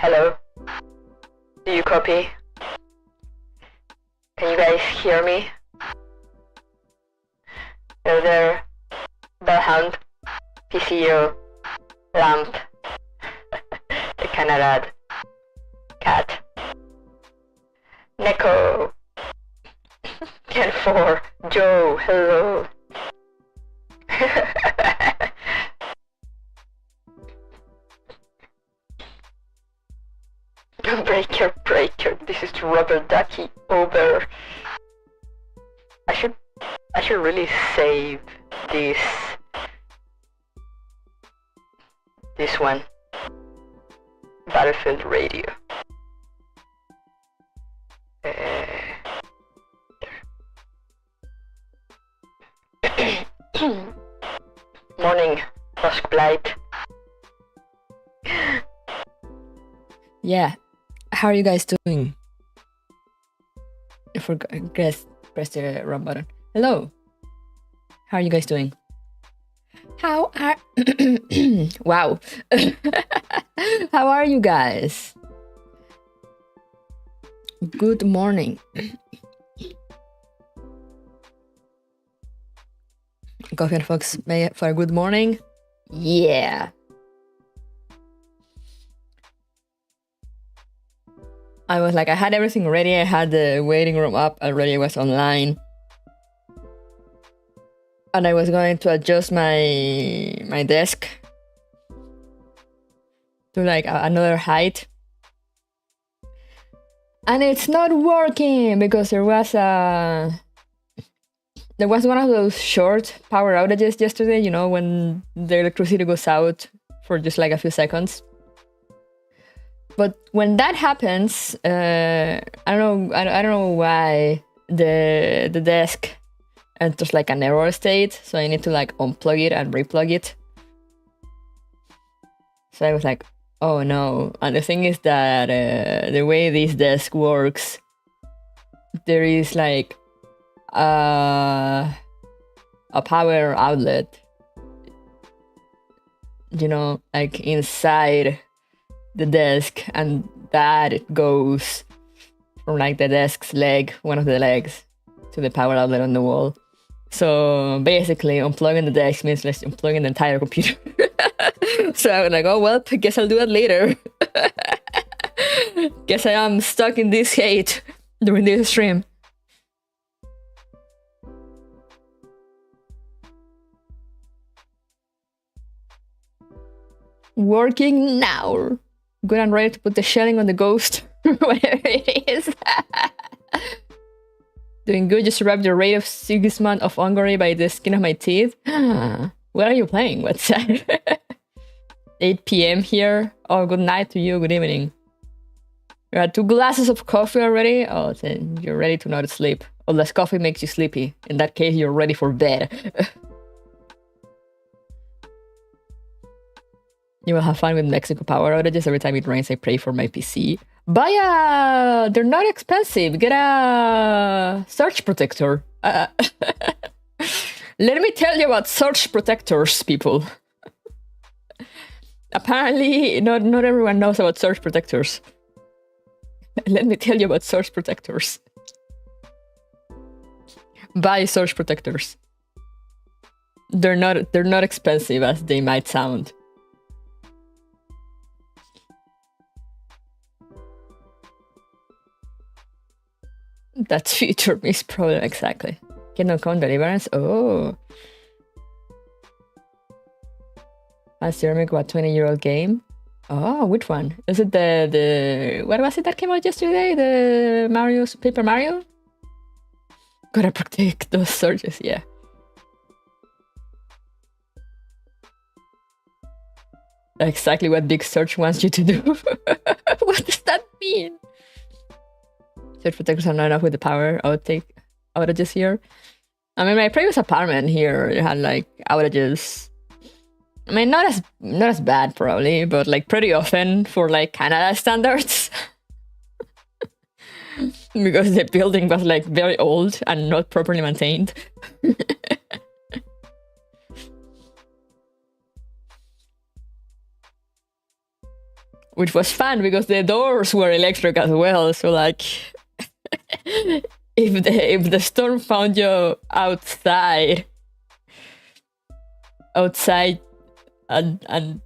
Hello? Do you copy? Can you guys hear me? Hello there, Bellhound, PCO, Lamp, the Canada Cat, Neko, Ken4, Joe, hello. Breaker, this is Rubber Ducky, over. I should really save this one. Battlefield Radio. Morning, Dusk Blight. Yeah, how are you guys doing? I forgot, press the wrong button. Hello, how are you guys doing? How are wow. How are you guys? Good morning. Coffee and Fox for a good morning. Yeah. I was like, I had everything ready. I had the waiting room up already. I was online. And I was going to adjust my desk to like another height. And it's not working because there was one of those short power outages yesterday, you know, when the electricity goes out for just like a few seconds. But when that happens, I don't know why the desk enters like an error state, so I need to like unplug it and replug it. So I was like, oh no. And the thing is that the way this desk works, there is like a power outlet, you know, like inside the desk, and that goes from like the desk's leg, one of the legs, to the power outlet on the wall. So basically unplugging the desk means like unplugging the entire computer. So I was like, oh well, I guess I'll do that later. Guess I am stuck in this hate during this stream. Working now. Good and ready to put the shelling on the ghost, whatever it is. Doing good, just arrived the raid of Sigismund of Hungary by the skin of my teeth. What are you playing? What's that? 8 p.m. here. Oh, good night to you, good evening. You had 2 glasses of coffee already? Oh, then you're ready to not sleep. Unless coffee makes you sleepy. In that case, you're ready for bed. You will have fun with Mexico power outages. Every time it rains, I pray for my PC. Buy they're not expensive. Get a surge protector. Let me tell you about surge protectors, people. Apparently, not everyone knows about surge protectors. Let me tell you about surge protectors. Buy surge protectors. They're not expensive as they might sound. That's future miss problem, exactly. Kingdom Come Deliverance, oh. Fancy remake about 20-year-old game. Oh, which one? Is it the what was it that came out yesterday? The Paper Mario? Gotta protect those surges, yeah. Exactly what Big Surge wants you to do. What does that mean? Surge protectors are not enough with the power outages here. I mean, my previous apartment here had like outages. I mean, not as bad probably, but like pretty often for like Canada standards. Because the building was like very old and not properly maintained. which was fun because the doors were electric as well. So like, if the storm found you outside, and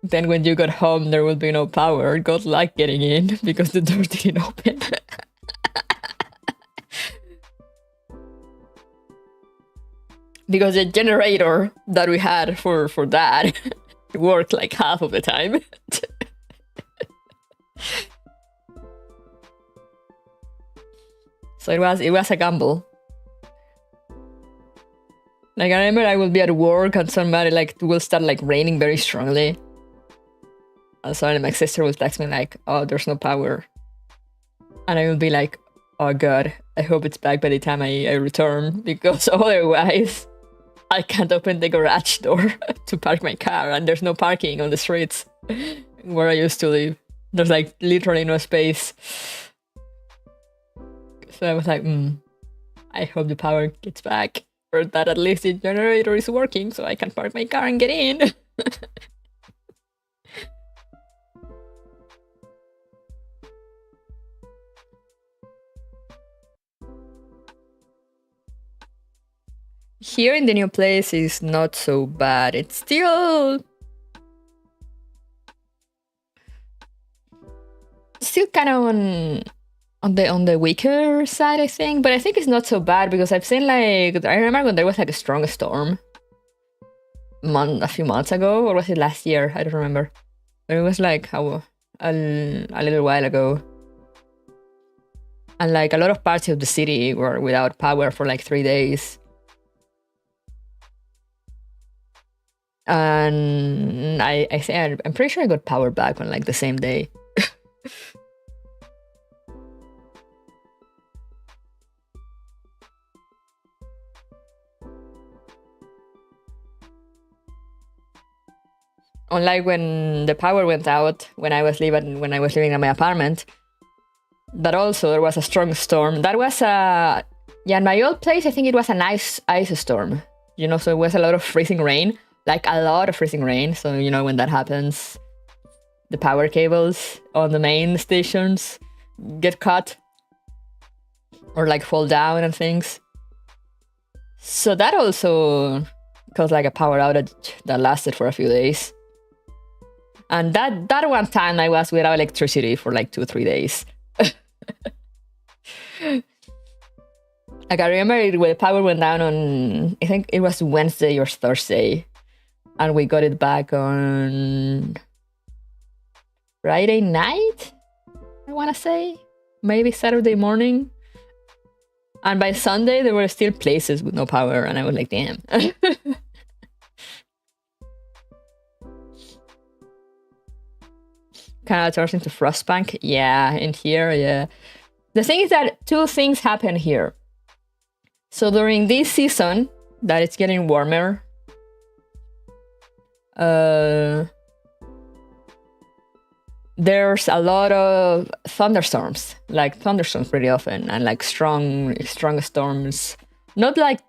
then when you got home there would be no power. Good luck getting in because the door didn't open. Because the generator that we had for that worked like half of the time. So it was a gamble. Like, I remember I would be at work and somebody like will start like raining very strongly. And suddenly my sister will text me like, oh, there's no power. And I will be like, oh god, I hope it's back by the time I return, because otherwise I can't open the garage door to park my car, and there's no parking on the streets where I used to live. There's like literally no space. So I was like, I hope the power gets back, or that at least the generator is working so I can park my car and get in. Here in the new place is not so bad. It's still kind of on the weaker side, I think. But I think it's not so bad because I've seen like, I remember when there was like a strong storm a few months ago, or was it last year? I don't remember. But it was like a little while ago. And like a lot of parts of the city were without power for like 3 days. And I'm pretty sure I got power back on like the same day. Unlike when the power went out when I was living in my apartment, but also there was a strong storm. That was in my old place I think it was an ice storm. You know, so it was a lot of freezing rain. Like a lot of freezing rain. So, you know, when that happens, the power cables on the main stations get cut or like fall down and things. So that also caused like a power outage that lasted for a few days. And that one time I was without electricity for like 2 or 3 days. Like I remember when the power went down on, I think it was Wednesday or Thursday. And we got it back on Friday night, I want to say. Maybe Saturday morning. And by Sunday, there were still places with no power. And I was like, damn. Kind of turns into frostbank. Yeah, in here, yeah. The thing is that 2 things happen here. So during this season, that it's getting warmer, there's a lot of thunderstorms, pretty often, and like strong storms. Not like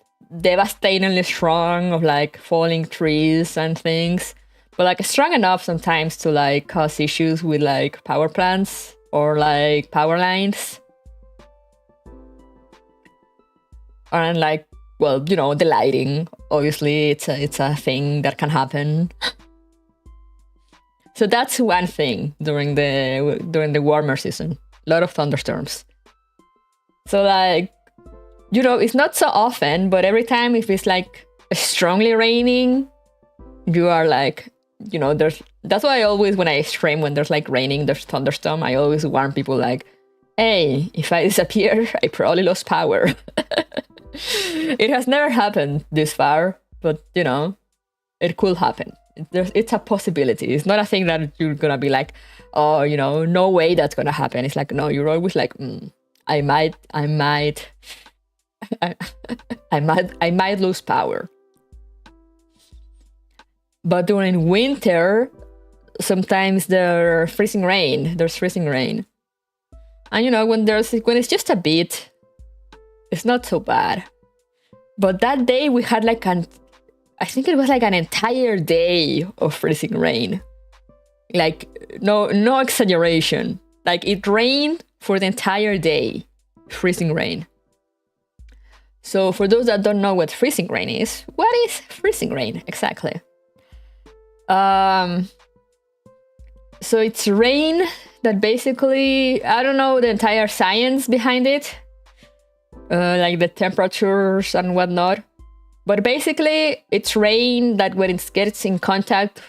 devastatingly strong of like falling trees and things, but like strong enough sometimes to like cause issues with like power plants or like power lines. And like, well, you know, the lighting, obviously it's a thing that can happen. So that's one thing during the warmer season. A lot of thunderstorms. So like, you know, it's not so often, but every time if it's like strongly raining, you are like, you know, that's why I always, when I stream, when there's like raining, there's thunderstorm, I always warn people like, hey, if I disappear, I probably lost power. It has never happened this far, but you know, it could happen. It's a possibility. It's not a thing that you're gonna be like, oh, you know, no way that's gonna happen. It's like, no, you're always like, I might lose power. But during winter, sometimes there's freezing rain. And you know, when it's just a bit, it's not so bad. But that day we had like I think it was like an entire day of freezing rain. Like, no exaggeration. Like, it rained for the entire day. Freezing rain. So for those that don't know what freezing rain is, what is freezing rain exactly? So it's rain that basically, I don't know the entire science behind it, like the temperatures and whatnot, but basically it's rain that when it gets in contact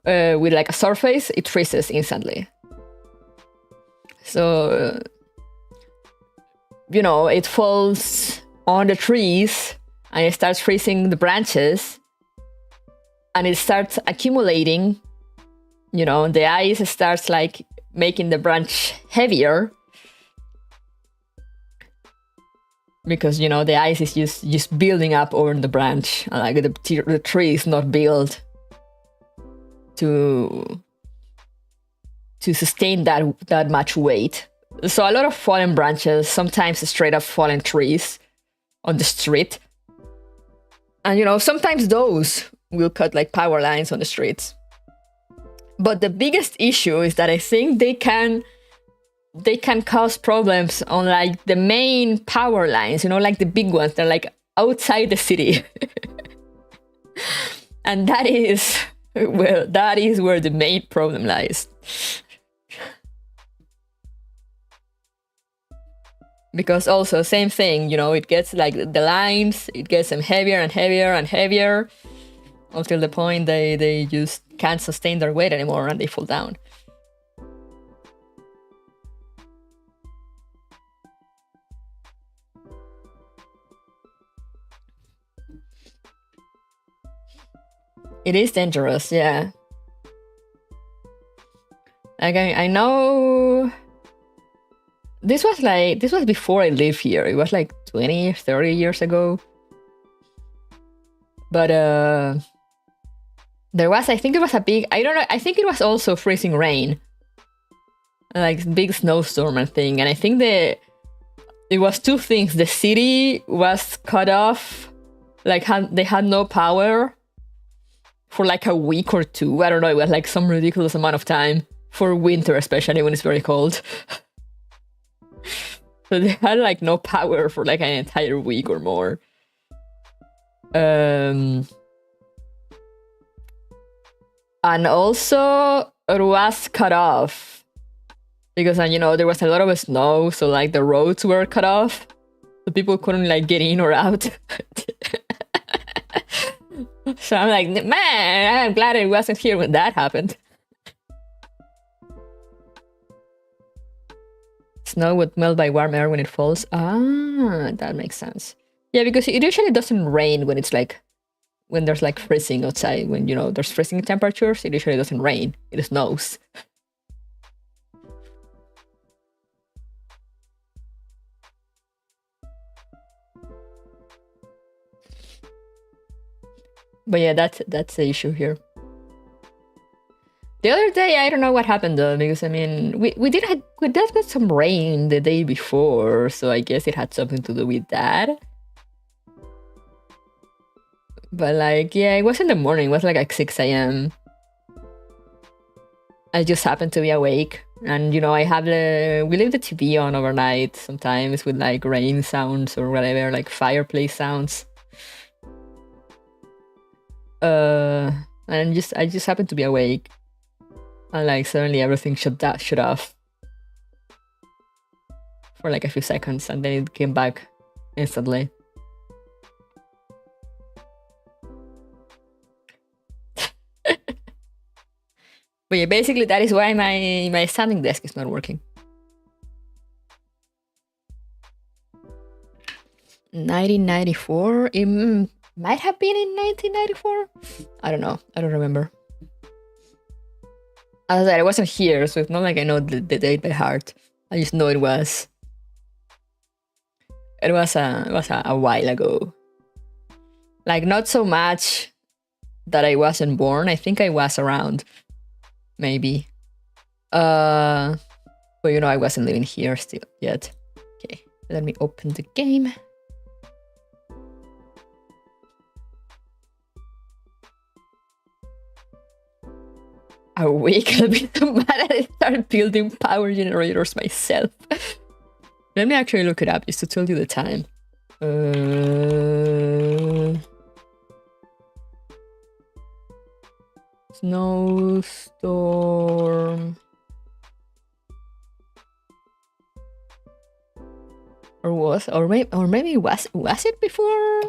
with like a surface, it freezes instantly. So, it falls on the trees and it starts freezing the branches and it starts accumulating. The ice starts like making the branch heavier because, the ice is just building up over the branch. Like the tree is not built to sustain that much weight. So a lot of fallen branches, sometimes straight up fallen trees on the street. And, sometimes those will cut like power lines on the streets. But the biggest issue is that I think they can cause problems on like the main power lines, like the big ones. They're like outside the city. And that is where the main problem lies. Because also, same thing, it gets like the lines, it gets them heavier and heavier and heavier until the point they just can't sustain their weight anymore and they fall down. It is dangerous, yeah. Like, I know... This was before I lived here. It was like 20, 30 years ago. But there was, I think it was a big, I don't know, I think it was also freezing rain. Like big snowstorm and thing. And I think it was two things. The city was cut off. Like they had no power for like a week or two. I don't know, it was like some ridiculous amount of time. For winter especially, when it's very cold. So they had like no power for like an entire week or more. And also it was cut off because there was a lot of snow, so like the roads were cut off, so people couldn't like get in or out. So I'm like, man, I'm glad I wasn't here when that happened. Snow would melt by warm air when it falls. Ah, that makes sense. Yeah, because it usually doesn't rain when it's like, when there's like freezing outside. When, there's freezing temperatures, it usually doesn't rain. It snows. But yeah, that's the issue here. The other day, I don't know what happened though, because we did get some rain the day before, so I guess it had something to do with that. But like, yeah, it was in the morning. It was like 6 a.m. I just happened to be awake, and we leave the TV on overnight sometimes with like rain sounds or whatever, like fireplace sounds. And I just happened to be awake. And like suddenly everything shut off for like a few seconds, and then it came back instantly. But yeah, basically that is why my standing desk is not working. 1994? It might have been in 1994? I don't know. I don't remember. As I said, I wasn't here, so it's not like I know the date by heart. I just know it was a while ago. Like, not so much that I wasn't born. I think I was around, maybe. But I wasn't living here still yet. Okay, let me open the game. a week. I'll be so mad that I start building power generators myself. Let me actually look it up just to tell you the time. Snowstorm. Or maybe was it before?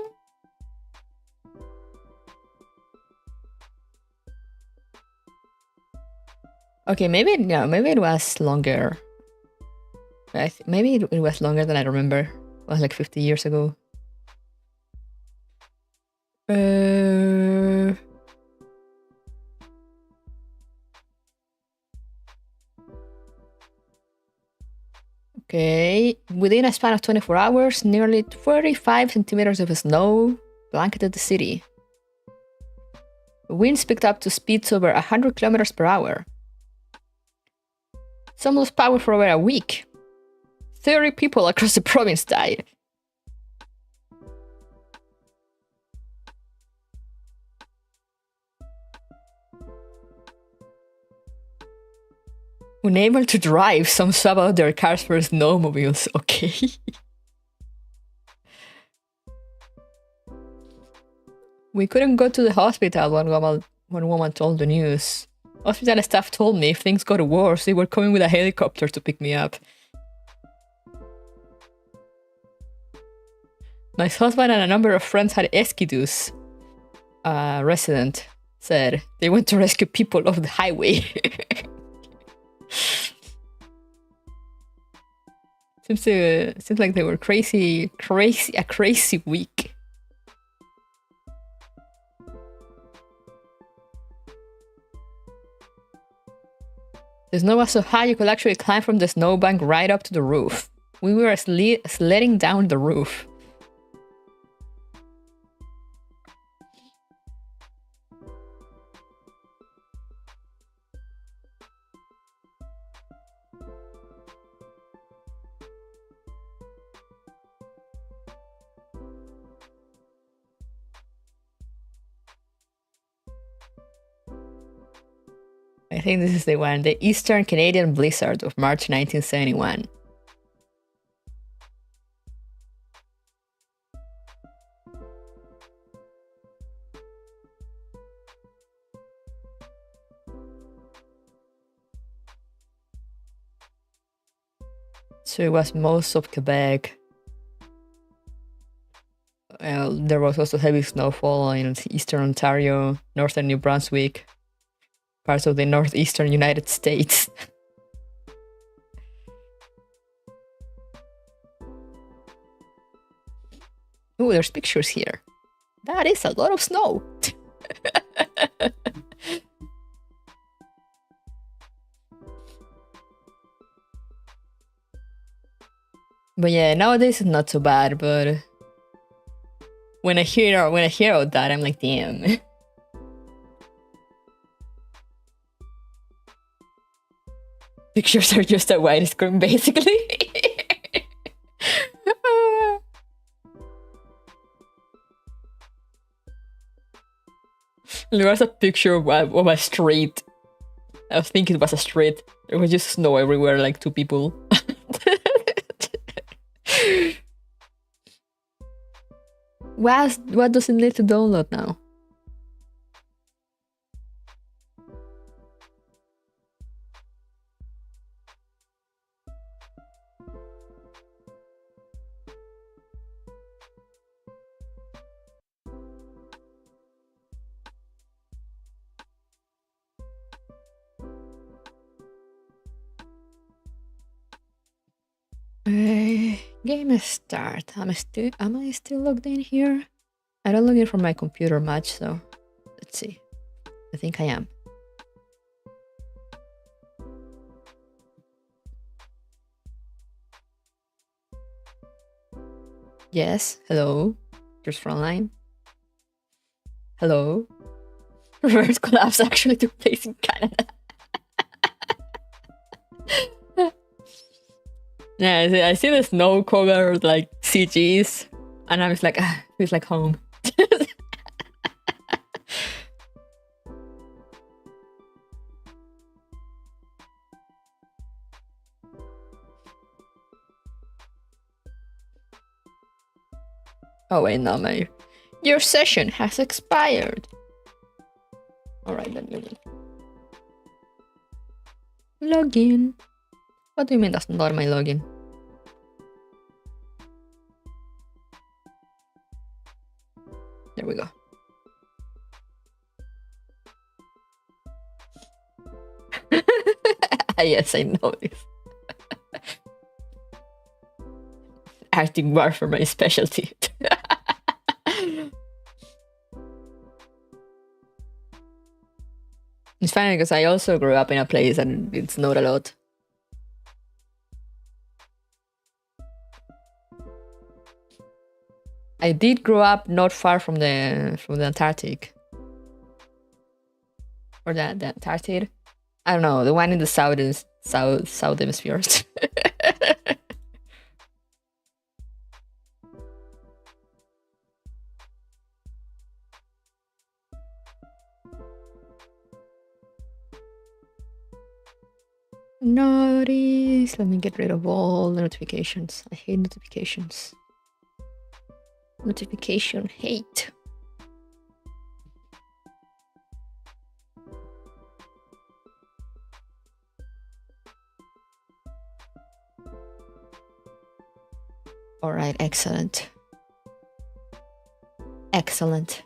Okay, maybe it was longer. Maybe it was longer than I remember. It was like 50 years ago. Okay, within a span of 24 hours, nearly 35 centimeters of snow blanketed the city. Winds picked up to speeds over 100 kilometers per hour. Some lost power for over a week. 30 people across the province died. Unable to drive, some swap out their cars for snowmobiles. Okay. We couldn't go to the hospital, one woman told the news. Hospital staff told me if things got worse, they were coming with a helicopter to pick me up. My husband and a number of friends had Eskidus. A resident said they went to rescue people off the highway. Seems like they were a crazy week. The snow was so high you could actually climb from the snowbank right up to the roof. We were sledding down the roof. I think this is the one, the Eastern Canadian Blizzard of March 1971. So it was most of Quebec. There was also heavy snowfall in eastern Ontario, northern New Brunswick, parts of the northeastern United States. Oh, there's pictures here. That is a lot of snow. But yeah, nowadays it's not so bad, but when I hear all that, I'm like, damn. Pictures are just a widescreen, basically. There was a picture of a street. I think it was a street. There was just snow everywhere, like 2 people. What does it need to download now? Game start. Am I still logged in here? I don't log in from my computer much, so let's see. I think I am. Yes, hello. There's Frontline. Hello. Reverse collapse actually took place in Canada. Yeah, I see the snow covered like CGs, and I was like, feels like home. Oh wait, no, your session has expired. Alright, then login. What do you mean that's not my login? There we go. Yes, I know this. Arctic warfare, my specialty. It's funny because I also grew up in a place and it snowed a lot. I did grow up not far from the Antarctic. Or the Antarctic. I don't know, the one in the south hemisphere. Notice. Let me get rid of all the notifications. I hate notifications. Notification hate. All right, excellent. Excellent.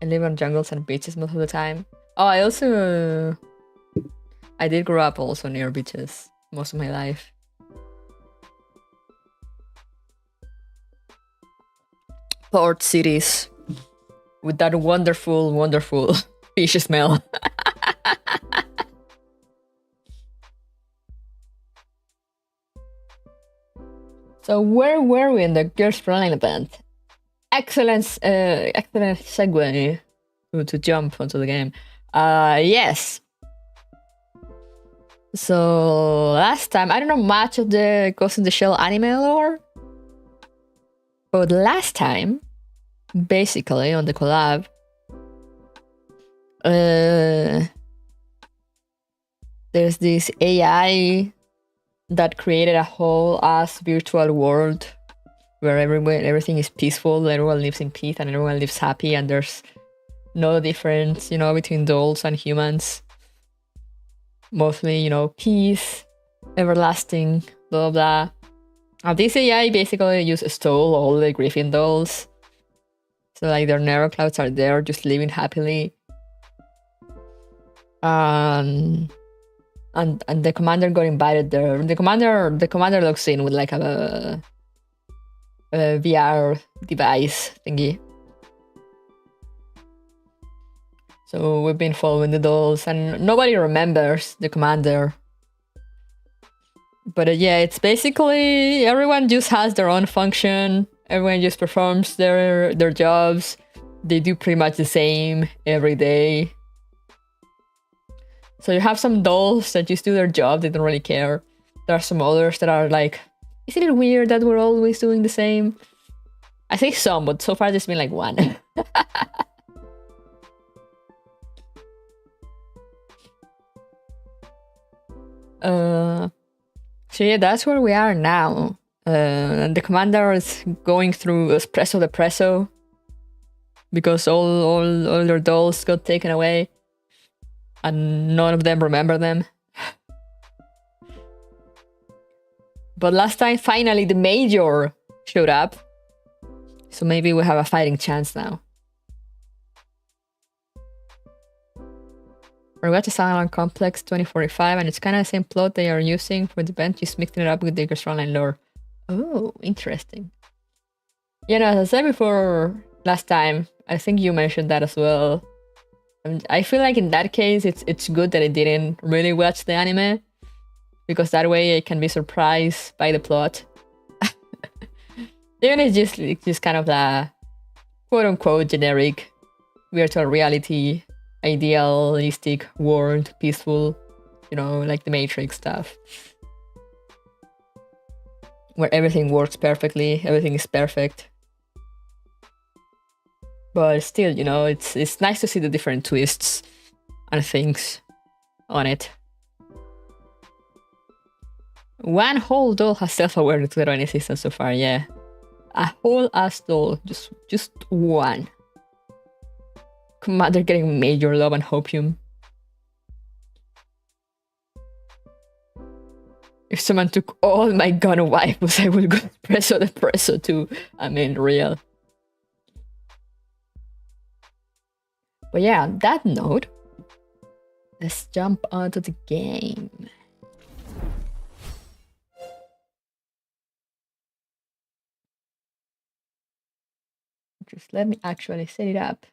I live on jungles and beaches most of the time. Oh, I also... I did grow up also near beaches most of my life. Port cities with that wonderful, wonderful fish smell. So where were we in the Girls Frontline event? Excellent segue to jump onto the game. Yes. So last time, I don't know much of the Ghost in the Shell anime lore, but last time, basically on the collab, there's this AI that created a whole ass virtual world where everything is peaceful, everyone lives in peace and everyone lives happy, and there's no difference, you know, between dolls and humans. Mostly, you know, peace, everlasting, blah blah. And this AI basically stole all the Griffin dolls. So like their Nero Clouds are there, just living happily. And the commander got invited there. The commander logs in with like a VR device thingy. So we've been following the dolls, and nobody remembers the commander. But yeah, it's basically everyone just has their own function. Everyone just performs their jobs. They do pretty much the same every day. So you have some dolls that just do their job, they don't really care. There are some others that are like, isn't it weird that we're always doing the same? I say some, but so far there's been like one. So yeah, that's where we are now. And the commander is going through espresso depresso because all their dolls got taken away and none of them remember them. But last time, finally, the Major showed up. So maybe we have a fighting chance now. Forgot to sound on Complex 2045, and it's kind of the same plot they are using for the bench, just mixing it up with the Frontline lore. Oh, interesting. You know, as I said before last time, I think you mentioned that as well. And I feel like in that case, it's good that I didn't really watch the anime, because that way I can be surprised by the plot. Even it's just kind of the quote-unquote generic virtual reality, idealistic world, peaceful, you know, like the Matrix stuff. Where everything works perfectly, everything is perfect. But still, you know, it's nice to see the different twists and things on it. One whole doll has self-awareness without any assistance so far, yeah. A whole ass doll. Just one. Commander getting major love and hopium. If someone took all my gun waifus, I would go presso the presso too. I mean, real. But yeah, on that note, let's jump onto the game. Just let me actually set it up.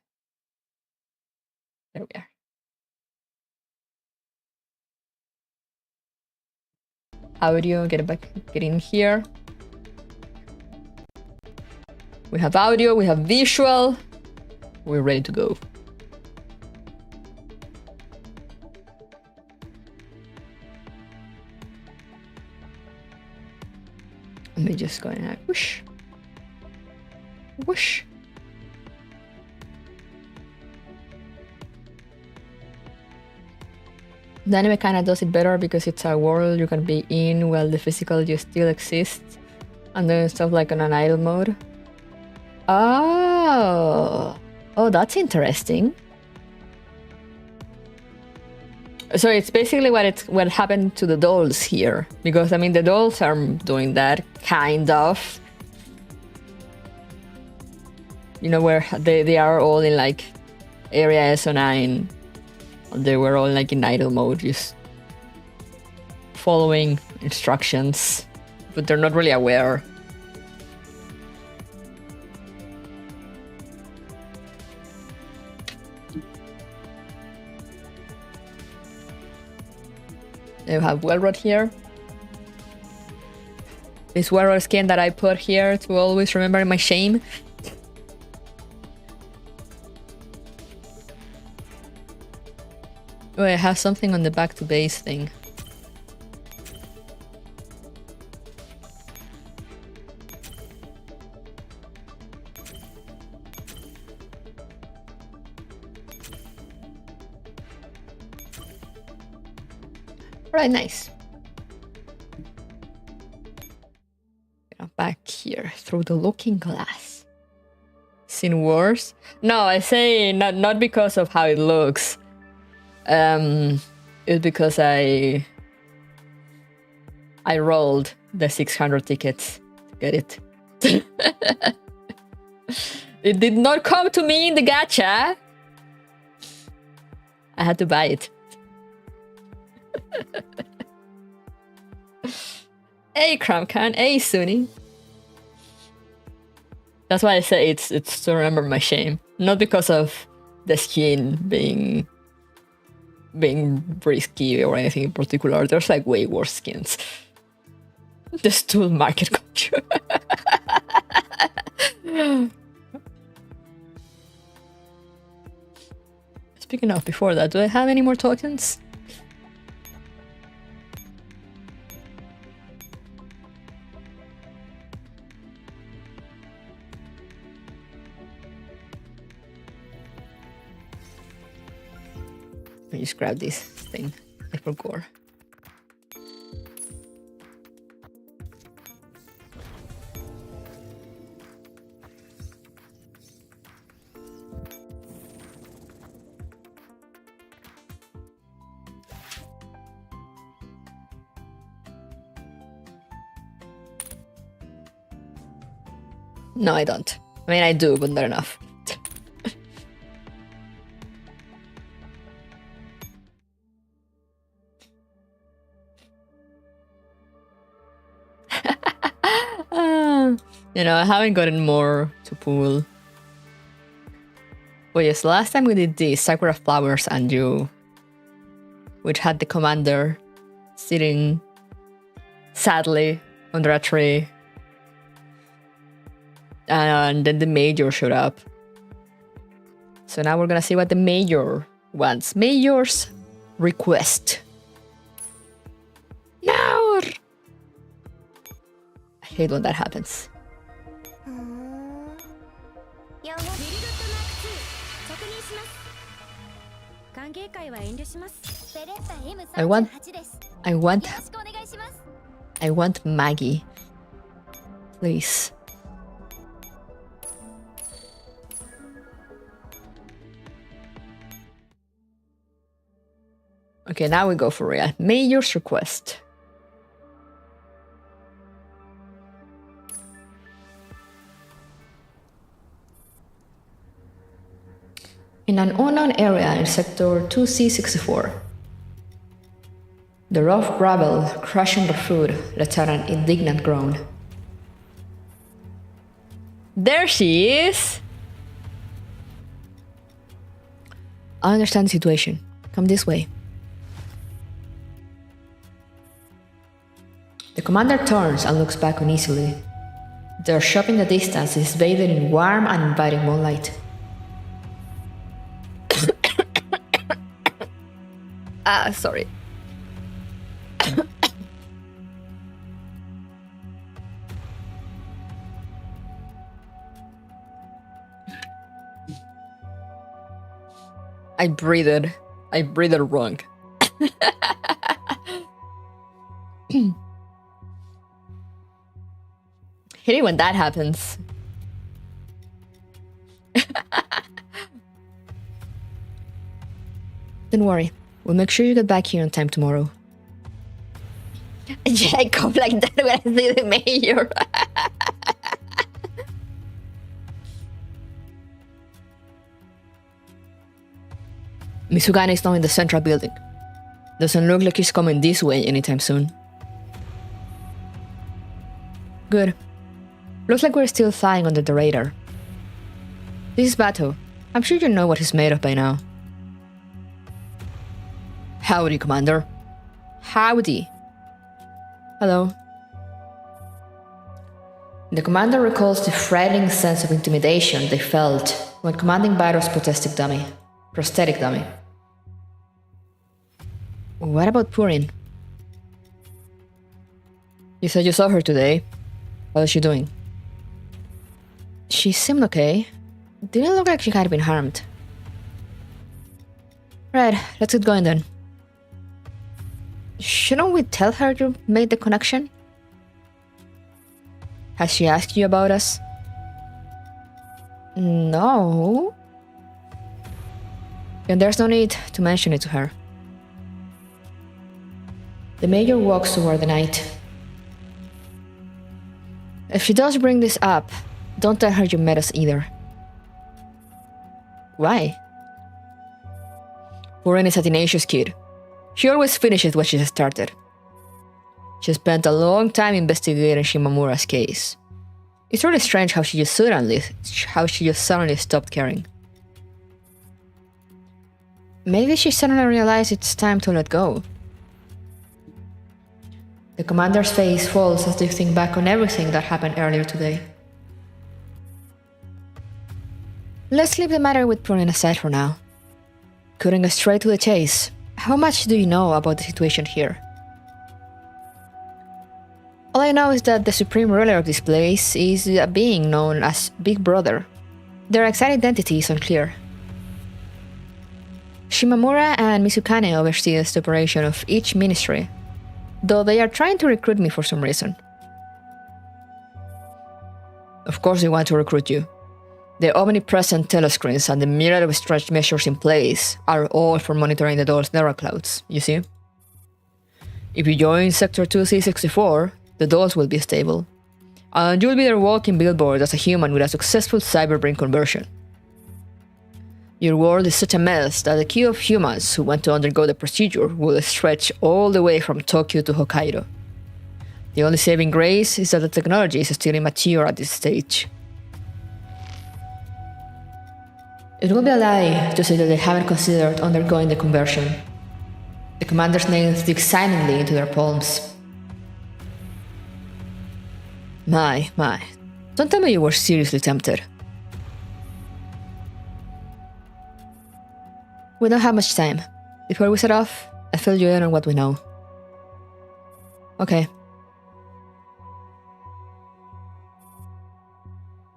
There we are. Audio, get in here. We have audio, we have visual. We're ready to go. Let me just go and whoosh. Whoosh. The anime kind of does it better because it's a world you can be in while the physical just still exists, and then stuff like on an idle mode. Oh, that's interesting. So it's basically what happened to the dolls here, because I mean the dolls are doing that kind of, you know, where they are all in like area SO9. They were all like in idle mode, just following instructions, but they're not really aware. You have Wellrod here. This Wellrod skin that I put here to always remember my shame. Oh, I have something on the back to base thing. Right, nice. Back here through the looking glass. Seen worse? No, I say not because of how it looks. It's because I rolled the 600 tickets to get it. It did not come to me in the gacha. I had to buy it. Hey Cramcan, hey Sunny. That's why I say it's to remember my shame, not because of the skin being risky or anything in particular. There's like way worse skins. The stool market culture. Speaking of before that, do I have any more tokens? Let me just grab this thing for gore. No, I don't. I mean, I do, but not enough. You know, I haven't gotten more to pull. But yes, last time we did the Sakura Flowers and you, which had the commander sitting sadly under a tree. And then the major showed up. So now we're gonna see what the major wants. Major's request. No! I hate when that happens. I want Maggie. Please. Okay, now we go for real. Major's request. In an unknown area in Sector 2C64, the rough gravel crushing their food lets out an indignant groan. There she is! I understand the situation. Come this way. The commander turns and looks back uneasily. Their shop in the distance is bathed in warm and inviting moonlight. Sorry. I breathed wrong. Hate it when that happens. Don't worry, we'll make sure you get back here on time tomorrow. Jacob like that when I see the mayor. Mizukane is now in the central building. Doesn't look like he's coming this way anytime soon. Good. Looks like we're still flying under the radar. This is Bato. I'm sure you know what he's made of by now. Howdy, Commander. Howdy. Hello. The commander recalls the frightening sense of intimidation they felt when commanding Bato's prosthetic dummy. What about Purin? You said you saw her today. What is she doing? She seemed okay. Didn't look like she had been harmed. Right, let's get going then. Shouldn't we tell her you made the connection? Has she asked you about us? No. Then there's no need to mention it to her. The mayor walks toward the knight. If she does bring this up, don't tell her you met us either. Why? Purin is a tenacious kid. She always finishes what she has started. She spent a long time investigating Shimamura's case. It's really strange how she just suddenly stopped caring. Maybe she suddenly realized it's time to let go. The commander's face falls as they think back on everything that happened earlier today. Let's leave the matter with Purin aside for now. Cutting us straight to the chase, how much do you know about the situation here? All I know is that the supreme ruler of this place is a being known as Big Brother. Their exact identity is unclear. Shimamura and Mizukane oversee the operation of each ministry, though they are trying to recruit me for some reason. Of course they want to recruit you. The omnipresent telescreens and the myriad of stretch measures in place are all for monitoring the doll's neural clouds, you see? If you join Sector 2C64, the dolls will be stable, and you'll be their walking billboard as a human with a successful cyberbrain conversion. Your world is such a mess that the queue of humans who want to undergo the procedure will stretch all the way from Tokyo to Hokkaido. The only saving grace is that the technology is still immature at this stage. It will be a lie to say that they haven't considered undergoing the conversion. The commander's nails dig silently into their palms. My. Don't tell me you were seriously tempted. We don't have much time. Before we set off, I fill you in on what we know. Okay.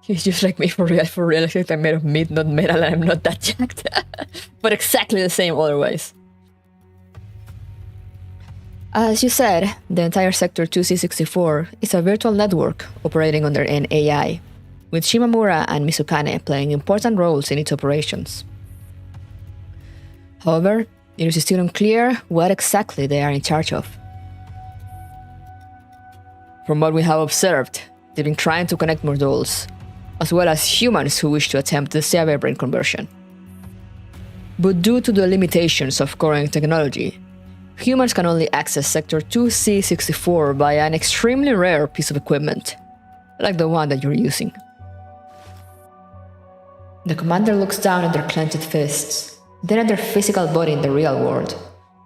He's just like me for real, except I'm made of meat, not metal, and I'm not that jacked. But exactly the same otherwise. As you said, the entire Sector 2C64 is a virtual network operating under an AI, with Shimamura and Mizukane playing important roles in its operations. However, It is still unclear what exactly they are in charge of. From what we have observed, they've been trying to connect more dolls, as well as humans who wish to attempt the Seaver brain conversion. But due to the limitations of current technology, humans can only access Sector 2C64 via an extremely rare piece of equipment, like the one that you're using. The commander looks down at their clenched fists, then at their physical body in the real world,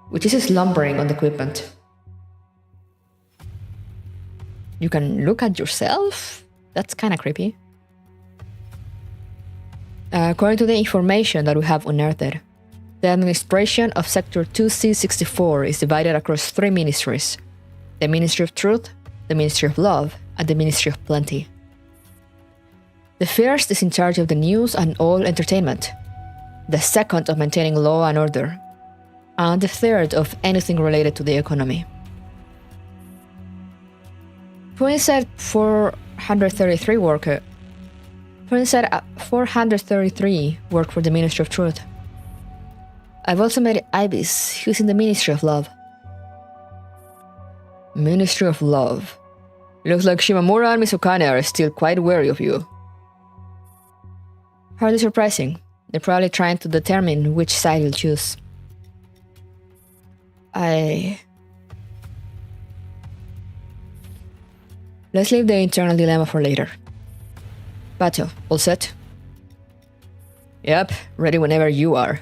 which is slumbering on the equipment. You can look at yourself? That's kinda creepy. According to the information that we have unearthed, the administration of Sector 2C64 is divided across 3 ministries: the Ministry of Truth, the Ministry of Love, and the Ministry of Plenty. The first is in charge of the news and all entertainment, the second of maintaining law and order, and the third of anything related to the economy. Twin said 433 worked for the Ministry of Truth. I've also met Ibis, who's in the Ministry of Love. Ministry of Love. Looks like Shimamura and Mizukane are still quite wary of you. Hardly surprising. They're probably trying to determine which side you'll choose. Let's leave the internal dilemma for later. Bato, all set? Yep, ready whenever you are.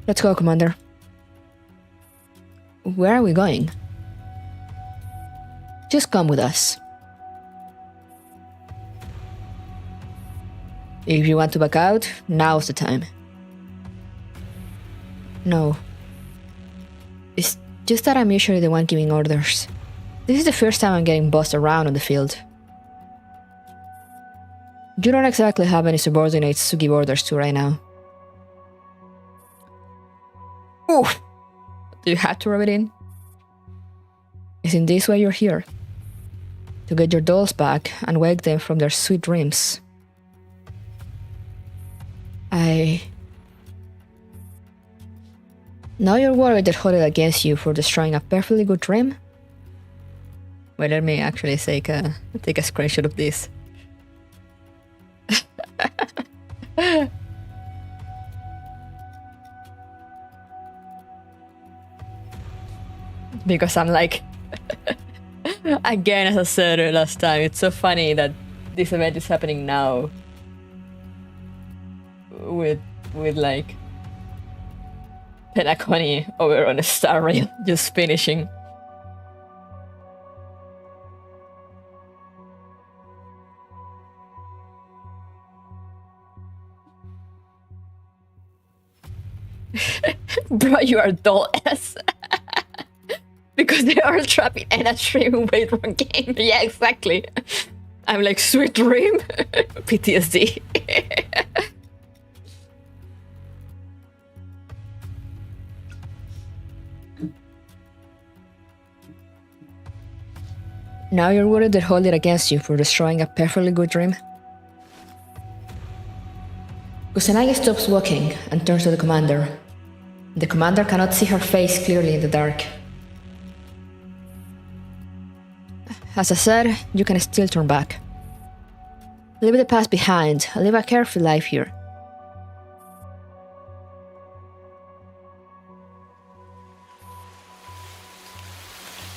Let's go, Commander. Where are we going? Just come with us. If you want to back out, now's the time. No. It's just that I'm usually the one giving orders. This is the first time I'm getting bossed around on the field. You don't exactly have any subordinates to give orders to right now. Oof! Do you have to rub it in? It's in this way you're here. To get your dolls back and wake them from their sweet dreams. Now you're worried they're holding against you for destroying a perfectly good dream? Wait, let me actually take a screenshot of this. Because I'm like, again, as I said last time, it's so funny that this event is happening now with like Penacony over on a star rail just finishing. Bro, you are dull ass. Because they are trapped in Anna's dream wait wrong game. Yeah, exactly. I'm like, sweet dream? PTSD. Now you're worried they'll hold it against you for destroying a perfectly good dream? Kusanagi stops walking and turns to the commander. The commander cannot see her face clearly in the dark. As I said, you can still turn back. Leave the past behind and live a carefree life here.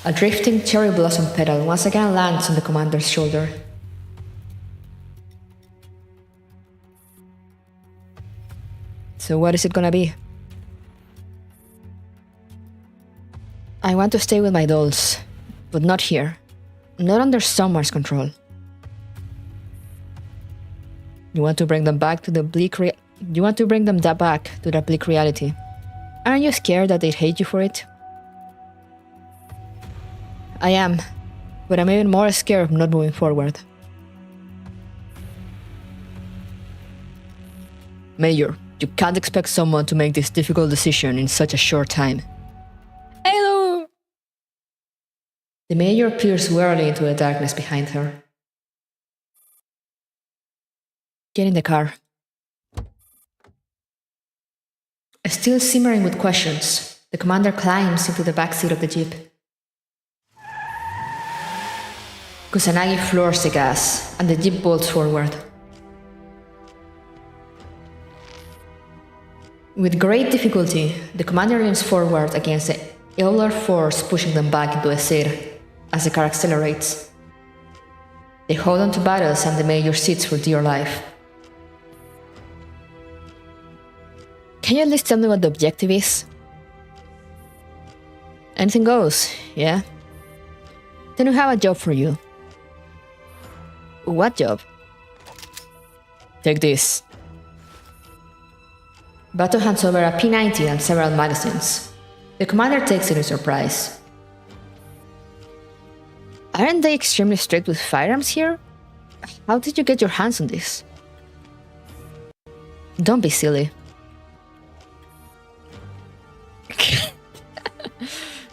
A drifting cherry blossom petal once again lands on the commander's shoulder. So what is it gonna be? I want to stay with my dolls, but not here. Not under someone's control. You want to bring them back to the bleak back to that bleak reality. Aren't you scared that they'd hate you for it? I am, but I'm even more scared of not moving forward. Major, you can't expect someone to make this difficult decision in such a short time. Hello! The Major peers wearily into the darkness behind her. Get in the car. Still simmering with questions, the commander climbs into the backseat of the jeep. Kusanagi floors the gas, and the jeep bolts forward. With great difficulty, the commander leans forward against the aerolar force pushing them back into the seat as the car accelerates. They hold on to battles and the major seats for dear life. Can you at least tell me what the objective is? Anything goes, yeah? Then we have a job for you. What job? Take this. Bato hands over a P90 and several magazines. The commander takes it in surprise. Aren't they extremely strict with firearms here? How did you get your hands on this? Don't be silly.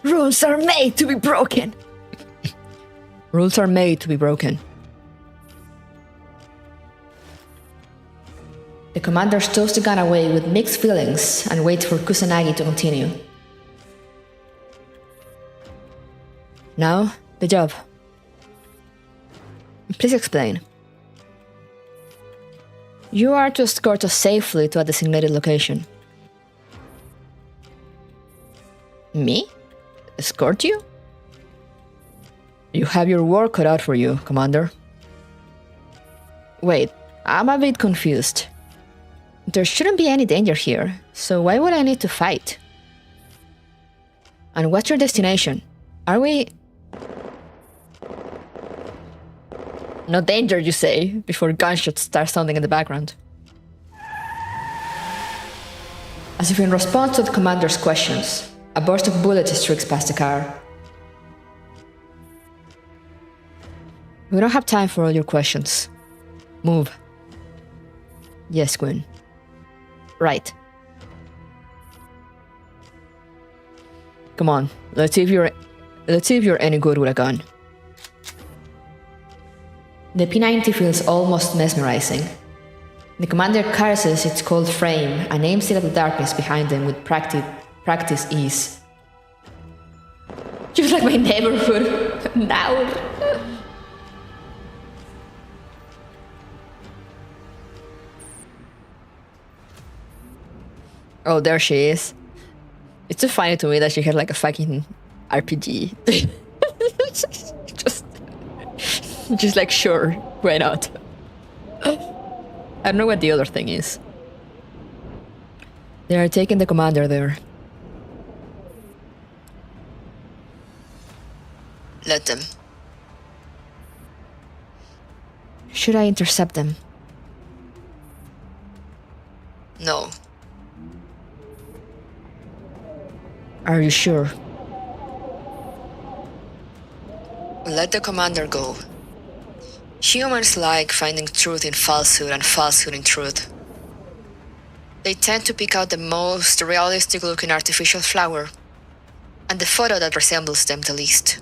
Rules are made to be broken. Rules are made to be broken. The commander stows the gun away with mixed feelings and waits for Kusanagi to continue. Now, the job. Please explain. You are to escort us safely to a designated location. Me? Escort you? You have your work cut out for you, Commander. Wait, I'm a bit confused. There shouldn't be any danger here, so why would I need to fight? And what's your destination? Are we... No danger, you say, before gunshots start sounding in the background. As if in response to the commander's questions, a burst of bullets streaks past the car. We don't have time for all your questions. Move. Yes, Quinn. Right. Come on, let's see if you're any good with a gun. The P90 feels almost mesmerizing. The commander caresses its cold frame and aims it at the darkness behind them with practice ease. Just like my neighborhood. Now. Oh, there she is. It's so funny to me that she had like a fucking RPG. just like, sure, why not? I don't know what the other thing is. They are taking the commander there. Let them. Should I intercept them? No. Are you sure? Let the commander go. Humans like finding truth in falsehood and falsehood in truth. They tend to pick out the most realistic-looking artificial flower, and the photo that resembles them the least.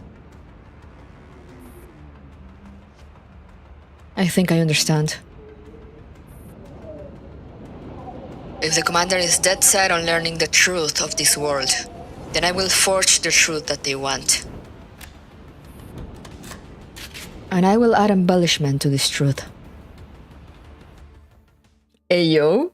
I think I understand. If the commander is dead set on learning the truth of this world, then I will forge the truth that they want. And I will add embellishment to this truth. Ayo?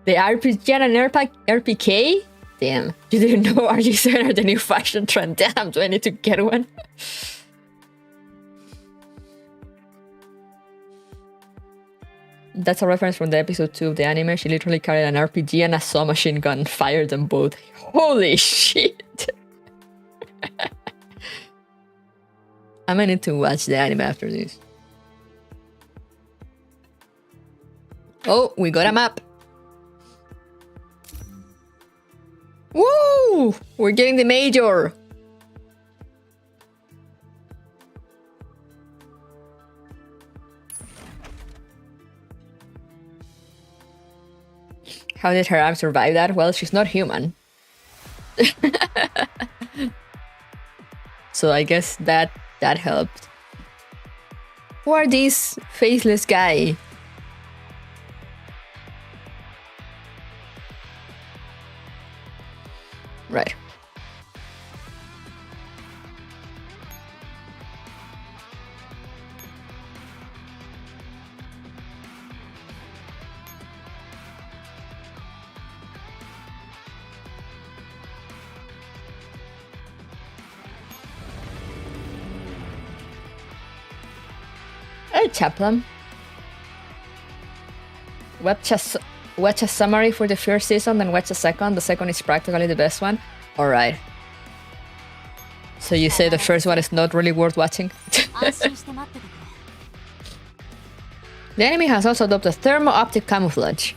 The RPG and an RPK? Damn, you didn't know RG7 are the new fashion trend. Damn, do I need to get one? That's a reference from the episode 2 of the anime. She literally carried an RPG and a saw machine gun, fired them both. Holy shit! I might need to watch the anime after this. Oh, we got a map. Woo! We're getting the major. How did her arm survive that? Well, she's not human. So I guess that helped. Who are these faceless guy? Right. Hey, Chaplain. Watch a summary for the first season, then watch a second. The second is practically the best one. Alright. So you say the first one is not really worth watching? The enemy has also adopted thermo-optic camouflage.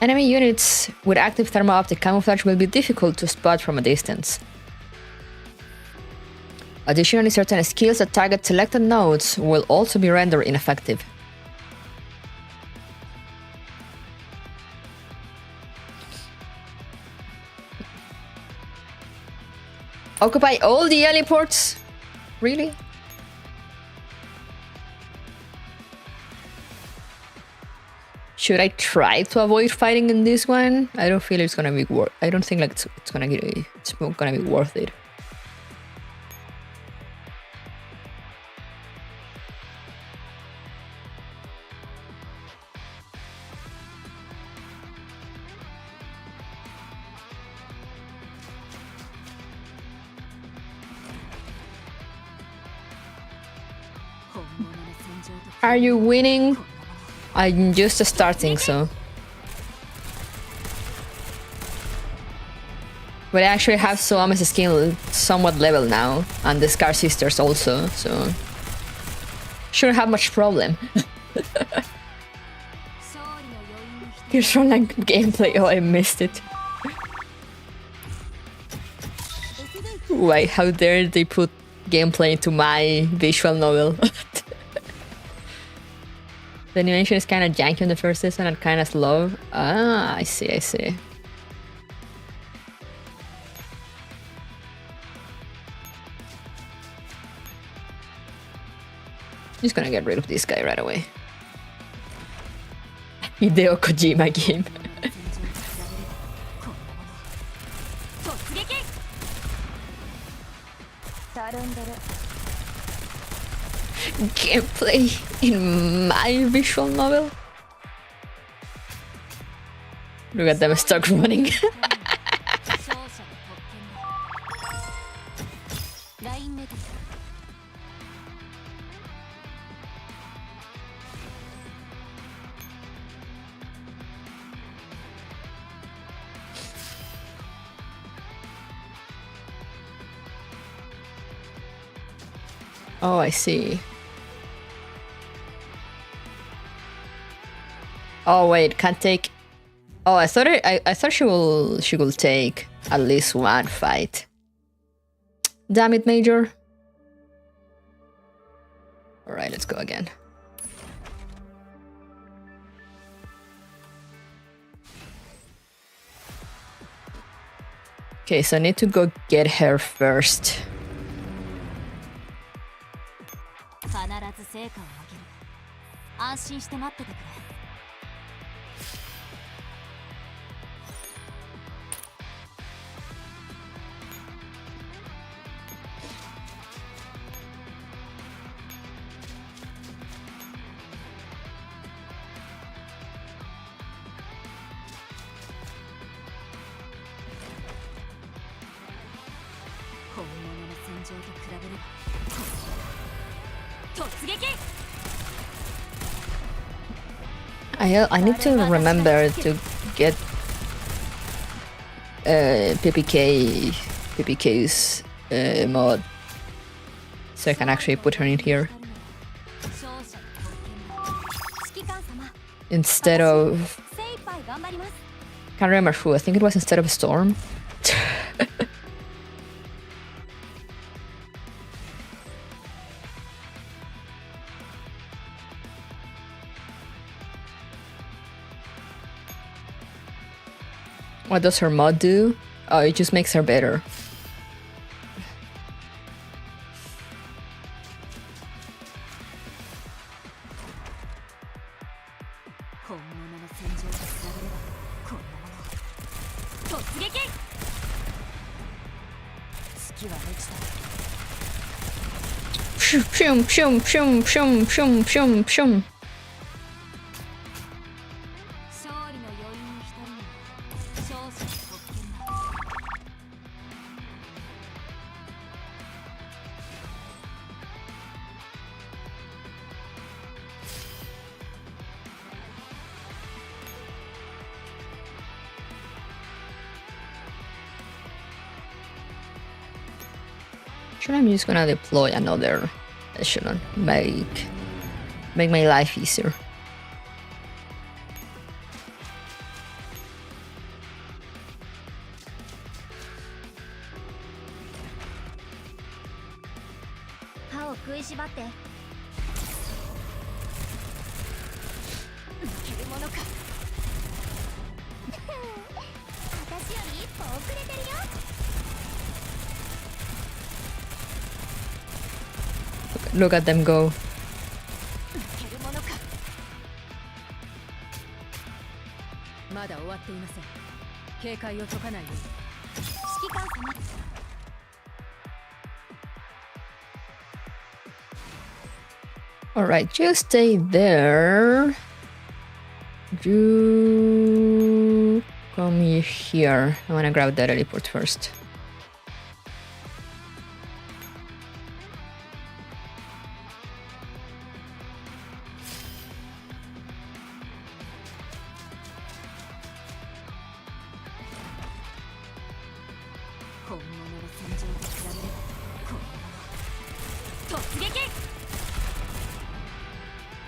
Enemy units with active thermo-optic camouflage will be difficult to spot from a distance. Additionally, certain skills that target selected nodes will also be rendered ineffective. Occupy all the heliports? Really? Should I try to avoid fighting in this one? I don't feel it's gonna be worth. I don't think like it's gonna be worth it. Are you winning? I'm just starting, so. But I actually have Soame's skill somewhat level now, and the Scar Sisters also, so. Shouldn't have much problem. Here's Frontline gameplay. Oh, I missed it. Why, how dare they put gameplay into my visual novel? The animation is kind of janky on the first season and kind of slow. Ah, I see, I see. Just gonna get rid of this guy right away. Hideo Kojima game. Gameplay in my visual novel. Look at them stuck running. Oh, I see. Oh wait, can't take. Oh, I thought she will take at least one fight. Damn it, Major. All right, let's go again. Okay, so I need to go get her first. I need to remember to get PPK's mod so I can actually put her in here instead of. Can't remember who. I think it was instead of Storm. What does her mod do? Oh, it just makes her better. Shum, shum, shum, shum, shum, shum, shum. Sure, I'm just gonna deploy another echelon, make my life easier. Look at them go. Alright, just stay there. You come here. I wanna grab that teleport first.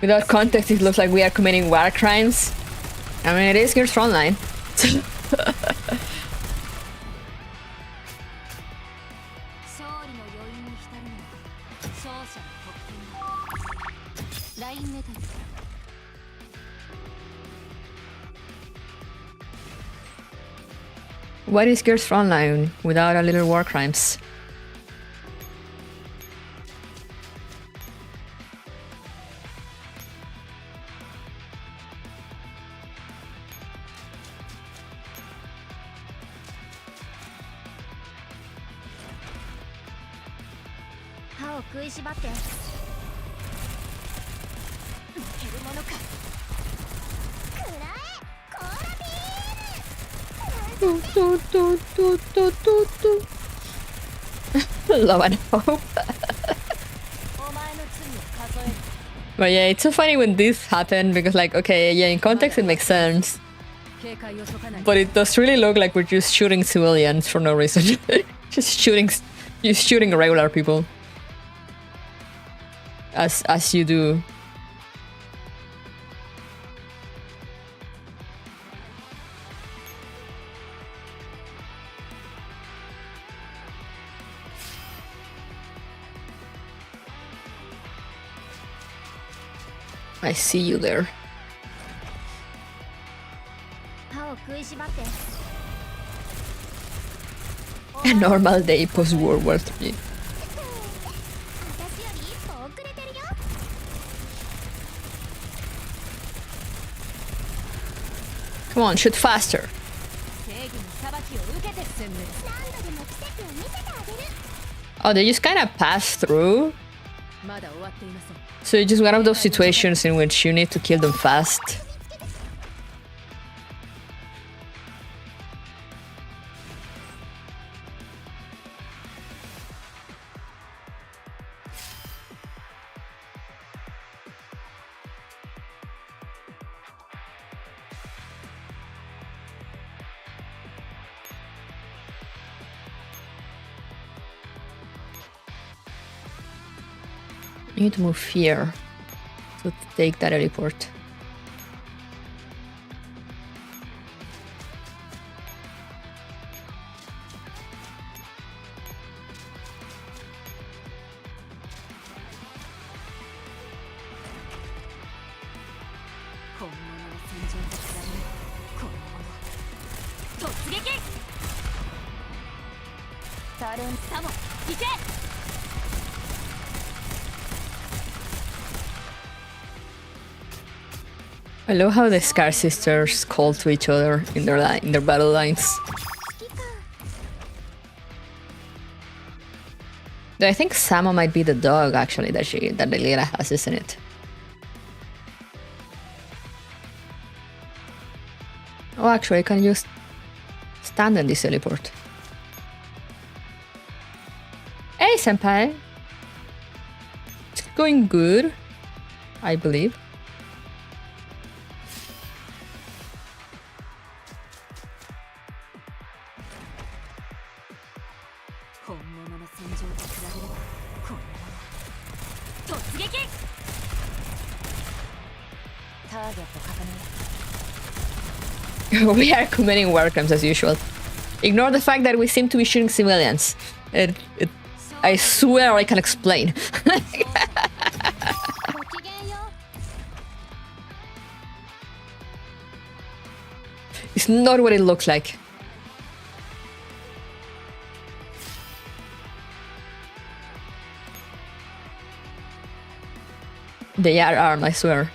Without context, it looks like we are committing war crimes. I mean, it is Gears Frontline. What is Gears Frontline without a little war crimes? Love and hope. But yeah, it's so funny when this happen because like, okay, yeah, in context it makes sense. But it does really look like we're just shooting civilians for no reason. just shooting regular people. As you do. I see you there. A normal day post World War III. Come on, shoot faster. Oh, they just kind of pass through. So it's just one of those situations in which you need to kill them fast. I need to move here to take that teleport. I love how the Scar sisters call to each other in their battle lines. I think Samo might be the dog actually that Lila has, isn't it? Oh, actually, I can just stand in this teleport. Hey, senpai. It's going good, I believe. We are committing war crimes as usual. Ignore the fact that we seem to be shooting civilians. I swear I can explain. It's not what it looks like. They are armed, I swear.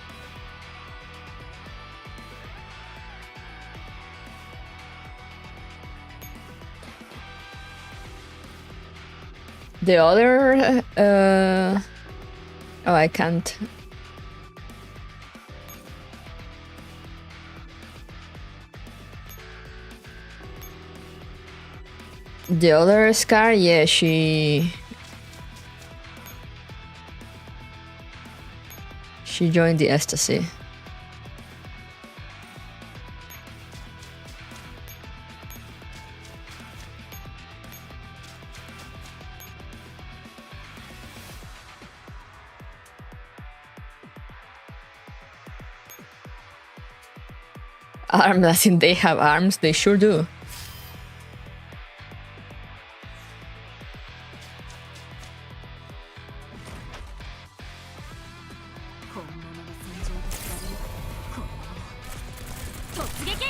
The other... oh, I can't. The other Scar, yeah, she joined the ecstasy. Arms, as in they have arms, they sure do.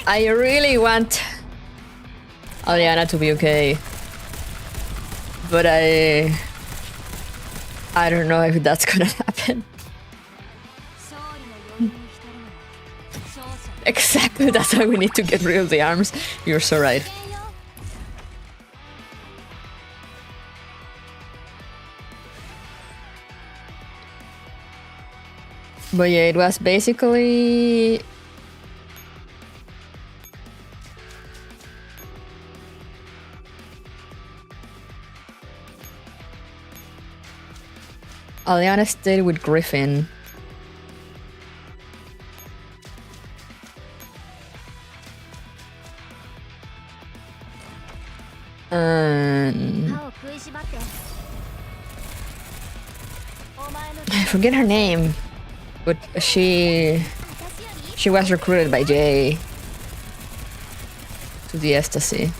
I really want Aliana to be okay, but I don't know if that's gonna happen. Exactly, that's why we need to get rid of the arms. You're so right. But yeah, it was basically... Aliana stayed with Griffin. I forget her name, but she was recruited by Jay to the ecstasy.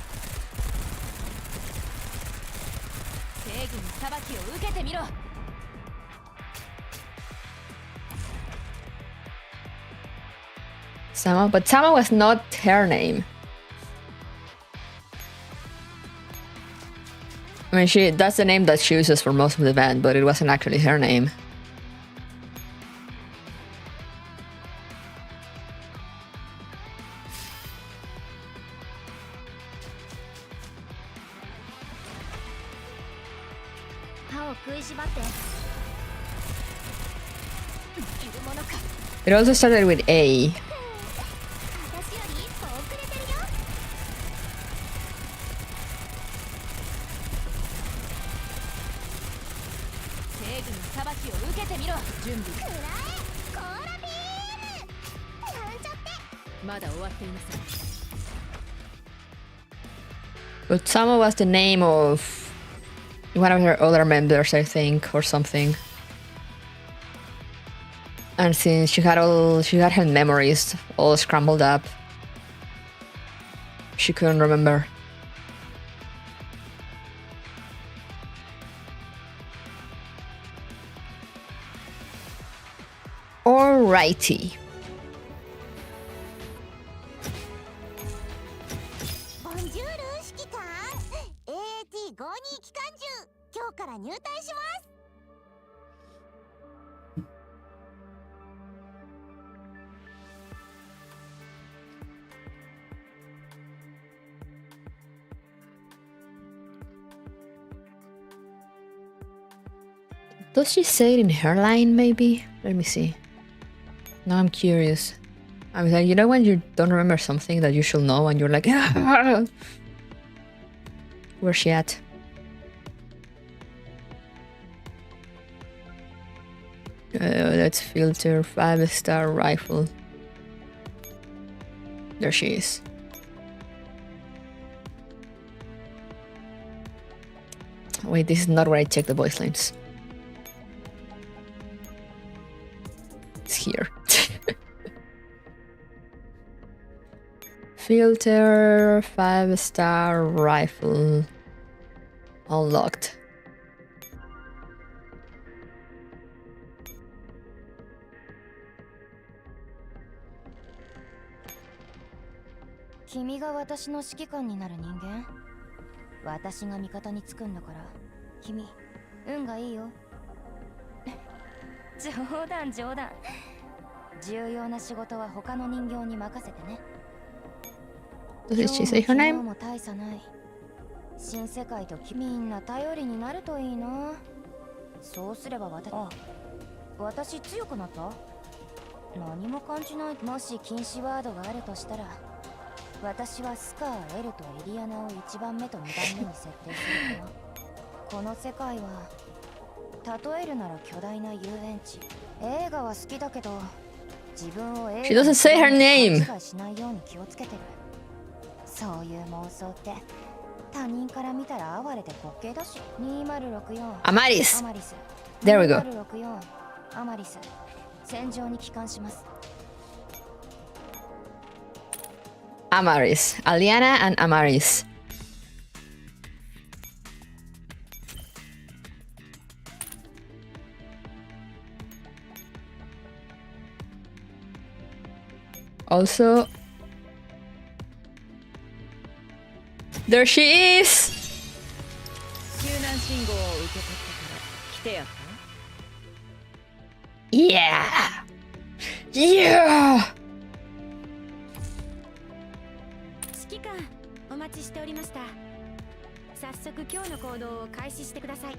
Sama, but Sama was not her name. I mean, that's the name that she uses for most of the band, but it wasn't actually her name. It also started with A. But Sama was the name of one of her other members, I think, or something. And since she had her memories all scrambled up, she couldn't remember. Alrighty. Does she say it in her line, maybe? Let me see. Now I'm curious. I was like, you know when you don't remember something that you should know and you're like, ah! Where's she at? Let's filter 5-star rifle. There she is. Wait, this is not where I check the voice lines. It's here. Filter 5-star rifle unlocked.君が私の指揮官になる人間。私が味方につくんだから、君、運がいいよ。冗談冗談。重要な仕事は他の人形に任せてね。Does she say her name? も大差ない。新世界とみんな頼りになるといいな。そうすれば私強くなった？何も感じない。もし禁止ワードがあるとしたら、私はスカー、エルとエリアナを1番目と2番目に設定するかな。この世界は例えるなら巨大な遊園地。映画は好きだけど、自分を映画 She doesn't say her name. 勘違いしないように気をつけてる。そういう妄想って他人から見たら哀れで滑稽だし。2064 Amaris. There we go. 2064アマリス、戦場に帰還します。Amaris. Aliana and Amaris. Also, there she is! Yeah! Yeah! 指揮官、お待ちしておりました。早速今日の行動を開始してください。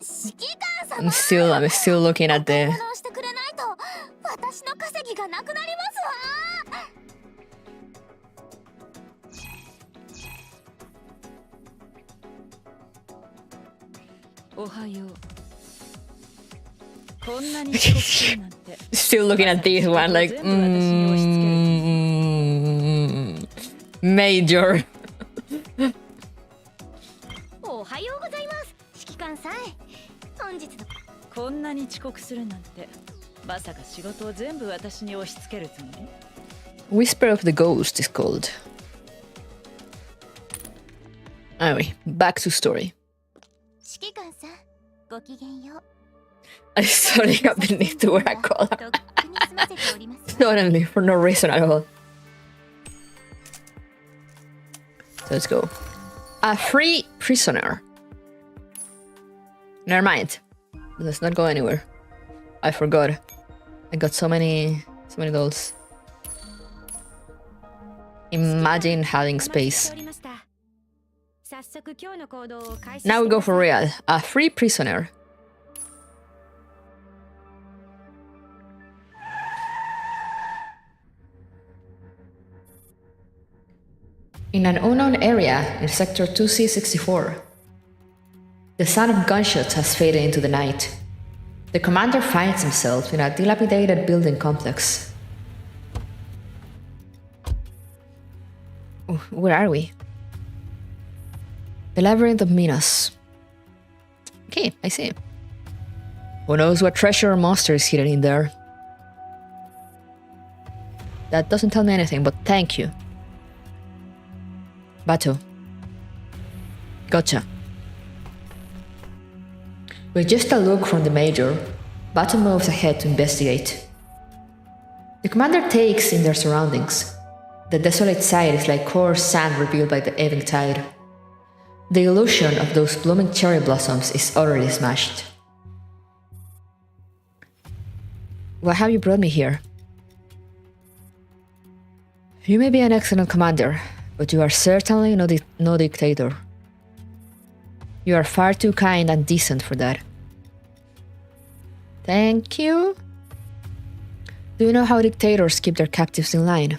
指揮官様。I'm still looking at the. してくれないと私の稼ぎがなくなりますわ。おはよう。こんなに遅刻するなんて。Still looking at this one like, major. おはようございます。指揮官さん。本日のこんなに遅刻するなんて、まさか仕事を全部私に押し付けるつもり？ Whisper of the Ghost is called. Anyway, back to story. 指揮官さん、ごきげんよう。I suddenly have the need to wear a collar. とっくに済ませております。Suddenly, for no reason at all. So let's go. A free prisoner. Never mind. Let's not go anywhere. I forgot. I got so many dolls. Imagine having space. Now we go for real. A free prisoner. In an unknown area in Sector 2C64, the sound of gunshots has faded into the night. The commander finds himself in a dilapidated building complex. Where are we? The Labyrinth of Minas. Okay, I see. Who knows what treasure or monster is hidden in there? That doesn't tell me anything, but thank you. Bato. Gotcha. With just a look from the Major, Bato moves ahead to investigate. The commander takes in their surroundings. The desolate side is like coarse sand revealed by the ebbing tide. The illusion of those blooming cherry blossoms is utterly smashed. Why have you brought me here? You may be an excellent commander, But you are certainly no dictator. You are far too kind and decent for that. Thank you. Do you know how dictators keep their captives in line?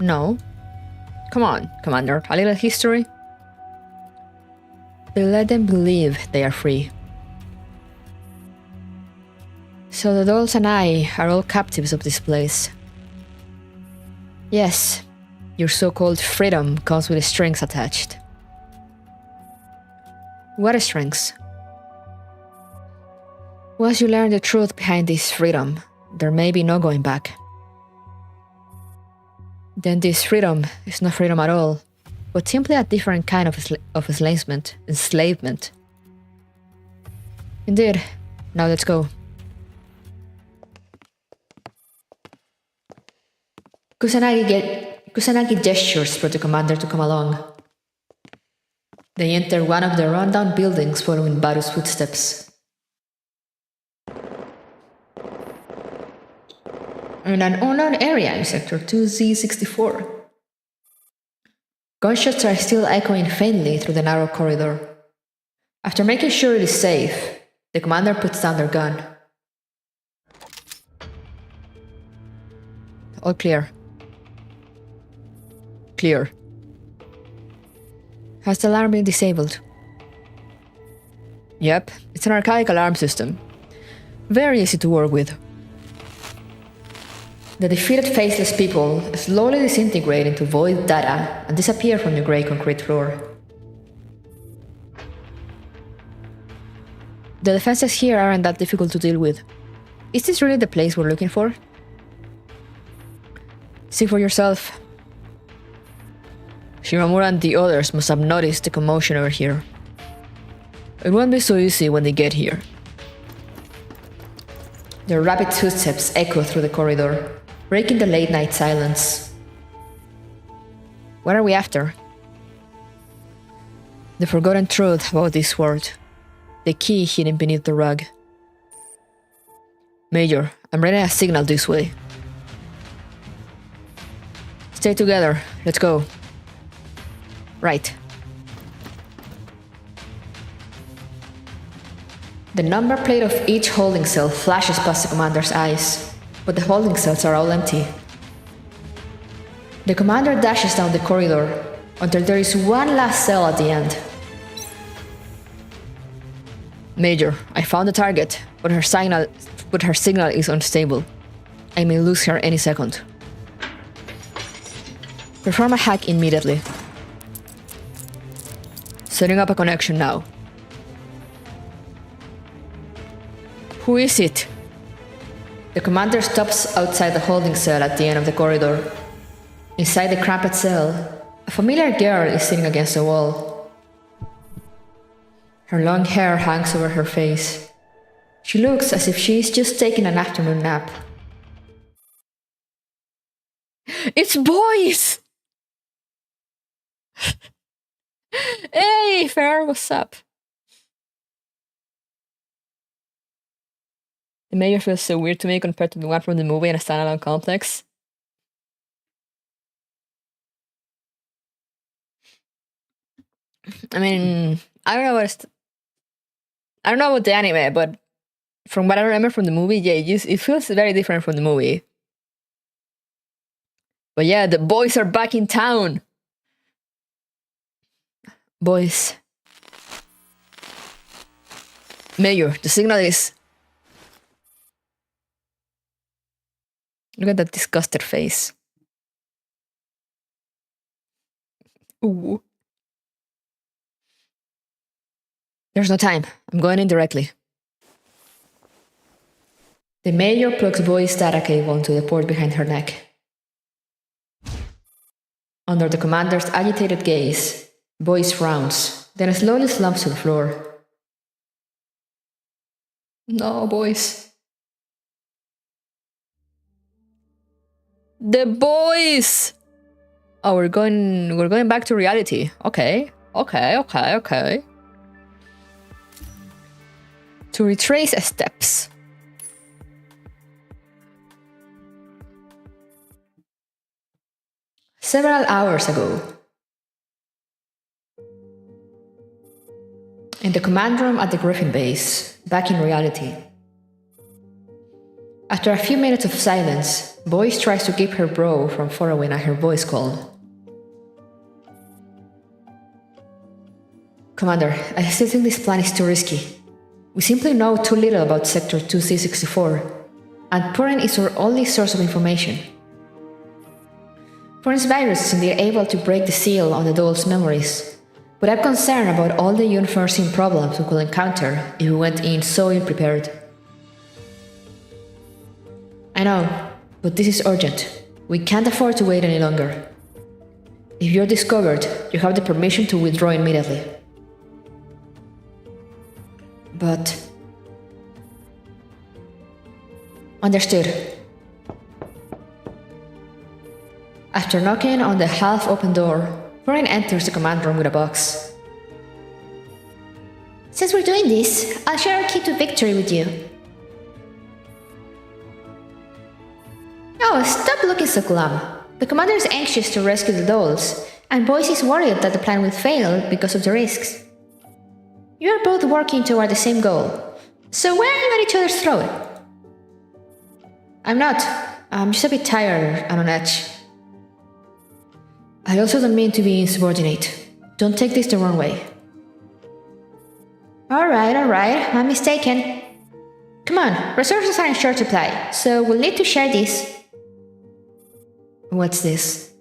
No. Come on, Commander, a little history. They let them believe they are free. So the dolls and I are all captives of this place. Yes, your so-called freedom comes with strings attached. What strings? Once you learn the truth behind this freedom, there may be no going back. Then this freedom is not freedom at all, but simply a different kind of enslavement. Indeed. Now let's go. Kusanagi gestures for the commander to come along. They enter one of the rundown buildings following Baru's footsteps. In an unknown area in Sector 2Z64. Gunshots are still echoing faintly through the narrow corridor. After making sure it is safe, the commander puts down their gun. All clear. Clear. Has the alarm been disabled? Yep, it's an archaic alarm system. Very easy to work with. The defeated faceless people slowly disintegrate into void data and disappear from the grey concrete floor. The defenses here aren't that difficult to deal with. Is this really the place we're looking for? See for yourself. Shimamura and the others must have noticed the commotion over here. It won't be so easy when they get here. Their rapid footsteps echo through the corridor, breaking the late-night silence. What are we after? The forgotten truth about this world. The key hidden beneath the rug. Major, I'm reading a signal this way. Stay together. Let's go. Right. The number plate of each holding cell flashes past the commander's eyes, but the holding cells are all empty. The commander dashes down the corridor until there is one last cell at the end. Major, I found the target, but her signal is unstable. I may lose her any second. Perform a hack immediately. Setting up a connection now. Who is it? The commander stops outside the holding cell at the end of the corridor. Inside the cramped cell, a familiar girl is sitting against the wall. Her long hair hangs over her face. She looks as if she is just taking an afternoon nap. It's boys! Hey, Furor, what's up? The mayor feels so weird to me compared to the one from the movie in a standalone complex. I mean, I don't know about the anime, but from what I remember from the movie, yeah, it feels very different from the movie. But yeah, the boys are back in town. Boys. Mayor, the signal is... Look at that disgusted face. Ooh. There's no time. I'm going in directly. The mayor plugs Boy's data cable into the port behind her neck. Under the commander's agitated gaze, Boyce frowns, then slowly slumps to the floor. No, Boyce. The boys! Oh, we're going back to reality. Okay. To retrace steps. Several hours ago. In the command room at the Griffin base, back in reality. After a few minutes of silence, Boyce tries to keep her brow from furrowing at her voice call. Commander, I still think this plan is too risky. We simply know too little about Sector 2C64, and Purin is our only source of information. Purin's virus is indeed able to break the seal on the doll's memories, but I'm concerned about all the unforeseen problems we could encounter if we went in so ill-prepared. I know, but this is urgent. We can't afford to wait any longer. If you're discovered, you have the permission to withdraw immediately. But... Understood. After knocking on the half-open door, Purin enters the command room with a box. Since we're doing this, I'll share our key to victory with you. Oh, stop looking so glum. The commander is anxious to rescue the dolls, and Boyce is worried that the plan will fail because of the risks. You are both working toward the same goal, so why are you at each other's throat? I'm not. I'm just a bit tired and on edge. I also don't mean to be insubordinate. Don't take this the wrong way. Alright, I'm mistaken. Come on, resources are in short supply, so we'll need to share this. What's this?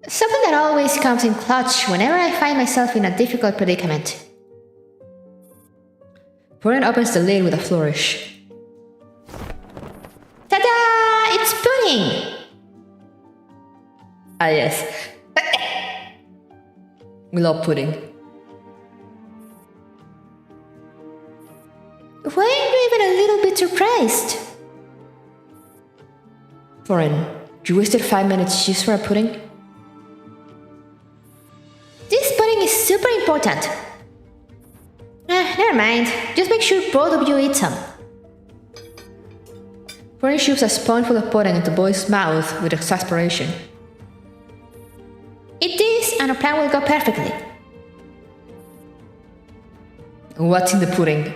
Something that always comes in clutch whenever I find myself in a difficult predicament. Purin opens the lid with a flourish. Ta-da! It's pudding! Ah, yes. We love pudding. Why are you even a little bit surprised? Purin, you wasted 5 minutes just for a pudding? This pudding is super important. Never mind. Just make sure both of you eat some. Purin shoves a spoonful of pudding into Boyce's mouth with exasperation. Eat this and our plan will go perfectly. What's in the pudding?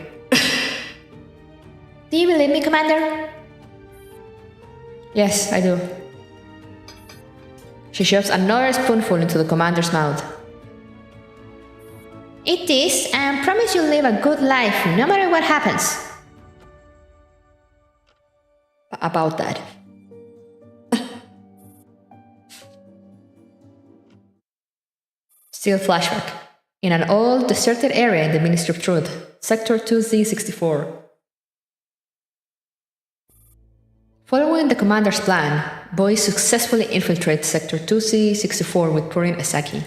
Do you believe me, Commander? Yes, I do. She shoves another spoonful into the commander's mouth. Eat this and promise you'll live a good life no matter what happens. About that. Still flashback. In an old, deserted area in the Ministry of Truth, Sector 2Z64. Following the commander's plan, Boyce successfully infiltrates Sector 2C64 with Purin Esaki.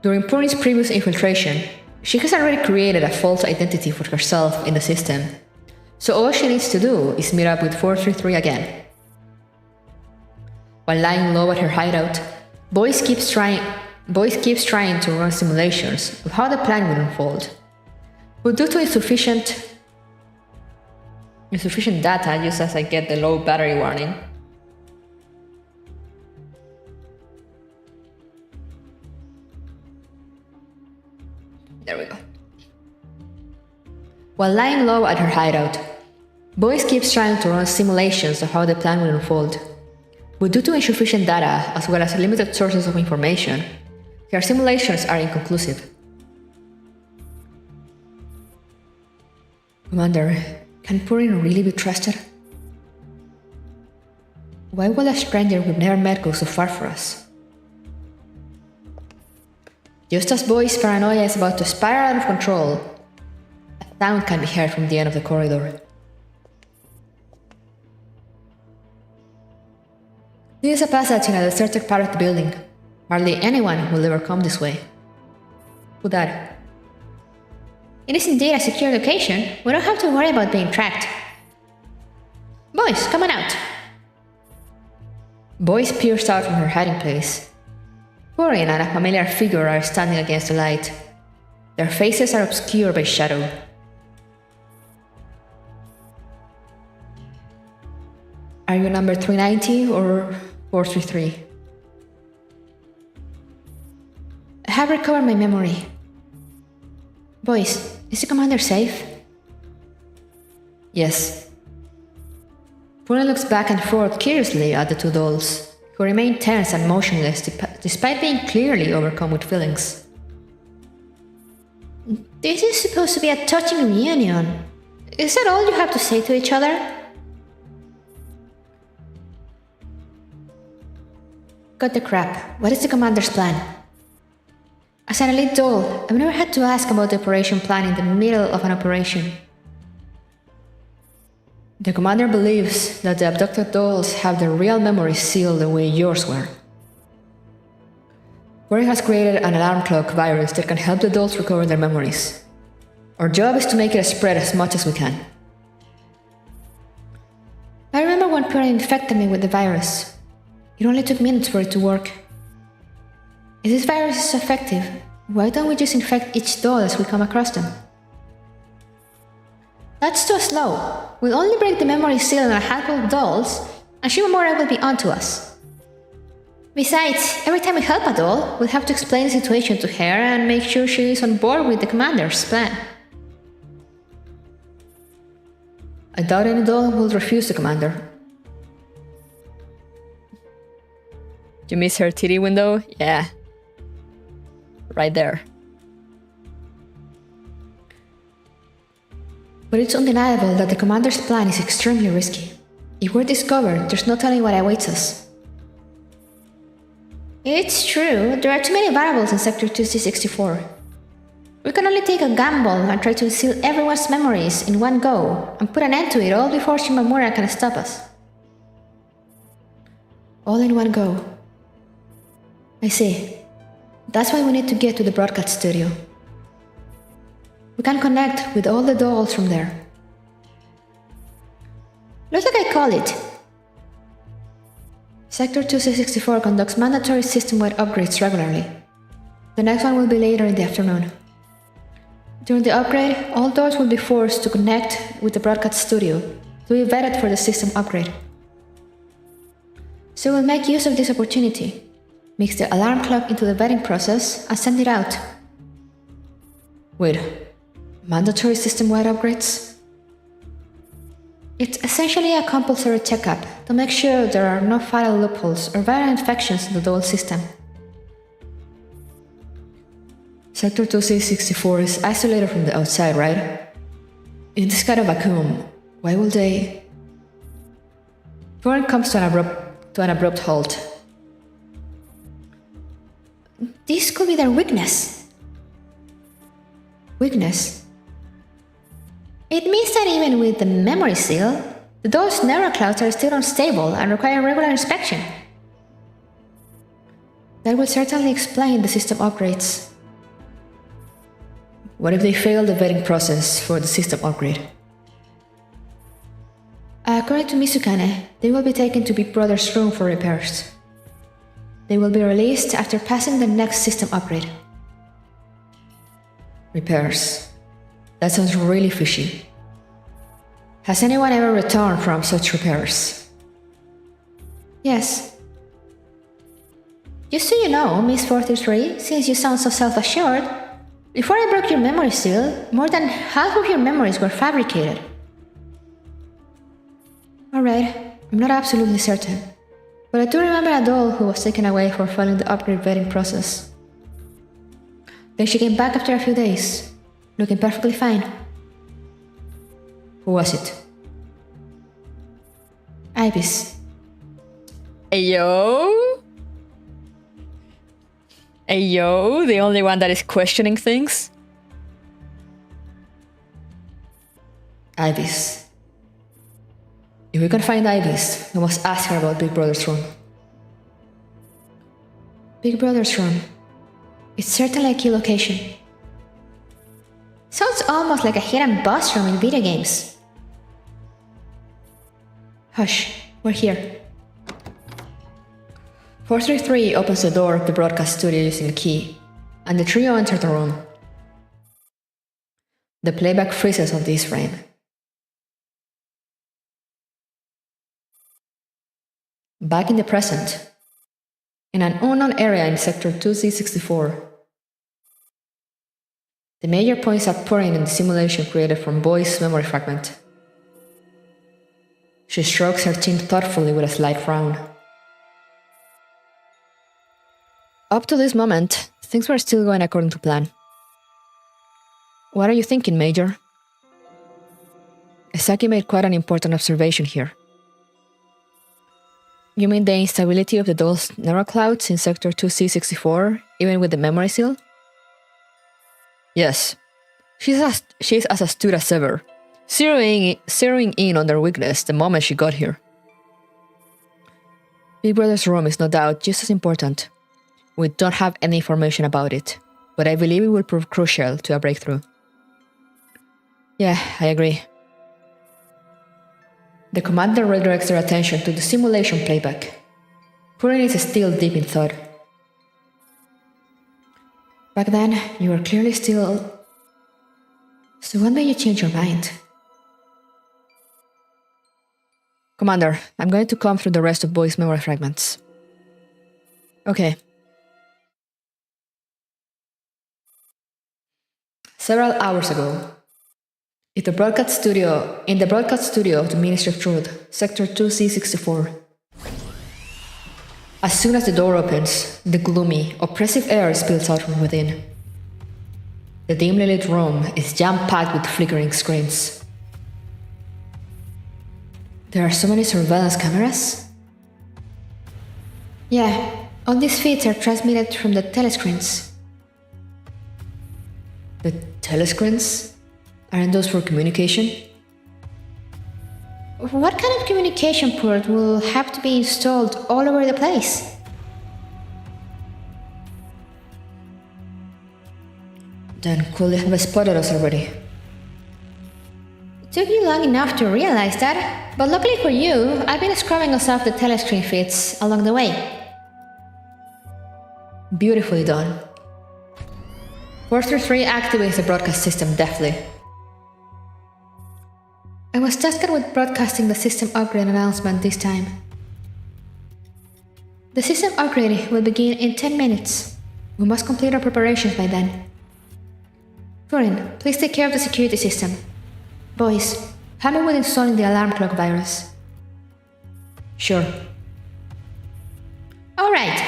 During Purin's previous infiltration, she has already created a false identity for herself in the system, so all she needs to do is meet up with 433 again. While lying low at her hideout, Boyce keeps trying to run simulations of how the plan will unfold, but due to insufficient data just as I get the low battery warning. There we go. While lying low at her hideout, Boyce keeps trying to run simulations of how the plan will unfold, but due to insufficient data as well as limited sources of information, her simulations are inconclusive. Commander, can Purin really be trusted? Why will a stranger we've never met go so far for us? Just as Boyce's paranoia is about to spiral out of control, a sound can be heard from the end of the corridor. This is a passage in a deserted part of the building. Hardly anyone will ever come this way. Who that? It is indeed a secure location. We don't have to worry about being tracked. Boyce, come on out. Boyce peers out from her hiding place. Purin and a familiar figure are standing against the light. Their faces are obscured by shadow. Are you number 390 or 433? I have recovered my memory. Boys, is the commander safe? Yes. Furor looks back and forth curiously at the two dolls, who remain tense and motionless despite being clearly overcome with feelings. This is supposed to be a touching reunion. Is that all you have to say to each other? Cut the crap. What is the commander's plan? As an elite doll, I've never had to ask about the operation plan in the middle of an operation. The commander believes that the abducted dolls have their real memories sealed the way yours were. Furor has created an alarm clock virus that can help the dolls recover their memories. Our job is to make it spread as much as we can. I remember when Furor infected me with the virus. It only took minutes for it to work. If this virus is effective, why don't we just infect each doll as we come across them? That's too slow. We'll only break the memory seal on a handful of dolls, and Shimamura will be onto us. Besides, every time we help a doll, we'll have to explain the situation to her and make sure she is on board with the commander's plan. I doubt any doll will refuse the commander. You miss her titty window? Yeah. Right there. But it's undeniable that the commander's plan is extremely risky. If we're discovered, there's no telling what awaits us. It's true, there are too many variables in Sector 2C64. We can only take a gamble and try to seal everyone's memories in one go and put an end to it all before Shimamura can stop us. All in one go. I see. That's why we need to get to the broadcast studio. We can connect with all the dolls from there. Looks like I call it. Sector 2C64 conducts mandatory system-wide upgrades regularly. The next one will be later in the afternoon. During the upgrade, all doors will be forced to connect with the broadcast studio to be vetted for the system upgrade. So we'll make use of this opportunity, mix the alarm clock into the vetting process, and send it out. Wait, mandatory system-wide upgrades? It's essentially a compulsory checkup to make sure there are no fatal loopholes or viral infections in the doll system. Sector 2C64 is isolated from the outside, right? In this kind of vacuum, why will they... Furor comes to an abrupt halt. This could be their weakness. Weakness? It means that even with the memory seal, the doll's neuroclouds are still unstable and require regular inspection. That will certainly explain the system upgrades. What if they fail the vetting process for the system upgrade? According to Mizukane, they will be taken to Big Brother's room for repairs. They will be released after passing the next system upgrade. Repairs. That sounds really fishy. Has anyone ever returned from such repairs? Yes. Just so you know, Miss 43, since you sound so self-assured, before I broke your memory seal, more than half of your memories were fabricated. Alright, I'm not absolutely certain, but I do remember a doll who was taken away for failing the upgrade vetting process. Then she came back after a few days, looking perfectly fine. Who was it? Ibis. Ayo? Ayo, the only one that is questioning things? Ibis. If we can find Ibis, we must ask her about Big Brother's room. Big Brother's room. It's certainly a key location. Sounds almost like a hidden boss room in video games. Hush, we're here. 433 opens the door of the broadcast studio using a key, and the trio enter the room. The playback freezes on this frame. Back in the present, in an unknown area in Sector 2C64. The Major points at Purin in the simulation created from Boy's memory fragment. She strokes her chin thoughtfully with a slight frown. Up to this moment, things were still going according to plan. What are you thinking, Major? Esaki made quite an important observation here. You mean the instability of the doll's neuroclouds in Sector 2C64, even with the memory seal? Yes. She's as astute as ever, zeroing in on their weakness the moment she got here. Big Brother's room is no doubt just as important. We don't have any information about it, but I believe it will prove crucial to a breakthrough. Yeah, I agree. The commander redirects their attention to the simulation playback. Purin is still deep in thought. Back then, you were clearly still... So when made you change your mind? Commander, I'm going to comb through the rest of Boy's memory fragments. Okay. Several hours ago, in the broadcast studio of the Ministry of Truth, Sector 2C64. As soon as the door opens, the gloomy, oppressive air spills out from within. The dimly lit room is jam-packed with flickering screens. There are so many surveillance cameras? Yeah, all these feeds are transmitted from the telescreens. The telescreens? Aren't those for communication? What kind of communication port will have to be installed all over the place? Then could they have spotted us already? It took you long enough to realize that, but luckily for you, I've been scrubbing us off the telescreen feeds along the way. Beautifully done. 433 activates the broadcast system deftly. I was tasked with broadcasting the system upgrade announcement this time. The system upgrade will begin in 10 minutes. We must complete our preparations by then. Furin, please take care of the security system. Boys, help me with installing the alarm clock virus. Sure. Alright.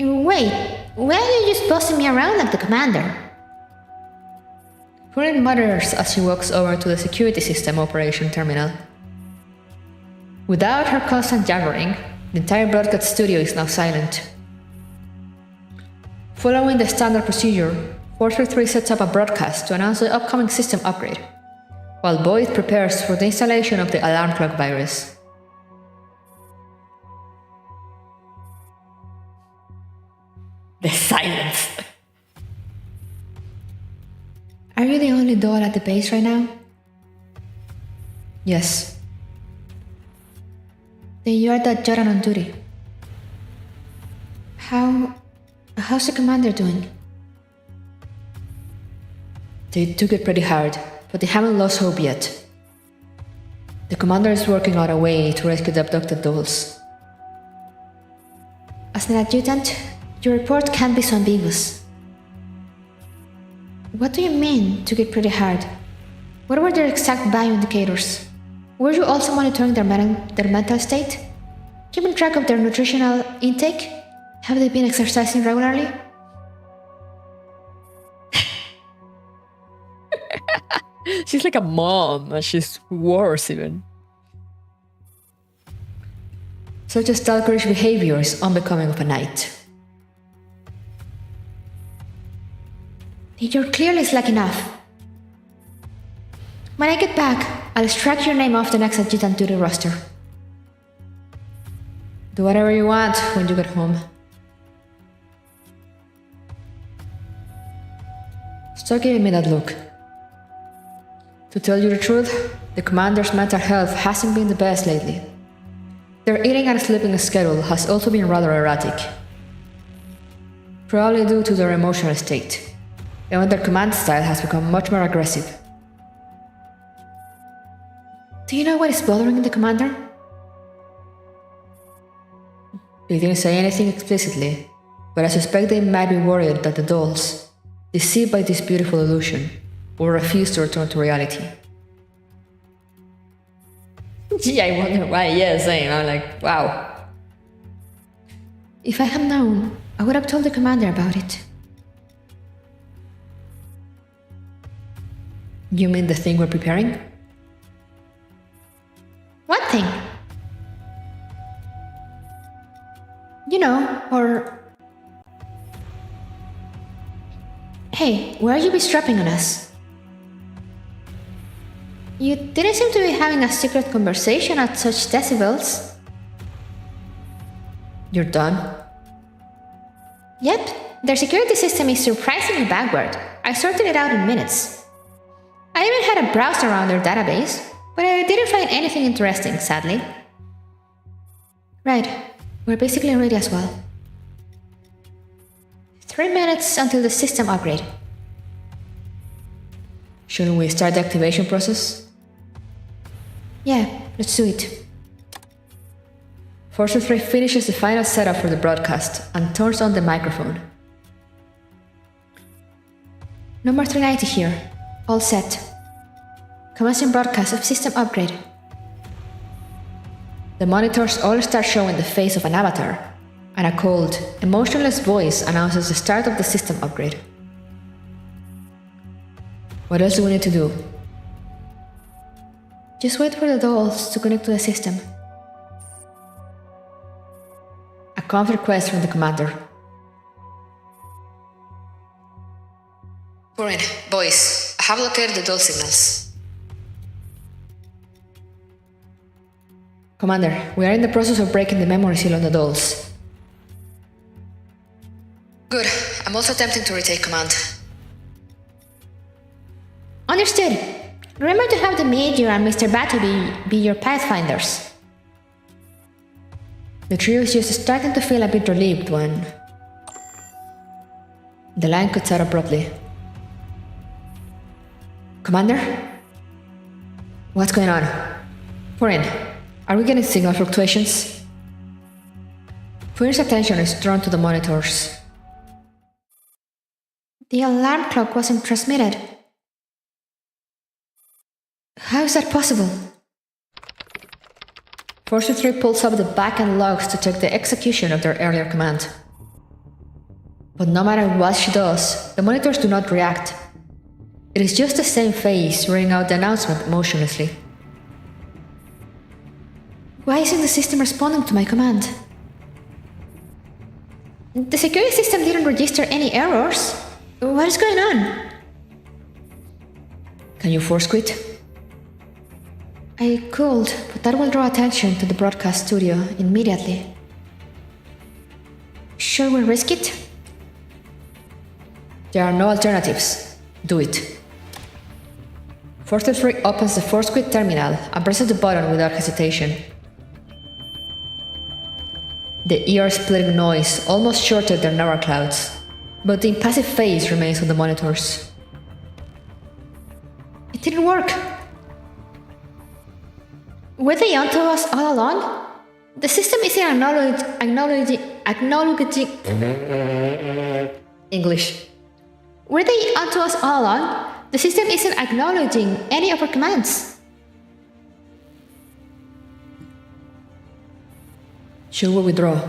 Wait, why are you just bossing me around like the commander? Furin mutters as she walks over to the security system operation terminal. Without her constant jabbering, the entire broadcast studio is now silent. Following the standard procedure, 433 sets up a broadcast to announce the upcoming system upgrade, while Boyd prepares for the installation of the alarm clock virus. The silence. Are you the only doll at the base right now? Yes. Then you are the Joran on duty. How's the commander doing? They took it pretty hard, but they haven't lost hope yet. The commander is working out a way to rescue the abducted dolls. As an adjutant, your report can't be so ambiguous. What do you mean, took it pretty hard? What were their exact bioindicators? Were you also monitoring their mental state? Keeping track of their nutritional intake? Have they been exercising regularly? She's like a mom, and she's worse even. Such a stalkerish behavior is unbecoming of a knight. You're clearly slack enough. When I get back, I'll strike your name off the next adjutant duty roster. Do whatever you want when you get home. Stop giving me that look. To tell you the truth, the commander's mental health hasn't been the best lately. Their eating and sleeping schedule has also been rather erratic. Probably due to their emotional state. And their command style has become much more aggressive. Do you know what is bothering the commander? They didn't say anything explicitly, but I suspect they might be worried that the dolls, deceived by this beautiful illusion, will refuse to return to reality. Gee, I wonder why. Yeah, same. I'm like, wow. If I had known, I would have told the commander about it. You mean the thing we're preparing? What thing? You know, or... Hey, why are you eavesdropping on us? You didn't seem to be having a secret conversation at such decibels. You're done? Yep, their security system is surprisingly backward. I sorted it out in minutes. I even had a browse around their database, but I didn't find anything interesting, sadly. Right, we're basically ready as well. 3 minutes until the system upgrade. Shouldn't we start the activation process? Yeah, let's do it. Force 3 finishes the final setup for the broadcast and turns on the microphone. Number 390 here. All set. Commencing broadcast of system upgrade. The monitors all start showing the face of an avatar, and a cold, emotionless voice announces the start of the system upgrade. What else do we need to do? Just wait for the dolls to connect to the system. A conf request from the commander. Corin, boys, I have located the doll signals. Commander, we are in the process of breaking the memory seal on the dolls. Good. I'm also attempting to retake command. Understood. Remember to have the Major and Mr. Battle be your pathfinders. The trio is just starting to feel a bit relieved when... The line cuts out abruptly. Commander? What's going on? Corin, are we getting signal fluctuations? Corin's attention is drawn to the monitors. The alarm clock wasn't transmitted. How is that possible? Force 3 pulls up the back-end logs to check the execution of their earlier command. But no matter what she does, the monitors do not react. It is just the same face reading out the announcement motionlessly. Why isn't the system responding to my command? The security system didn't register any errors. What is going on? Can you force quit? I could, but that will draw attention to the broadcast studio immediately. Shall we risk it? There are no alternatives. Do it. Force 3 opens the force quit terminal and presses the button without hesitation. The ear-splitting noise almost shorted their neural clouds, but the impassive face remains on the monitors. It didn't work. Were they onto us all along? The system isn't acknowledging English. Were they onto us all along? The system isn't acknowledging any of our commands. Should we withdraw?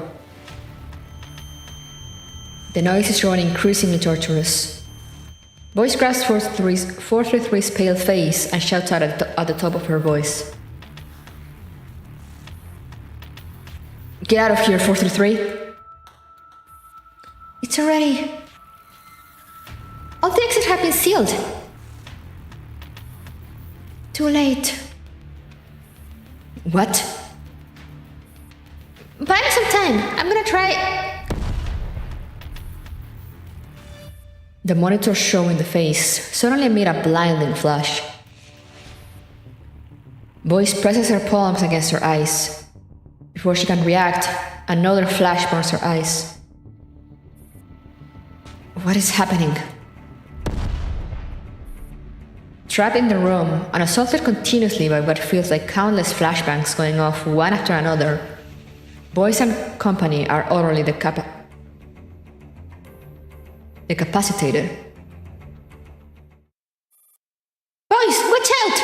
The noise is growing increasingly torturous. Voice grasps 433's pale face and shouts out at the top of her voice. Get out of here, 433. It's already... All the exits have been sealed. Too late. What? Buy me some time. I'm gonna try... The monitor showing the face suddenly emit a blinding flash. Voice presses her palms against her eyes. Before she can react, another flash burns her eyes. What is happening? Trapped in the room and assaulted continuously by what feels like countless flashbangs going off one after another, Boys and company are utterly decapacitated. Boys, watch out!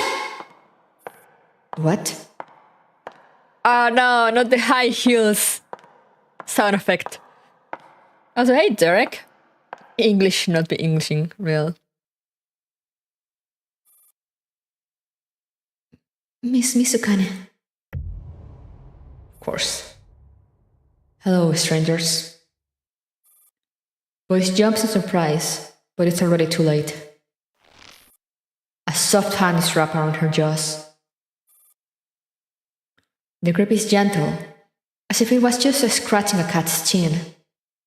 What? Oh no, not the high heels sound effect. Also, hey Derek. English not be Englishing, real. Miss Mizukane. Of course. Hello, strangers. Boyce jumps in surprise, but it's already too late. A soft hand is wrapped around her jaws. The grip is gentle, as if it was just scratching a cat's chin,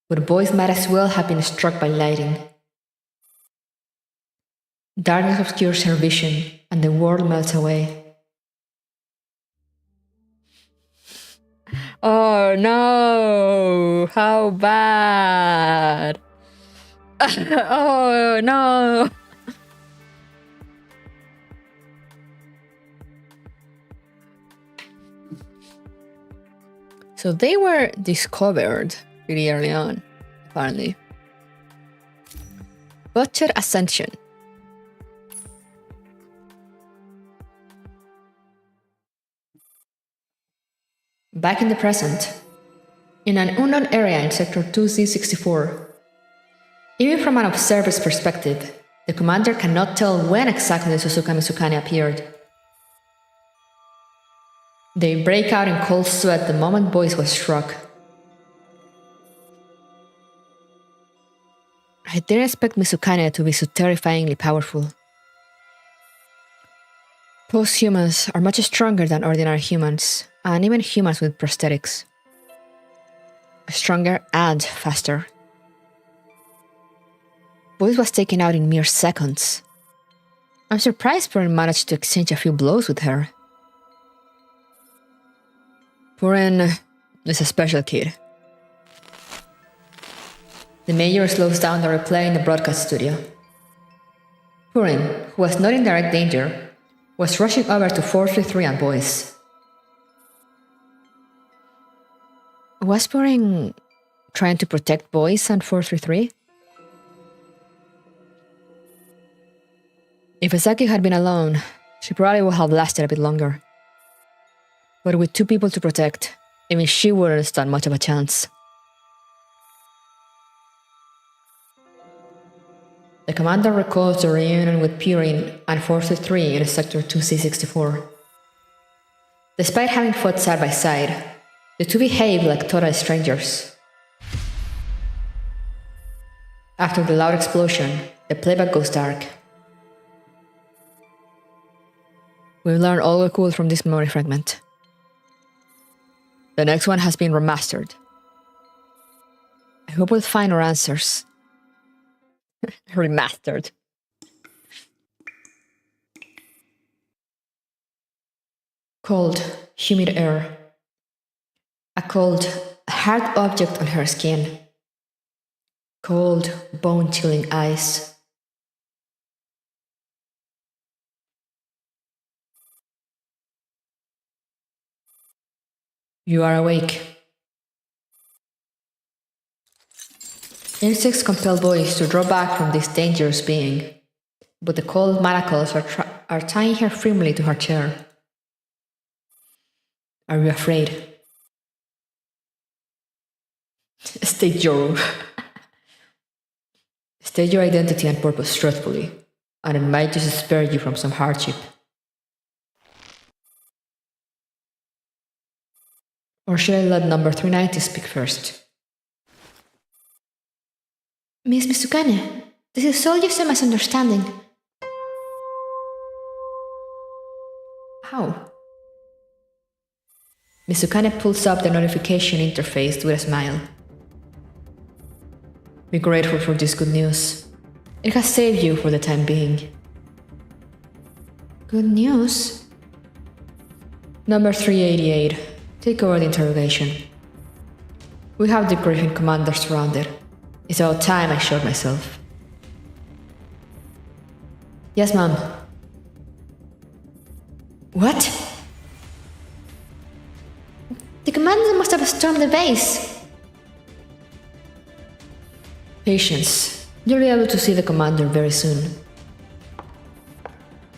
but Boyce might as well have been struck by lightning. Darkness obscures her vision, and the world melts away. Oh no! How bad! Oh no! So they were discovered pretty early on, apparently. Botched Ascension. Back in the present, in an unknown area in Sector 2Z64. Even from an observer's perspective, the commander cannot tell when exactly the Suzuka Mizukane appeared. They break out in cold sweat the moment Boyce was struck. I didn't expect Mizukane to be so terrifyingly powerful. Post-humans are much stronger than ordinary humans, and even humans with prosthetics. Stronger and faster. Boyce was taken out in mere seconds. I'm surprised Purin managed to exchange a few blows with her. Purin is a special kid. The Major slows down the replay in the broadcast studio. Purin, who was not in direct danger, was rushing over to 433 and Boyce. Was Purin trying to protect Boyce and 433? If Asaki had been alone, she probably would have lasted a bit longer. But with two people to protect, even she wouldn't stand much of a chance. The commander recalls the reunion with Purin and 433 in Sector 2C64. Despite having fought side by side, the two behave like total strangers. After the loud explosion, the playback goes dark. We've learned all we could from this memory fragment. The next one has been remastered. I hope we'll find our answers. Remastered. Cold, humid air. A cold, hard object on her skin. Cold, bone-chilling eyes. You are awake. Instincts compel Boyce to draw back from this dangerous being, but the cold manacles are tying her firmly to her chair. Are you afraid? State your State your identity and purpose truthfully, and it might just spare you from some hardship. Or should I let number 390 speak first? Miss Mizukane, this is all just a misunderstanding. How? Mizukane pulls up the notification interface with a smile. Be grateful for this good news. It has saved you for the time being. Good news? Number 388. Take over the interrogation. We have the Griffin commander surrounded. It's about time I showed myself. Yes, ma'am. What? The commander must have storm the base. Patience. You'll be able to see the commander very soon.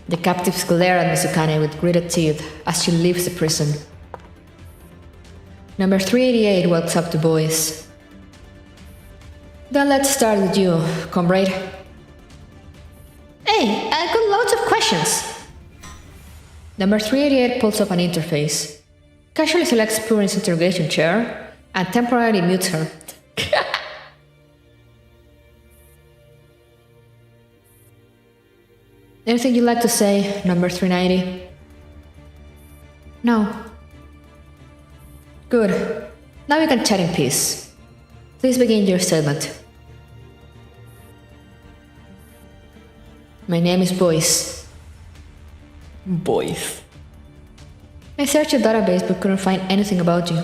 The captives glare at Mizukane with gritted teeth as she leaves the prison. Number 388 walks up to Boyce. Then let's start with you, comrade. Hey, I got loads of questions. Number 388 pulls up an interface, casually selects Purin's interrogation chair, and temporarily mutes her. Anything you'd like to say, number 390? No. Good. Now we can chat in peace. Please begin your statement. My name is Boyce. Boyce. I searched your database but couldn't find anything about you.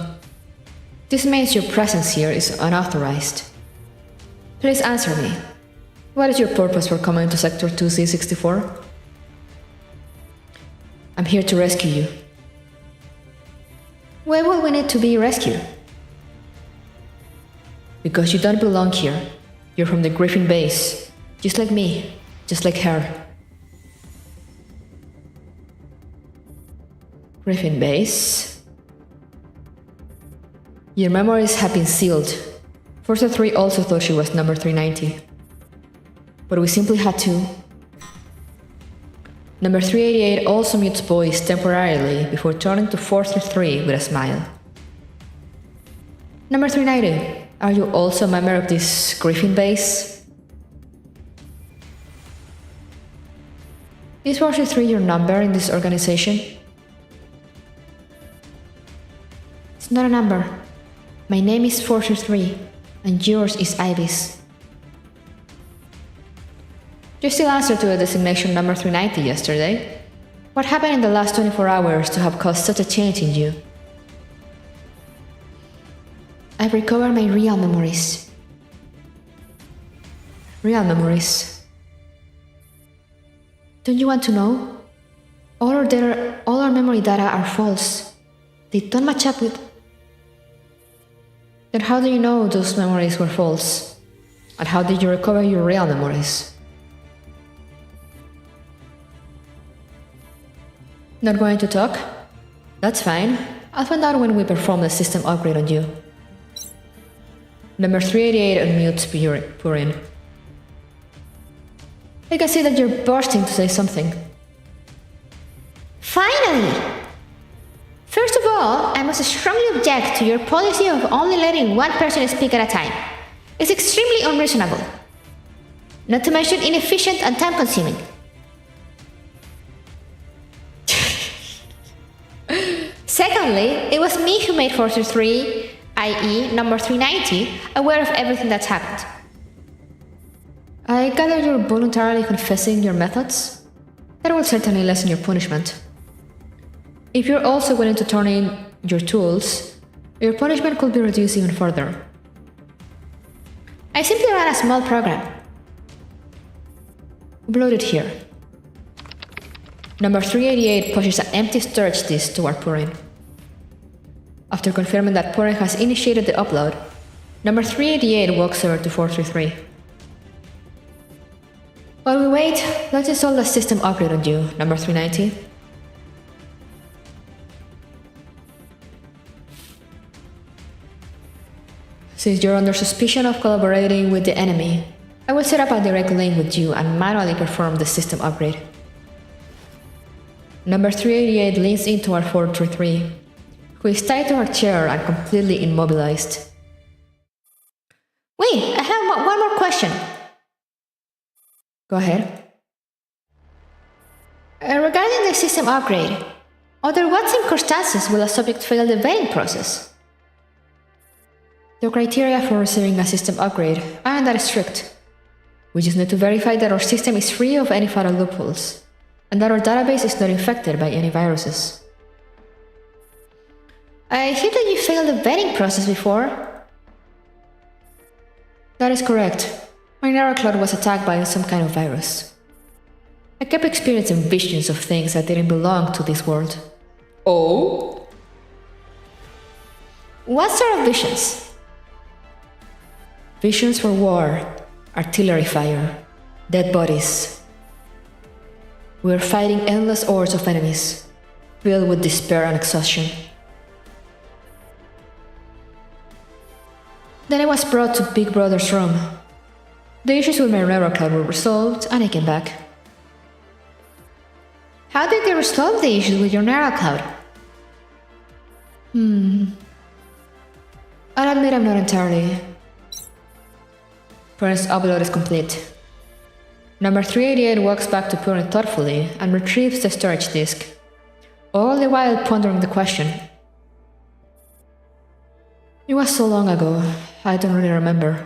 This means your presence here is unauthorized. Please answer me. What is your purpose for coming to Sector 2C64? I'm here to rescue you. Why will we need to be rescued? Because you don't belong here. You're from the Griffin base. Just like me. Just like her. Griffin base. Your memories have been sealed. Forza 3 also thought she was number 390. But we simply had to. Number 388 also mutes Boyce temporarily before turning to 433 with a smile. Number 390, are you also a member of this Griffin base? Is 433 your number in this organization? It's not a number. My name is 433, and yours is Ibis. You still answered to a designation number 390 yesterday. What happened in the last 24 hours to have caused such a change in you? I've recovered my real memories. Real memories. Don't you want to know? All our memory data are false. They don't match up with... Then how do you know those memories were false? And how did you recover your real memories? Not going to talk? That's fine. I'll find out when we perform the system upgrade on you. Number 388 unmutes Purin. I can see that you're bursting to say something. Finally! First of all, I must strongly object to your policy of only letting one person speak at a time. It's extremely unreasonable. Not to mention inefficient and time-consuming. Secondly, it was me who made 433, i.e. number 390, aware of everything that's happened. I gather you're voluntarily confessing your methods? That will certainly lessen your punishment. If you're also willing to turn in your tools, your punishment could be reduced even further. I simply ran a small program. Upload it here. Number 388 pushes an empty storage disk toward Purin. After confirming that Purin has initiated the upload, number 388 walks over to 433. While we wait, let's install the system upgrade on you, number 390. Since you're under suspicion of collaborating with the enemy, I will set up a direct link with you and manually perform the system upgrade. Number 388 leans into our 433, who is tied to her chair and completely immobilized. Wait, I have one more question. Go ahead. Regarding the system upgrade, under what circumstances will a subject fail the vetting process? The criteria for receiving a system upgrade aren't that strict. We just need to verify that our system is free of any fatal loopholes, and that our database is not infected by any viruses. I hear that you failed the vetting process before. That is correct. My Neurocloud was attacked by some kind of virus. I kept experiencing visions of things that didn't belong to this world. Oh? What sort of visions? Visions for war, artillery fire, dead bodies. We were fighting endless hordes of enemies, filled with despair and exhaustion. Then I was brought to Big Brother's room. The issues with my neural cloud were resolved, and I came back. How did they resolve the issues with your neural cloud? I'll admit I'm not entirely. Purion's upload is complete. Number 388 walks back to Purion thoughtfully and retrieves the storage disk, all the while pondering the question. It was so long ago, I don't really remember.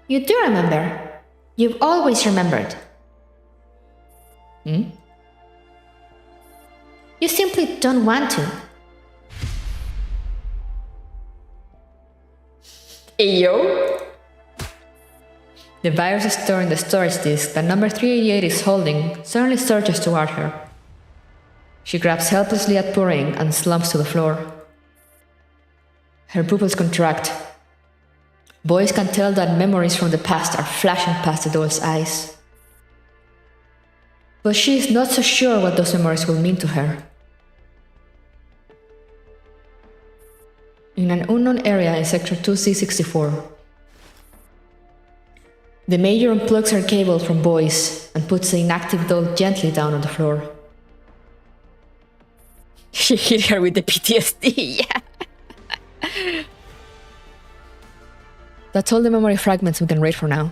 You do remember. You've always remembered. You simply don't want to. Ayo? The virus stored in the storage disk that number 388 is holding suddenly surges toward her. She grabs helplessly at Purion and slumps to the floor. Her pupils contract. Boys can tell that memories from the past are flashing past the doll's eyes. But she is not so sure what those memories will mean to her. In an unknown area in Sector 2C64, the Major unplugs her cable from Boys and puts the inactive doll gently down on the floor. She hit her with the PTSD, yeah. That's all the memory fragments we can read for now.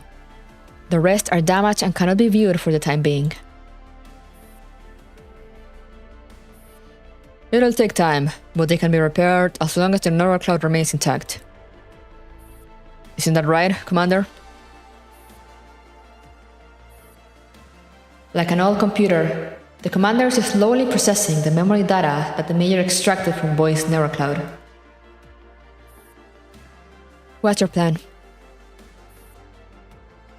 The rest are damaged and cannot be viewed for the time being. It'll take time, but they can be repaired as long as the neural cloud remains intact. Isn't that right, Commander? Like an old computer, the Commander is slowly processing the memory data that the Major extracted from Boy's neural cloud. What's your plan?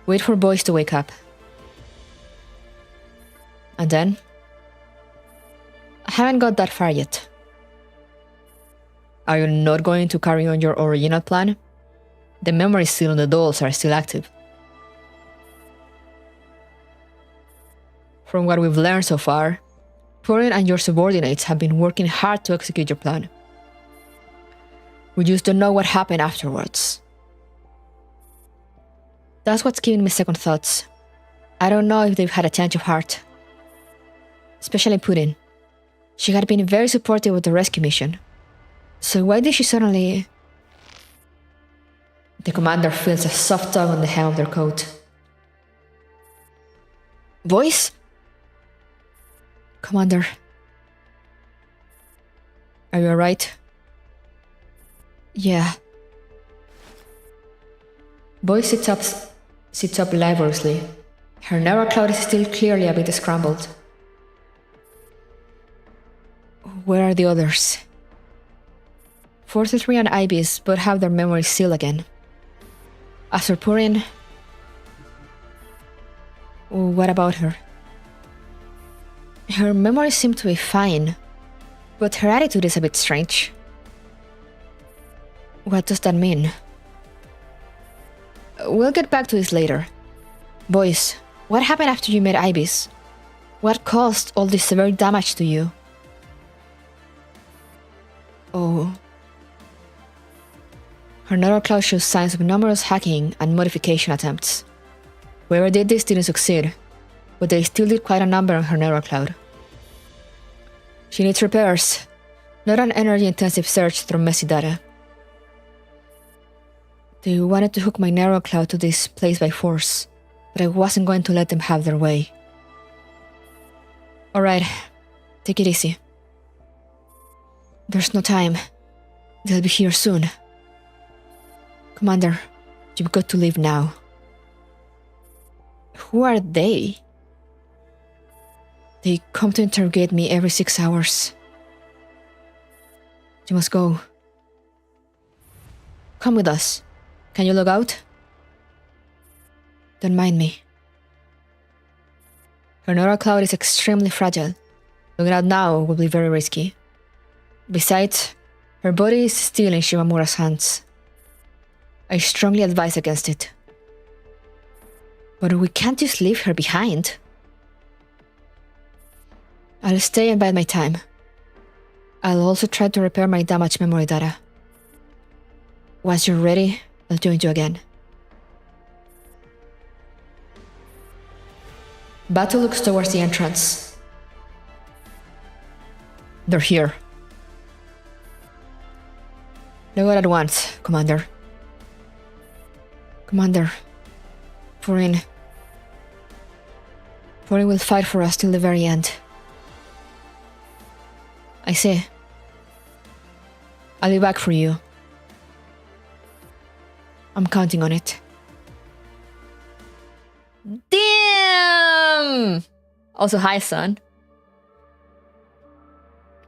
Wait for Boys to wake up. And then? I haven't got that far yet. Are you not going to carry on your original plan? The memories still on the dolls are still active. From what we've learned so far, Furor and your subordinates have been working hard to execute your plan. We just don't know what happened afterwards. That's what's giving me second thoughts. I don't know if they've had a change of heart. Especially Putin. She had been very supportive of the rescue mission. So why did she suddenly... The Commander feels a soft tug on the hem of their coat. Boys? Commander. Are you alright? Yeah. Boys sits up laboriously. Her neural cloud is still clearly a bit scrambled. Where are the others? 43 and Ibis both have their memories sealed again. As for Purion... What about her? Her memories seem to be fine, but her attitude is a bit strange. What does that mean? We'll get back to this later. Boys, what happened after you met Ibis? What caused all this severe damage to you? Oh. Her neural cloud shows signs of numerous hacking and modification attempts. Whoever did this didn't succeed, but they still did quite a number on her neural cloud. She needs repairs, not an energy-intensive search through messy data. They wanted to hook my neural cloud to this place by force, but I wasn't going to let them have their way. Alright, take it easy. There's no time. They'll be here soon. Commander, you've got to leave now. Who are they? They come to interrogate me every 6 hours. You must go. Come with us. Can you log out? Don't mind me. Her neural cloud is extremely fragile. Logging out now will be very risky. Besides, Her body is still in Shimamura's hands. I strongly advise against it. But we can't just leave her behind. I'll stay and bide my time. I'll also try to repair my damaged memory data. Once you're ready, I'll join you again. Batu looks towards the entrance. They're here. Look at once, Commander. Commander, Furin will fight for us till the very end. I say, I'll be back for you. I'm counting on it. Damn! Also, hi, son.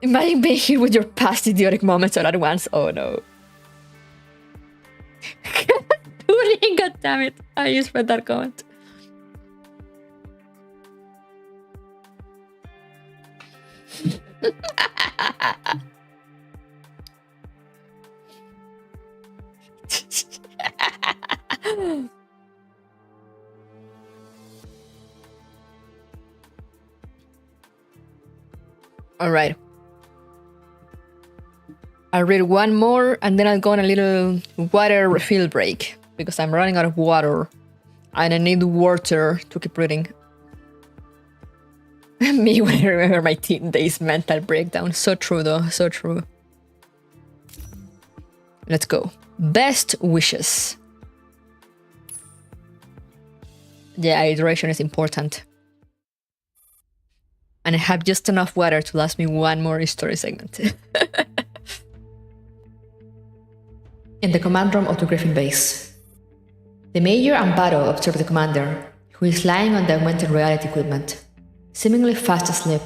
Imagine being here with your past idiotic moments all at once. Oh no. God damn it. I just read that comment. All right. I'll read one more and then I'll go on a little water refill break because I'm running out of water and I need water to keep reading. Me when I remember my teen days mental breakdown. So true though, so true. Let's go. Best wishes. Yeah, hydration is important. And I have just enough water to last me one more story segment. In the command room of the Griffin base, the Major and Bato observe the commander, who is lying on the augmented reality equipment, seemingly fast asleep.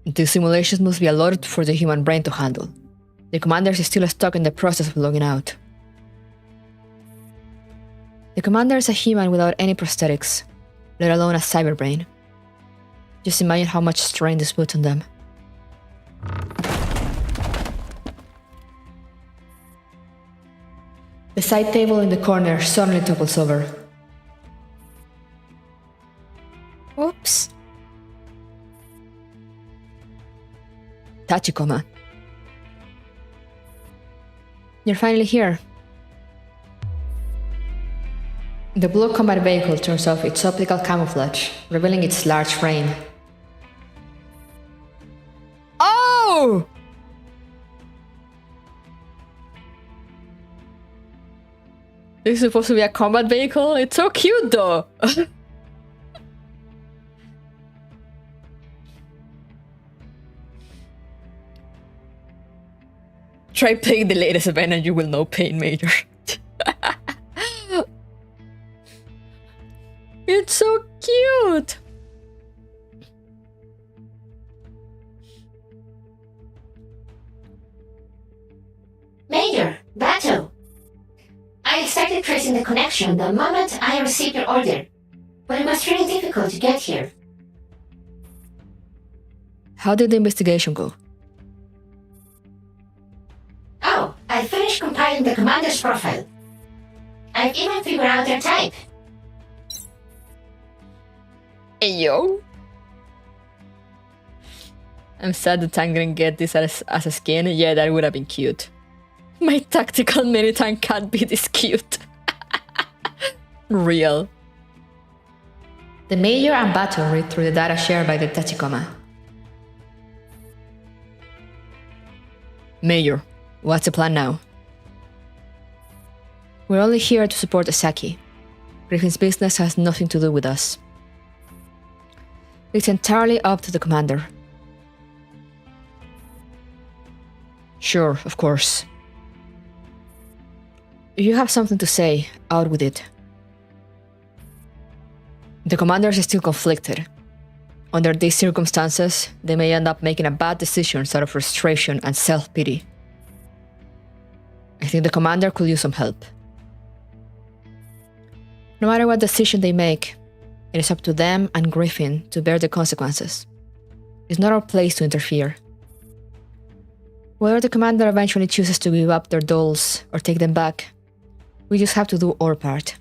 The simulations must be a lot for the human brain to handle. The commander is still stuck in the process of logging out. The commander is a human without any prosthetics, let alone a cyber brain. Just imagine how much strain this puts on them. The side table in the corner suddenly topples over. Oops. Tachikoma. You're finally here. The blue combat vehicle turns off its optical camouflage, revealing its large frame. Oh! This is supposed to be a combat vehicle? It's so cute though! Try playing the latest event and you will know pain, Major. It's so cute! Major, Bato. I started tracing the connection the moment I received your order, but it was really difficult to get here. How did the investigation go? Oh, I finished compiling the commander's profile. I've even figured out their type. Hey, yo. I'm sad the tank didn't get this as a skin. Yeah, that would have been cute. My tactical mini-tank can't be this cute. Real. The Major and Bato read through the data shared by the Tachikoma. Major, what's the plan now? We're only here to support Asaki. Griffin's business has nothing to do with us. It's entirely up to the commander. Sure, of course. If you have something to say, out with it. The commanders are still conflicted. Under these circumstances, they may end up making a bad decision out of frustration and self-pity. I think the commander could use some help. No matter what decision they make, it is up to them and Griffin to bear the consequences. It's not our place to interfere. Whether the commander eventually chooses to give up their dolls or take them back, we just have to do our part.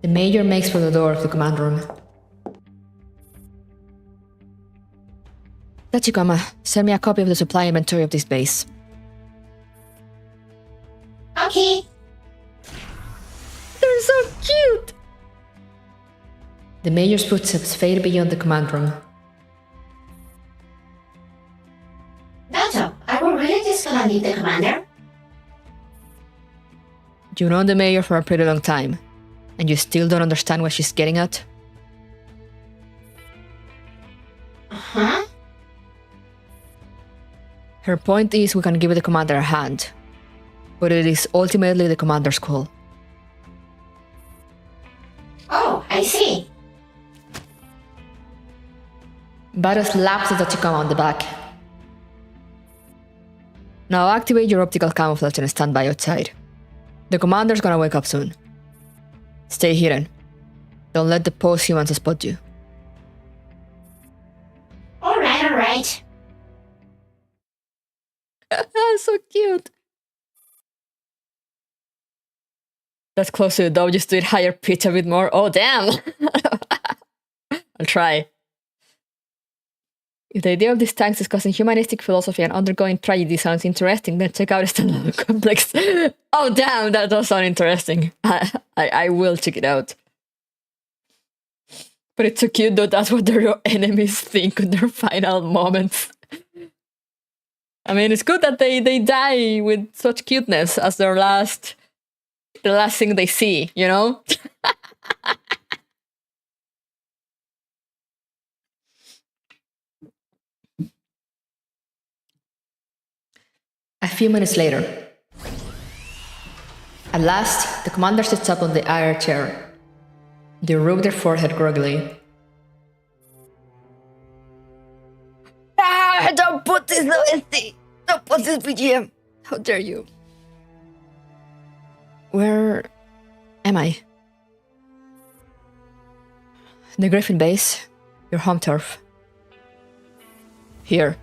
The major makes for the door of the command room. Tachikoma, send me a copy of the supply inventory of this base. Okay. They're so cute! The major's footsteps fade beyond the command room. Dato, are we really just gonna leave the commander? You've known the mayor for a pretty long time, and you still don't understand what she's getting at? Huh? Her point is we can give the commander a hand, but it is ultimately the commander's call. Oh, I see. Bato slaps the Tachikoma on the back. Now activate your optical camouflage and stand by outside. The commander's gonna wake up soon. Stay hidden. Don't let the post-humans spot you. Alright. So cute. That's close to the dove, just do it higher pitch a bit more. Oh, damn! I'll try. If the idea of these tanks discussing humanistic philosophy and undergoing tragedy sounds interesting, then check out a standalone complex. Oh, damn, that does sound interesting. I will check it out. But it's so cute though, that's what their enemies think in their final moments. I mean, it's good that they die with such cuteness as the last thing they see, you know? A few minutes later. At last, the commander sits up on the iron chair. They rub their forehead groggily. Ah, don't put this OST! Don't put this BGM! How dare you? Where am I? The Griffin base, your home turf. Here.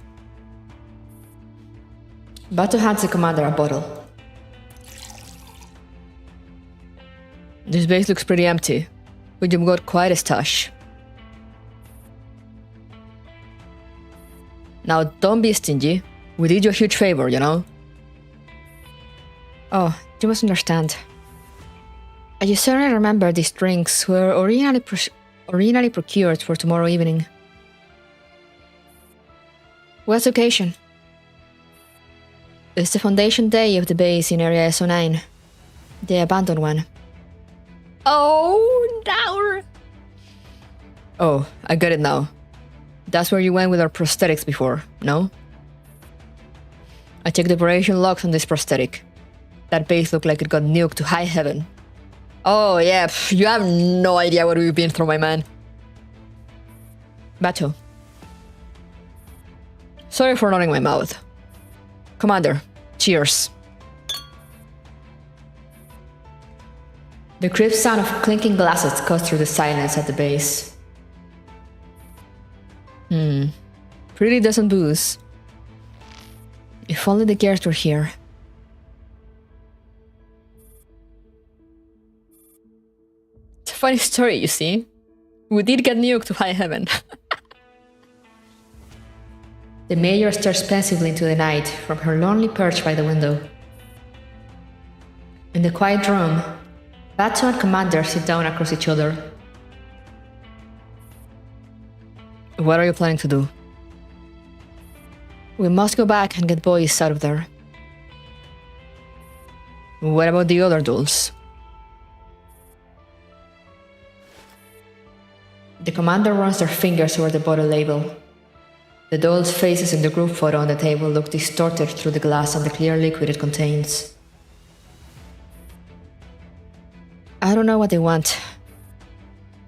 Bato hands the commander a bottle. This base looks pretty empty, but you've got quite a stash. Now don't be stingy. We did you a huge favor, you know? Oh, you must understand. I certainly remember these drinks were originally procured for tomorrow evening. What's the occasion? It's the foundation day of the base in Area SO9. The abandoned one. Oh, no! Oh, I get it now. That's where you went with our prosthetics before, no? I checked the operation logs on this prosthetic. That base looked like it got nuked to high heaven. Oh yeah, you have no idea what we've been through, my man. Bato. Sorry for running my mouth. Commander, cheers. The crisp sound of clinking glasses cuts through the silence at the base. Pretty decent booze. If only the gears were here. It's a funny story, you see. We did get nuked to high heaven. The mayor stares pensively into the night from her lonely perch by the window. In the quiet room, Bato and Commander sit down across each other. What are you planning to do? We must go back and get boys out of there. What about the other dolls? The commander runs their fingers over the bottle label. The dolls' faces in the group photo on the table look distorted through the glass and the clear liquid it contains. I don't know what they want.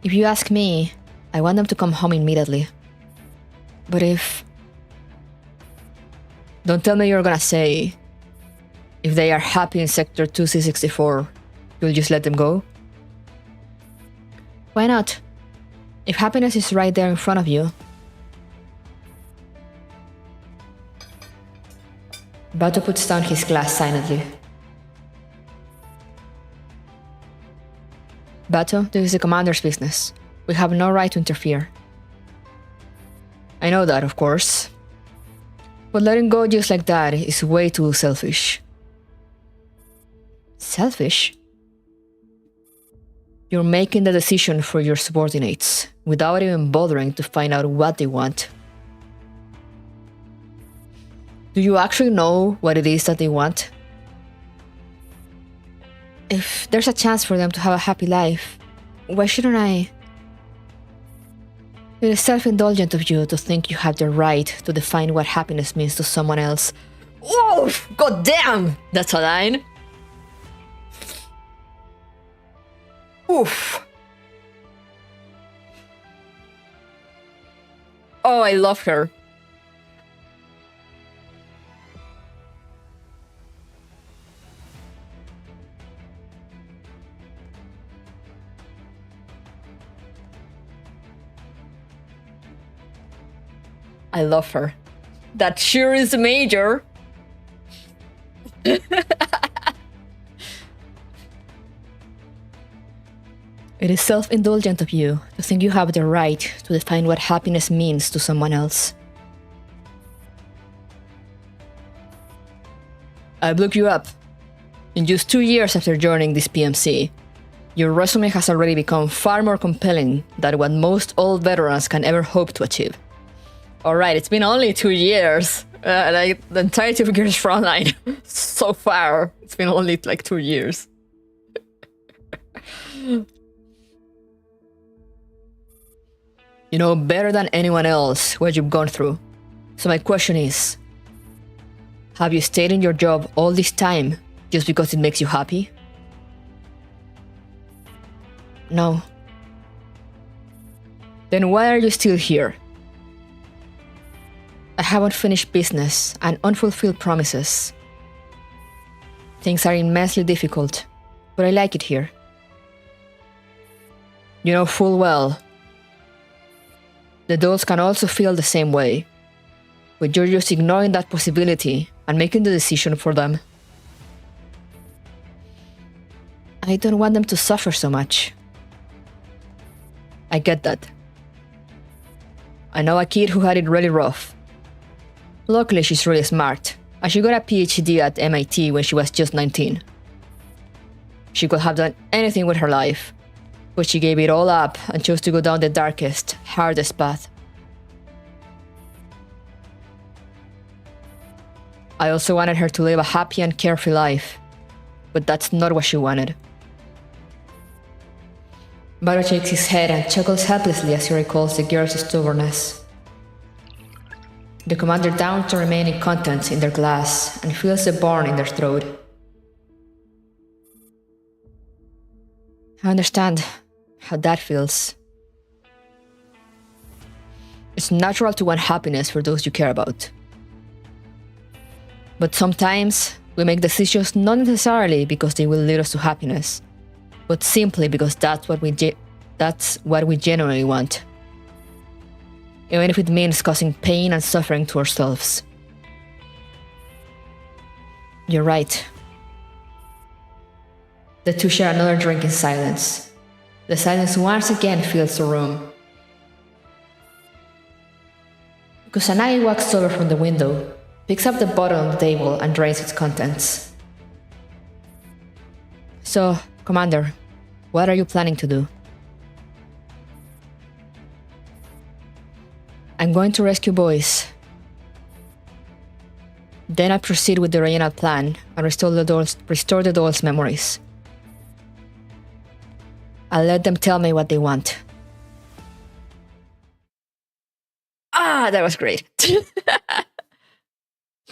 If you ask me, I want them to come home immediately. But if... Don't tell me you're gonna say... If they are happy in Sector 2C64, you'll just let them go? Why not? If happiness is right there in front of you, Bato puts down his glass silently. Bato, this is the commander's business. We have no right to interfere. I know that, of course. But letting go just like that is way too selfish. Selfish? You're making the decision for your subordinates, without even bothering to find out what they want. Do you actually know what it is that they want? If there's a chance for them to have a happy life, why shouldn't I? It is self-indulgent of you to think you have the right to define what happiness means to someone else. Oof! God damn! That's a line. Oof. Oh, I love her. I love her. That sure is a major. It is self-indulgent of you to think you have the right to define what happiness means to someone else. I've looked you up. In just 2 years after joining this PMC, your resume has already become far more compelling than what most old veterans can ever hope to achieve. Alright, it's been only 2 years. Like, the entirety of Gears Frontline. So far, it's been only like 2 years. You know better than anyone else what you've gone through. So my question is, have you stayed in your job all this time just because it makes you happy? No. Then why are you still here? I have unfinished business and unfulfilled promises. Things are immensely difficult, but I like it here. You know full well, the adults can also feel the same way, but you're just ignoring that possibility and making the decision for them. I don't want them to suffer so much. I get that. I know a kid who had it really rough. Luckily, she's really smart, and she got a PhD at MIT when she was just 19. She could have done anything with her life, but she gave it all up and chose to go down the darkest, hardest path. I also wanted her to live a happy and carefree life, but that's not what she wanted. Baro shakes his head and chuckles helplessly as he recalls the girl's stubbornness. The commander downs the remaining contents in their glass and feels the burn in their throat. I understand how that feels. It's natural to want happiness for those you care about. But sometimes we make decisions not necessarily because they will lead us to happiness, but simply because that's what we genuinely want. Even if it means causing pain and suffering to ourselves. You're right. The two share another drink in silence. The silence once again fills the room. Kusanagi walks over from the window, picks up the bottle on the table and drains its contents. So, Commander, what are you planning to do? I'm going to rescue boys. Then I proceed with the original plan and restore the dolls' memories. I'll let them tell me what they want. Ah, that was great.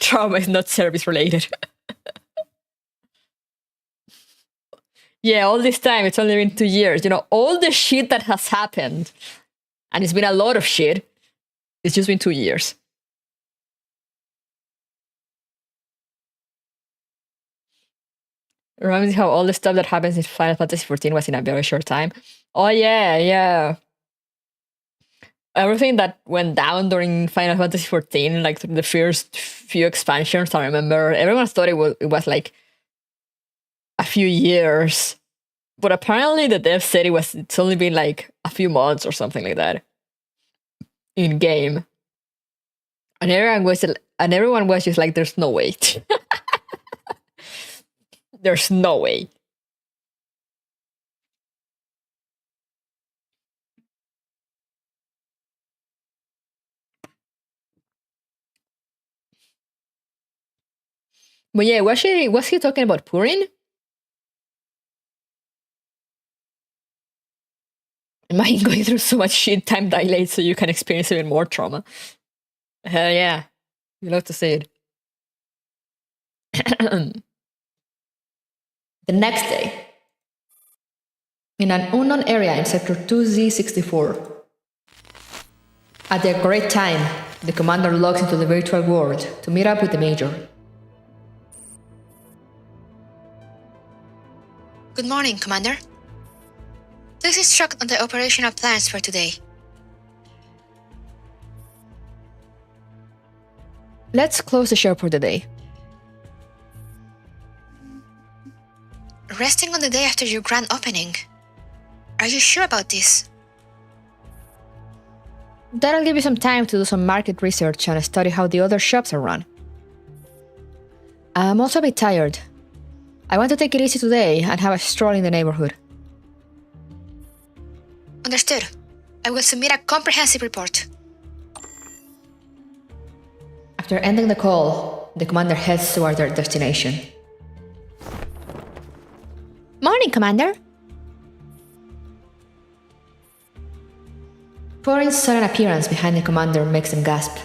Trauma is not service related. Yeah, all this time, it's only been 2 years. You know, all the shit that has happened, and it's been a lot of shit, it's just been 2 years. Reminds me how all the stuff that happens in Final Fantasy XIV was in a very short time. Oh yeah, yeah. everything that went down during Final Fantasy XIV, like the first few expansions, I remember everyone thought it was like a few years, but apparently the dev said it's only been like a few months or something like that in game, and everyone was just like, "There's no way, there's no way." But yeah, was he talking about Purin? Imagine going through so much shit, time dilate, so you can experience even more trauma. Hell yeah. You love to see it. The next day, in an unknown area in Sector 2Z64. At the correct time, the commander logs into the virtual world to meet up with the major. Good morning, Commander. Please instruct on the operational plans for today. Let's close the shop for the day. Resting on the day after your grand opening. Are you sure about this? That'll give you some time to do some market research and study how the other shops are run. I'm also a bit tired. I want to take it easy today and have a stroll in the neighborhood. Understood. I will submit a comprehensive report. After ending the call, the commander heads toward their destination. Morning, Commander. Purin's sudden appearance behind the commander makes them gasp.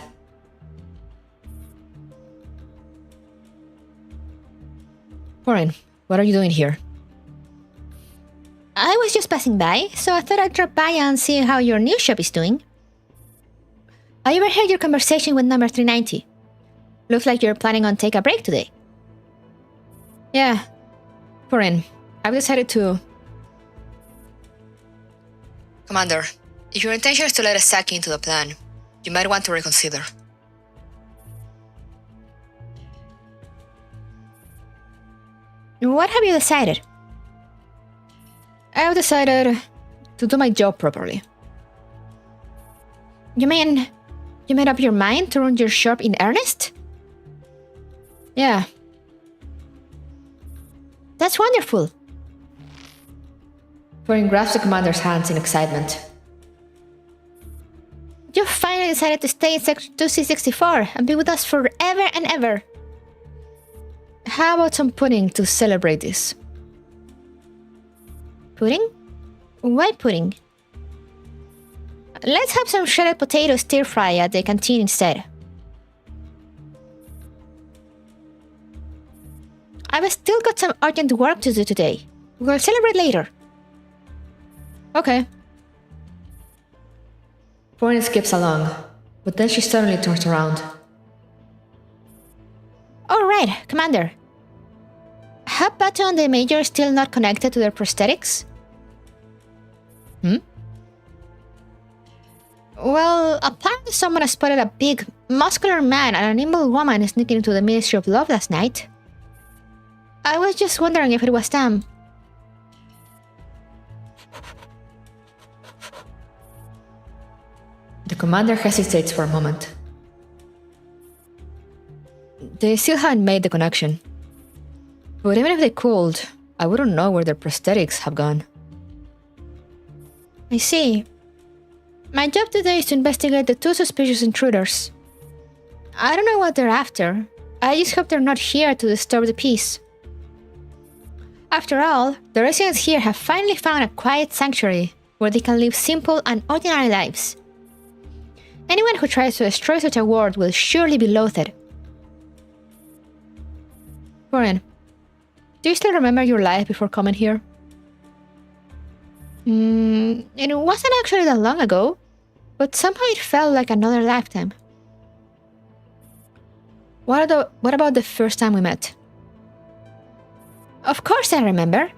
Purin, what are you doing here? I was just passing by, so I thought I'd drop by and see how your new shop is doing. I overheard your conversation with number 390. Looks like you're planning on take a break today. Yeah. Purin, I've decided to... Commander, if your intention is to let us sack into the plan, you might want to reconsider. What have you decided? I've decided to do my job properly. You mean you made up your mind to run your shop in earnest? Yeah. That's wonderful. Purin grabs the commander's hands in excitement. You finally decided to stay in Sector 2C64 and be with us forever and ever. How about some pudding to celebrate this? Pudding? Why pudding? Let's have some shredded potato stir-fry at the canteen instead. I've still got some urgent work to do today. We'll celebrate later. Okay. Purin skips along, but then she suddenly turns around. Alright, Commander. Have Bato and the Major still not connected to their prosthetics? Well, apparently someone has spotted a big, muscular man and a nimble woman sneaking into the Ministry of Love last night. I was just wondering if it was them. The commander hesitates for a moment. They still haven't made the connection. But even if they could, I wouldn't know where their prosthetics have gone. I see. My job today is to investigate the two suspicious intruders. I don't know what they're after. I just hope they're not here to disturb the peace. After all, the residents here have finally found a quiet sanctuary where they can live simple and ordinary lives. Anyone who tries to destroy such a world will surely be loathed. Purin, do you still remember your life before coming here? It wasn't actually that long ago, but somehow it felt like another lifetime. What about the first time we met? Of course I remember.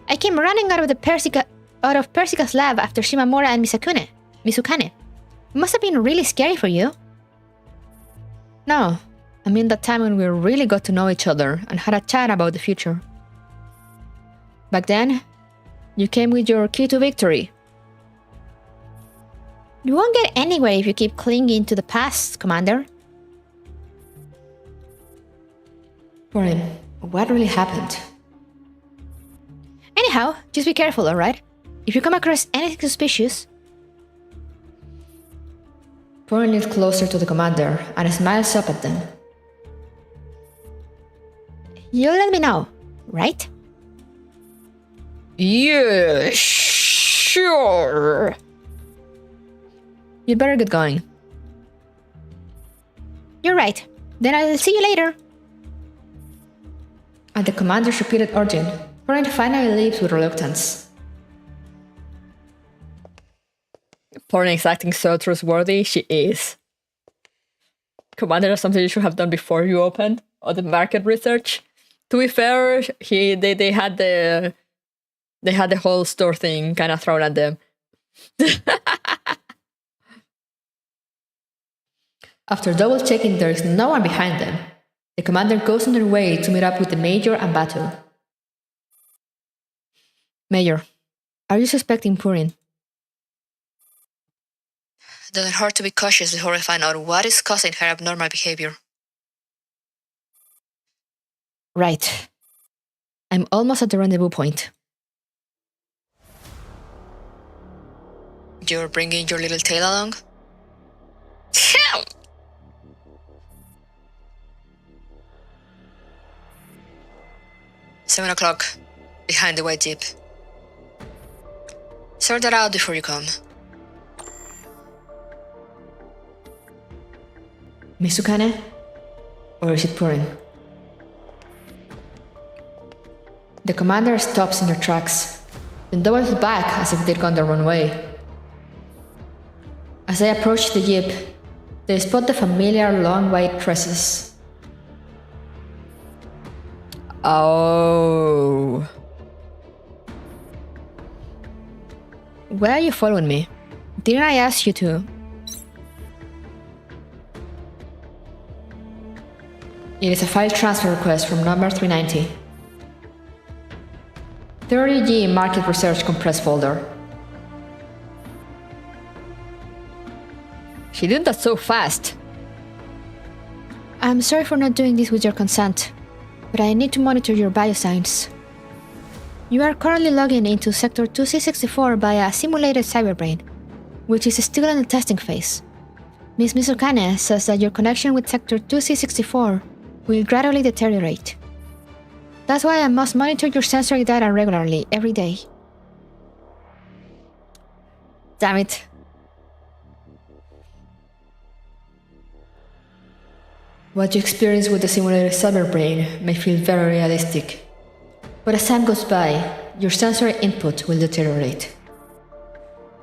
I came running out of Persica's lab after Shimamura and Misukane. It must have been really scary for you. No, I mean that time when we really got to know each other and had a chat about the future. Back then, you came with your key to victory. You won't get anywhere if you keep clinging to the past, Commander. Warren, what really happened? Anyhow, just be careful, alright? If you come across anything suspicious... Warren leans closer to the commander and smiles up at them. You'll let me know, right? Yeah, sure. You'd better get going. You're right. Then I'll see you later. At the commander's repeated urging, Frontline finally leaves with reluctance. Frontline is acting so trustworthy. She is. Commander, that's something you should have done before you opened, or the market research. To be fair, they had the whole store thing kind of thrown at them. After double checking there is no one behind them, the commander goes on their way to meet up with the Major and Batu. Major, are you suspecting Purin? Doesn't hurt to be cautious before we find out what is causing her abnormal behavior. Right. I'm almost at the rendezvous point. You're bringing your little tail along? 7 o'clock, behind the white jeep. Sort that out before you come. Mizukane? Or is it Purin? The commander stops in their tracks, then doubles back as if they'd gone the wrong way. As they approach the jeep, they spot the familiar long white tresses. Oh. Why are you following me? Didn't I ask you to? It is a file transfer request from number 390. 30G Market Research Compressed folder. She did that so fast. I'm sorry for not doing this with your consent, but I need to monitor your biosigns. You are currently logging into Sector 2C64 via a simulated cyberbrain, which is still in the testing phase. Ms. Mizukane says that your connection with Sector 2C64 will gradually deteriorate. That's why I must monitor your sensory data regularly, every day. Damn it. What you experience with the simulated cyberbrain may feel very realistic, but as time goes by, your sensory input will deteriorate.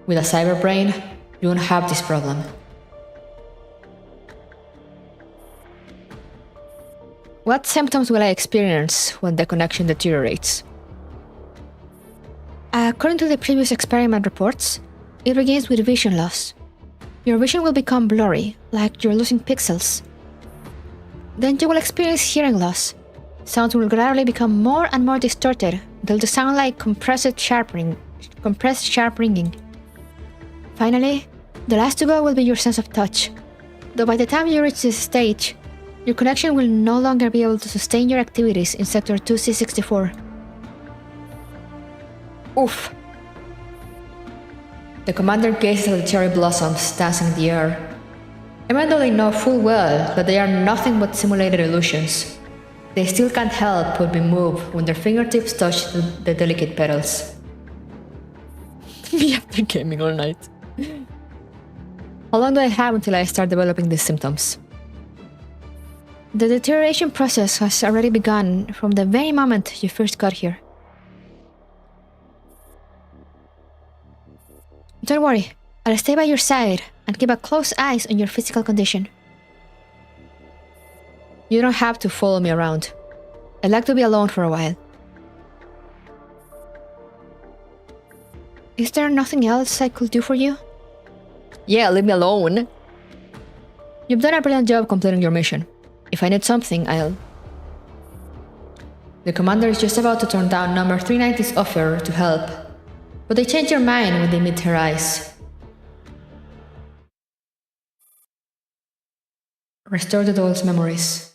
With a cyberbrain, you won't have this problem. What symptoms will I experience when the connection deteriorates? According to the previous experiment reports, it begins with vision loss. Your vision will become blurry, like you're losing pixels. Then you will experience hearing loss. Sounds will gradually become more and more distorted until they sound like compressed sharp ringing. Finally, the last to go will be your sense of touch. Though by the time you reach this stage, your connection will no longer be able to sustain your activities in Sector 2C64. Oof. The commander gazes at the cherry blossoms dancing in the air. Even though they know full well that they are nothing but simulated illusions, they still can't help but be moved when their fingertips touch the delicate petals. Me after gaming all night. How long do I have until I start developing these symptoms? The deterioration process has already begun from the very moment you first got here. Don't worry, I'll stay by your side and keep a close eye on your physical condition. You don't have to follow me around. I'd like to be alone for a while. Is there nothing else I could do for you? Yeah, leave me alone. You've done a brilliant job completing your mission. If I need something, I'll... The commander is just about to turn down number 390's offer to help, but they change their mind when they meet her eyes. Restore the doll's memories.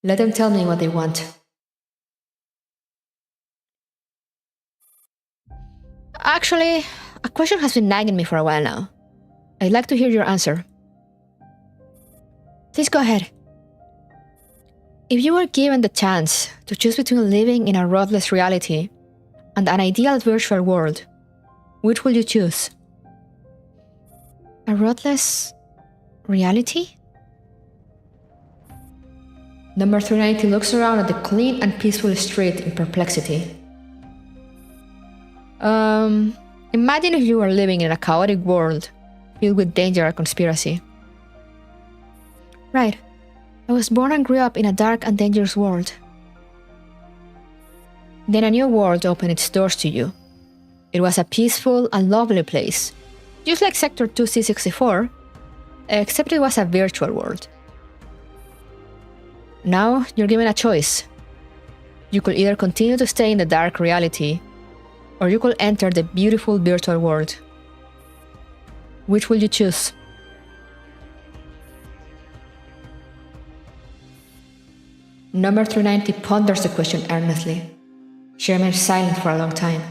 Let them tell me what they want. Actually, a question has been nagging me for a while now. I'd like to hear your answer. Please go ahead. If you were given the chance to choose between living in a ruthless reality and an ideal virtual world, which will you choose? A ruthless reality? Number 390 looks around at the clean and peaceful street in perplexity. Imagine if you were living in a chaotic world filled with danger and conspiracy. Right. I was born and grew up in a dark and dangerous world. Then a new world opened its doors to you. It was a peaceful and lovely place, just like Sector 2C64, except it was a virtual world. Now you're given a choice. You could either continue to stay in the dark reality, or you could enter the beautiful virtual world. Which will you choose? Number 390 ponders the question earnestly. She remains silent for a long time.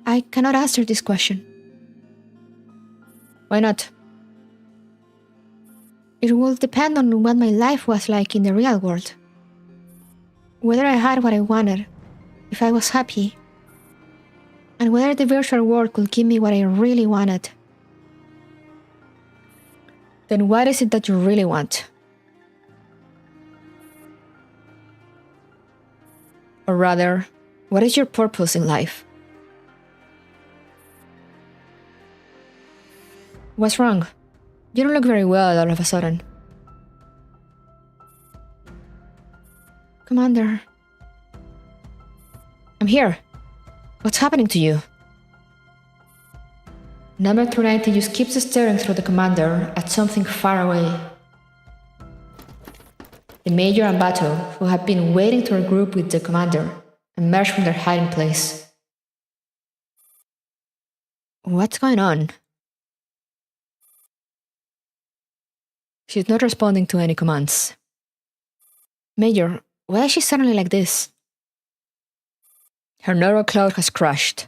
I cannot answer this question. Why not? It will depend on what my life was like in the real world. Whether I had what I wanted, if I was happy, and whether the virtual world could give me what I really wanted. Then what is it that you really want? Or rather, what is your purpose in life? What's wrong? You don't look very well all of a sudden. Commander. I'm here. What's happening to you? Number 390 just keeps staring through the commander at something far away. The Major and Bato, who had been waiting to regroup with the commander, emerge from their hiding place. What's going on? She's not responding to any commands. Major, why is she suddenly like this? Her neural cloud has crashed.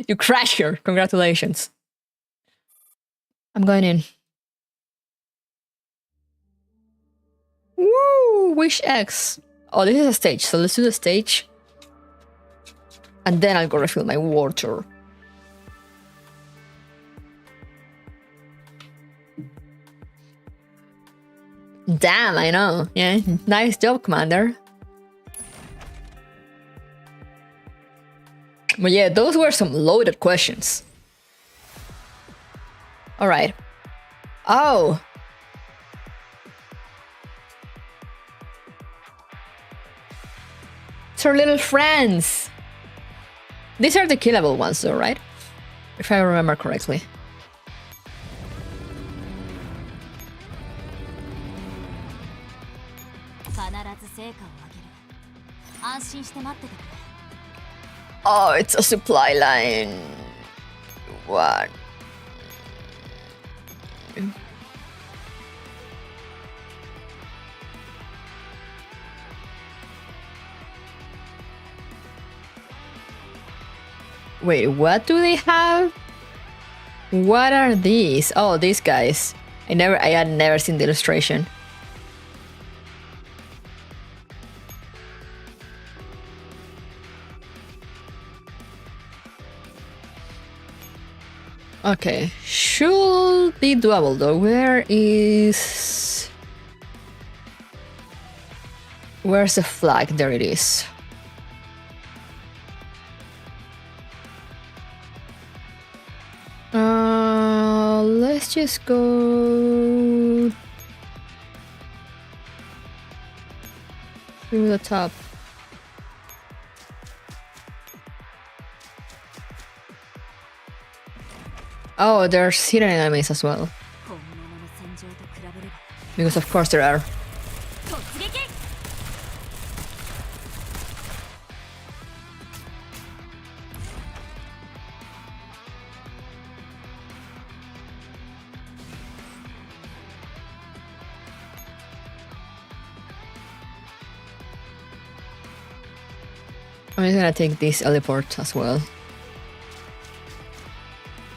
You crashed her. Congratulations. I'm going in. Woo! Wish X. Oh, this is a stage, so let's do the stage. And then I'll go refill my water. Damn, I know. Yeah, nice job, Commander. But yeah, those were some loaded questions. Alright. Oh! It's our little friends! These are the killable ones though, right? If I remember correctly. Oh, it's a supply line. What? Wait, what do they have? What are these? Oh, these guys. I had never seen the illustration. Okay, should be doable though. Where's the flag? There it is. Let's just go through the top. Oh, there's hidden enemies as well. Because of course there are. I'm just gonna take this teleport as well.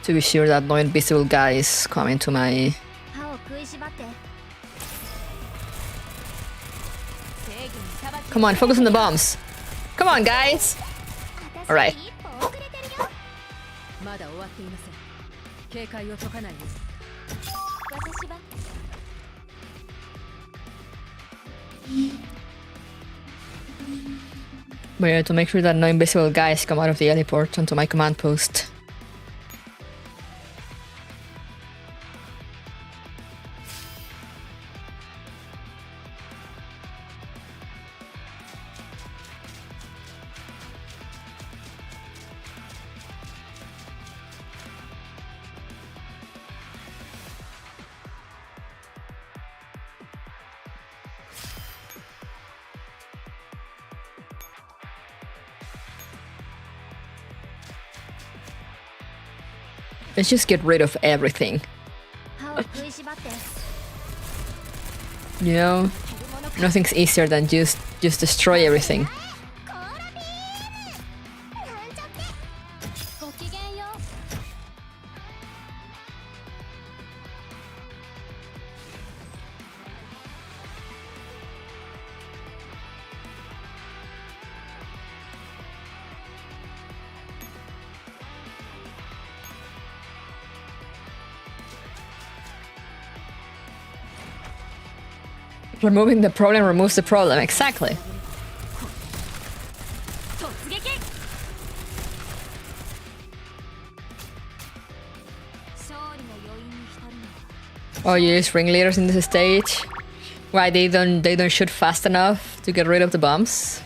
To be sure that no invisible guys come into my... 歯を食いしばって。 Come on, focus on the bombs. Come on, guys. Alright. 一歩遅れてるよ。まだ終わっていません。警戒を解かないよ。私は But yeah, to make sure that no invisible guys come out of the teleport onto my command post. Let's just get rid of everything. 歯を食いしばって。 You know, nothing's easier than just destroy everything. コーラビーム。なんちゃって。ごきげんよう。 Removing the problem removes the problem, exactly. 突撃。勝利の余韻に浸るのは。 Oh, you use ringleaders in this stage? Why they don't shoot fast enough to get rid of the bombs?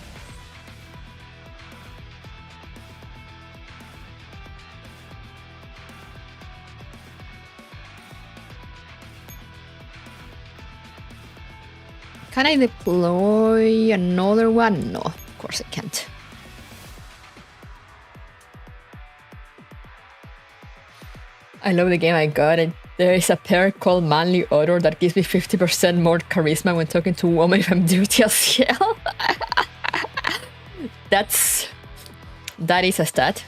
Can I deploy another one? No, of course I can't. I love the game I got. There is a pair called Manly Odor that gives me 50% more charisma when talking to a woman if I'm dirty as hell. That is a stat.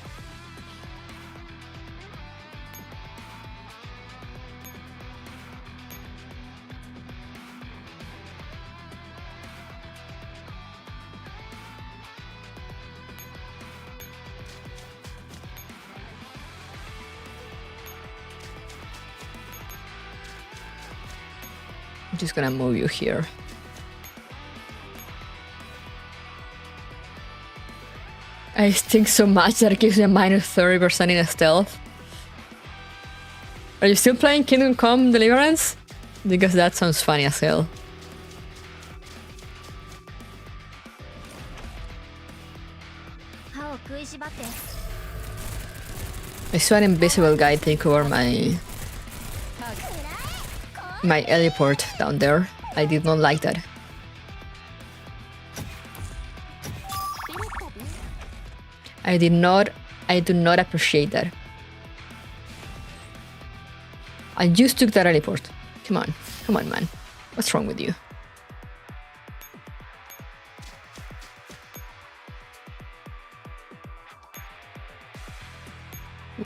I'm just gonna move you here. I stink so much that it gives me a minus 30% in a stealth. Are you still playing Kingdom Come Deliverance? Because that sounds funny as hell. I saw an invisible guy take over my teleport down there. I did not like that. I do not appreciate that. I just took that teleport. Come on, man. What's wrong with you?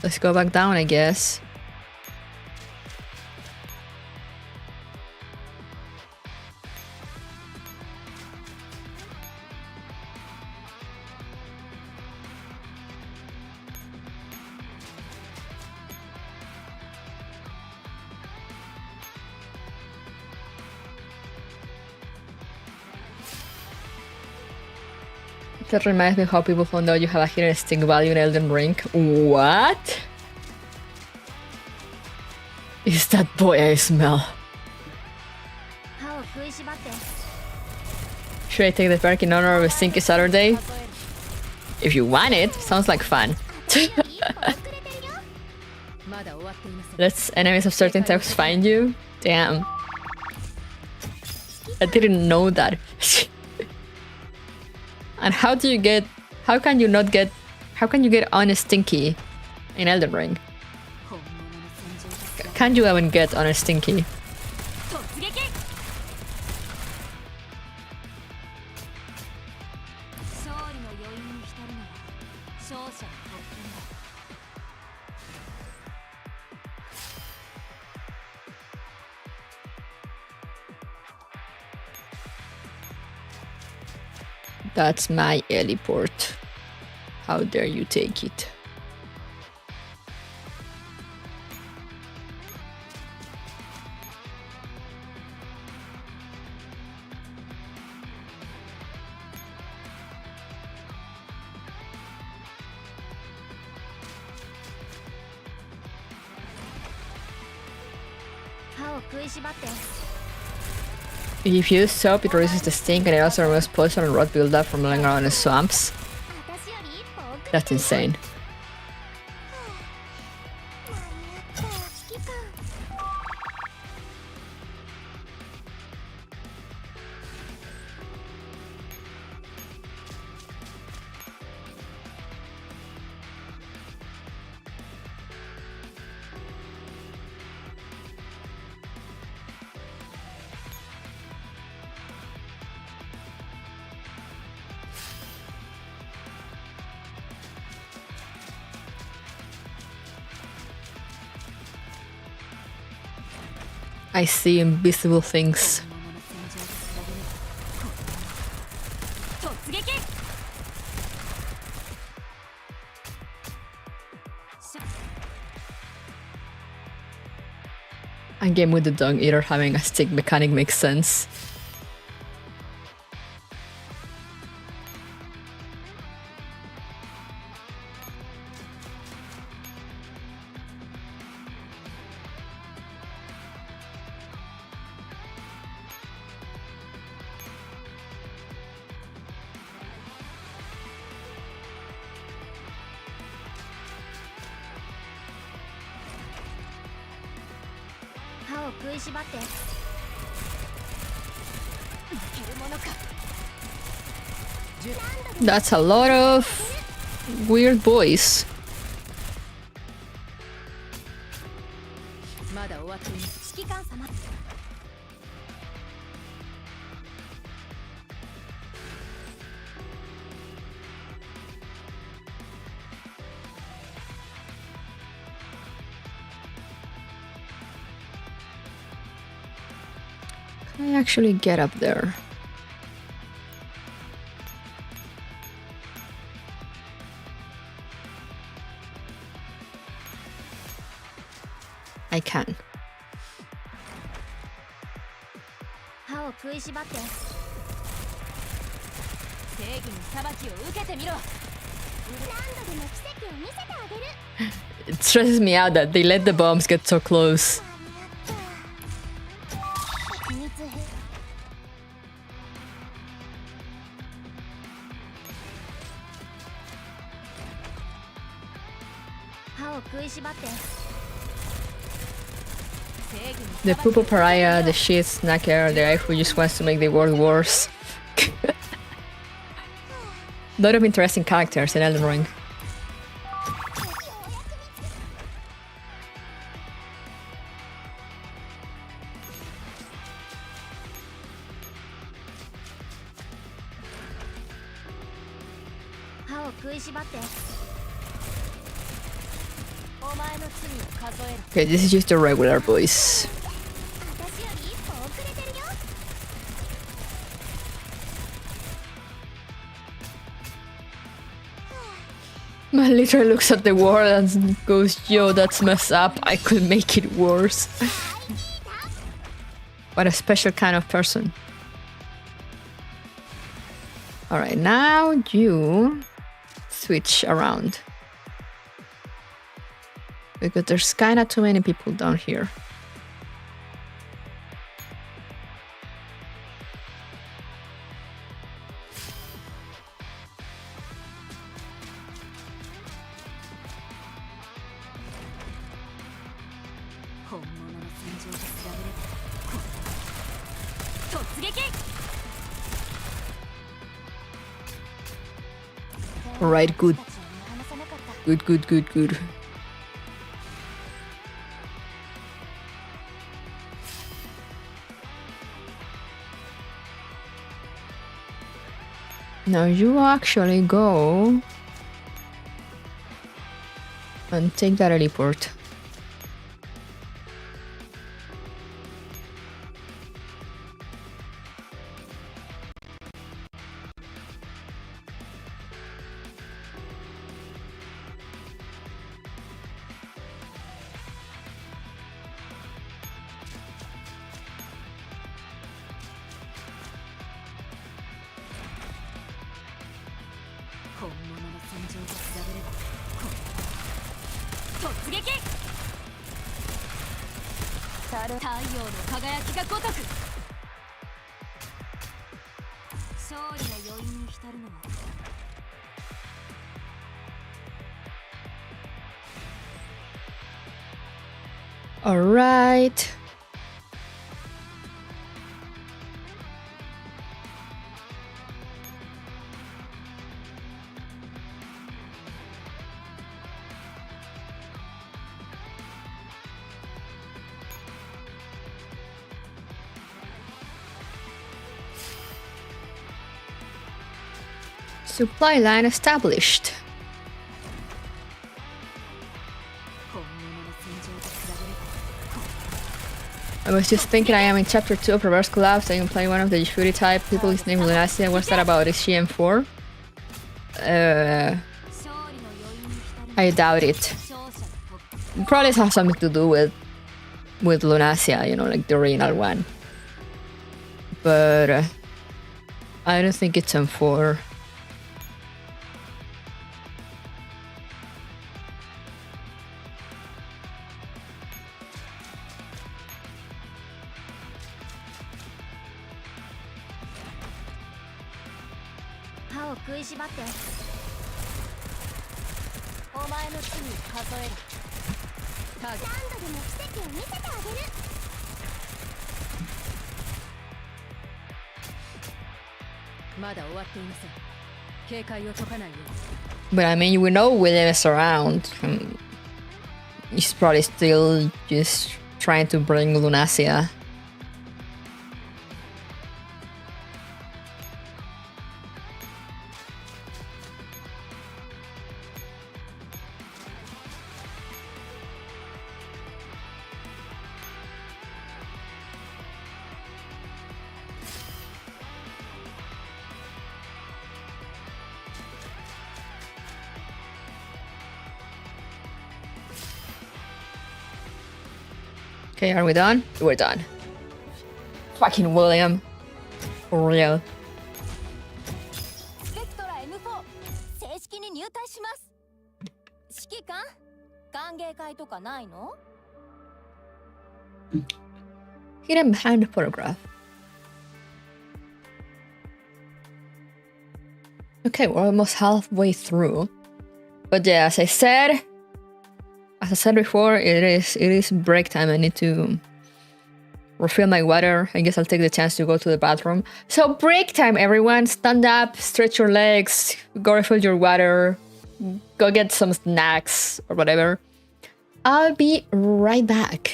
Let's go back down, I guess. That reminds me how people found out you have a hidden stick value in Elden Ring. What? Is that boy I smell? Should I take the perk in honor of a Stinky Saturday? If you want it, sounds like fun. Let's enemies of certain types find you? Damn. I didn't know that. And how can you get honest stinky in Elden Ring? Can you even get honest stinky? That's my heliport. How dare you take it? If you use soap, it reduces the stink and it also removes poison and rot buildup from lying around in swamps. That's insane. I see invisible things. A game with the dung eater having a stick mechanic makes sense. That's a lot of weird boys. Can I actually get up there? I can. It stresses me out that they let the bombs get so close. The pooper pariah, the shit snacker, the guy who just wants to make the world worse. Lot of interesting characters in Elden Ring. Okay, this is just a regular voice. Man literally looks at the world and goes, yo, that's messed up, I could make it worse. What a special kind of person. Alright, now you switch around. Because there's kinda too many people down here. Alright, good. Good. Now you actually go and take that teleport. All right. Supply line established. I was just thinking I am in chapter 2 of Reverse Collapse. I am playing one of the Fury type people. His name is Lunacia. What's that about? Is she M4? I doubt it. It probably has something to do with Lunacia, you know, like the original one. But I don't think it's M4. But I mean, we know William is around. He's probably still just trying to bring Lunacia. Okay, are we done? We're done. Fucking William. For real. Hidden behind the photograph. Okay, we're almost halfway through. But yeah, as I said before, it is break time. I need to refill my water. I guess I'll take the chance to go to the bathroom. So break time, everyone. Stand up, stretch your legs, go refill your water, go get some snacks or whatever. I'll be right back.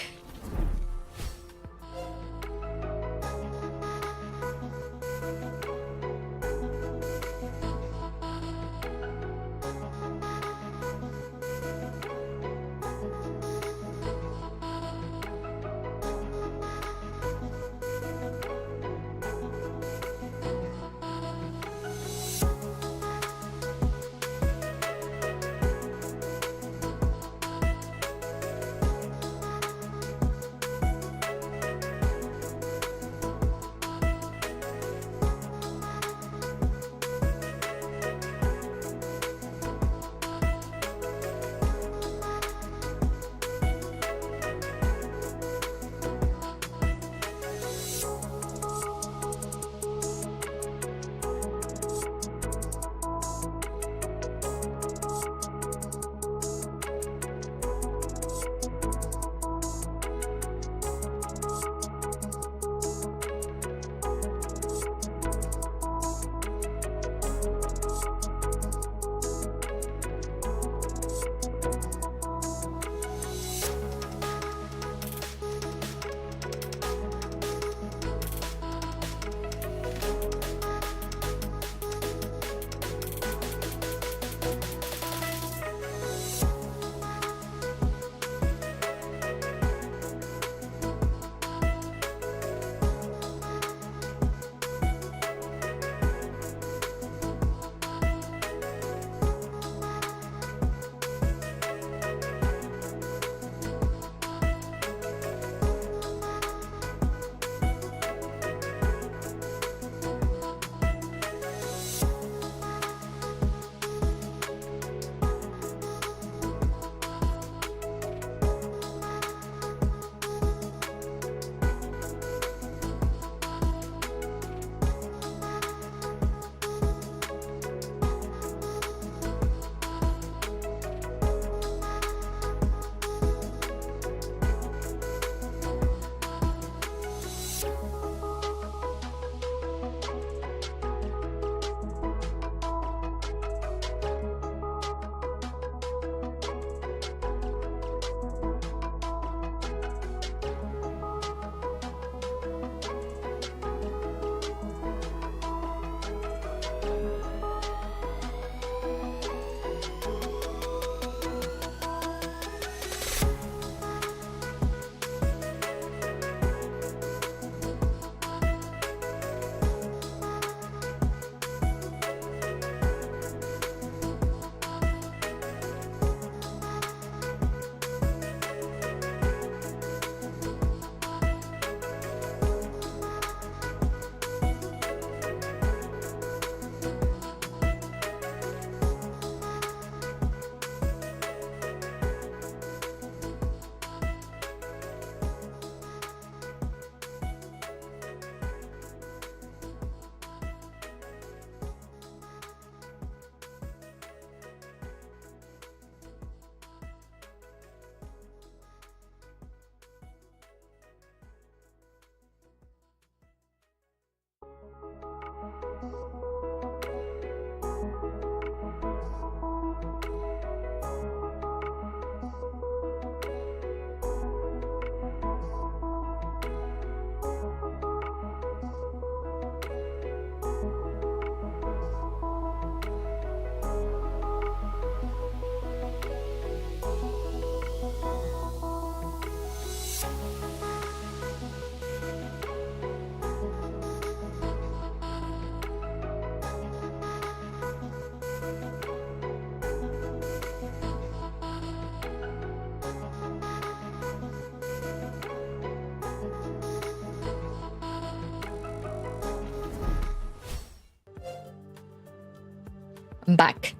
I'm back.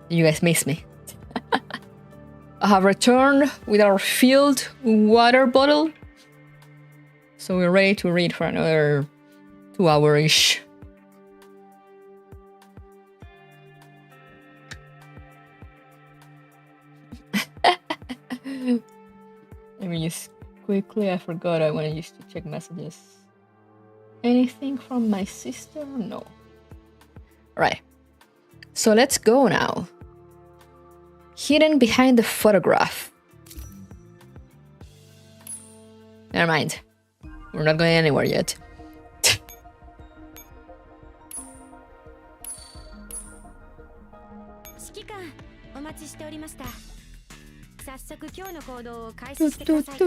You guys miss me. I have returned with our filled water bottle. So we're ready to read for another 2 hours-ish. Let me just quickly, I forgot I wanted used to check messages. Anything from my sister? No. Alright. So let's go now. Hidden behind the photograph. Never mind. We're not going anywhere yet. 指揮官、お待ちしておりました。早速今日の行動を開始してください。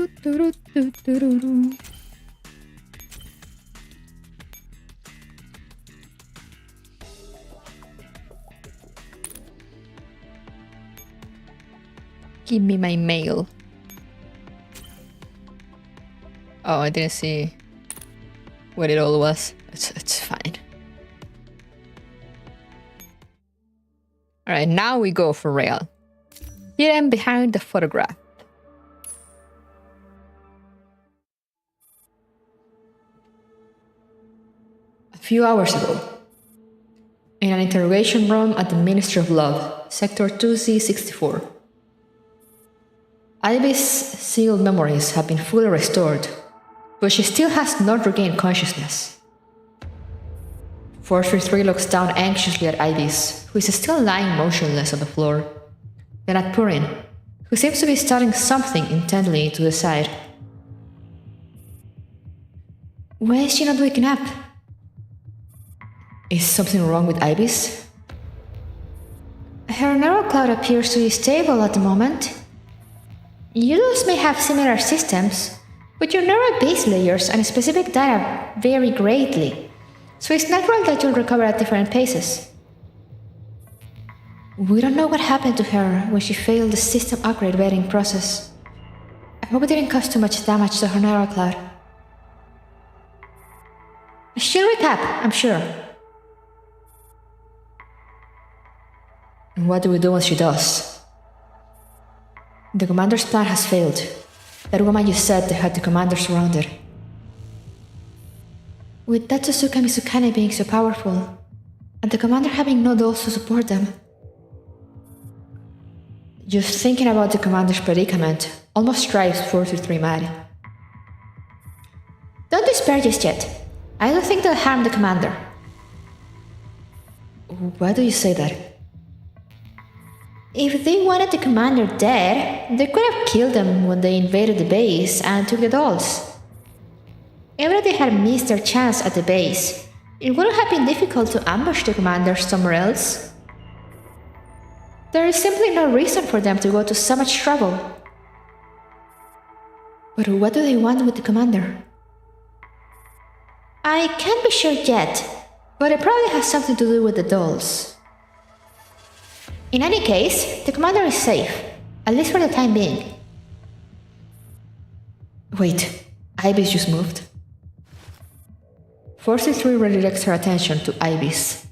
Give me my mail. Oh, I didn't see what it all was. It's fine. Alright, now we go for real. Hidden behind the photograph. A few hours ago, in an interrogation room at the Ministry of Love, Sector 2C64. Ivy's sealed memories have been fully restored, but she still has not regained consciousness. 433 looks down anxiously at Ivy's, who is still lying motionless on the floor, then at Purin, who seems to be studying something intently to the side. Why is she not waking up? Is something wrong with Ivy's? Her neural cloud appears to be stable at the moment. Users may have similar systems, but your neural base layers and specific data vary greatly, so it's natural that you'll recover at different paces. We don't know what happened to her when she failed the system upgrade vetting process. I hope it didn't cause too much damage to her neural cloud. She'll wake up, I'm sure. And what do we do once she does? The commander's plan has failed. That woman you said they had the commander surrounded. With Tatsusuka Mizukane being so powerful, and the commander having no dolls to support them. Just thinking about the commander's predicament almost drives 423 mad. Don't despair just yet. I don't think they'll harm the commander. Why do you say that? If they wanted the commander dead, they could have killed him when they invaded the base and took the dolls. Even if they had missed their chance at the base, it wouldn't have been difficult to ambush the commander somewhere else. There is simply no reason for them to go to so much trouble. But what do they want with the commander? I can't be sure yet, but it probably has something to do with the dolls. In any case, the commander is safe, at least for the time being. Wait, Ibis just moved. 433 redirects her attention to Ibis.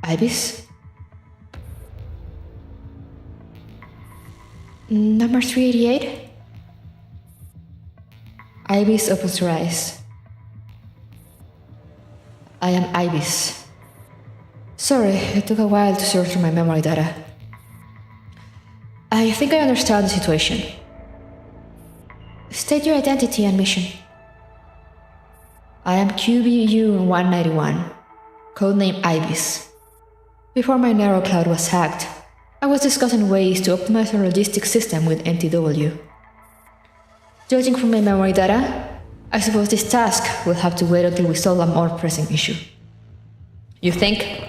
Ibis? Number 388? Ibis opens her eyes. I am Ibis. Sorry, it took a while to sort through my memory data. I think I understand the situation. State your identity and mission. I am QBU-191, codename Ibis. Before my narrow cloud was hacked, I was discussing ways to optimize our logistics system with NTW. Judging from my memory data, I suppose this task will have to wait until we solve a more pressing issue. You think?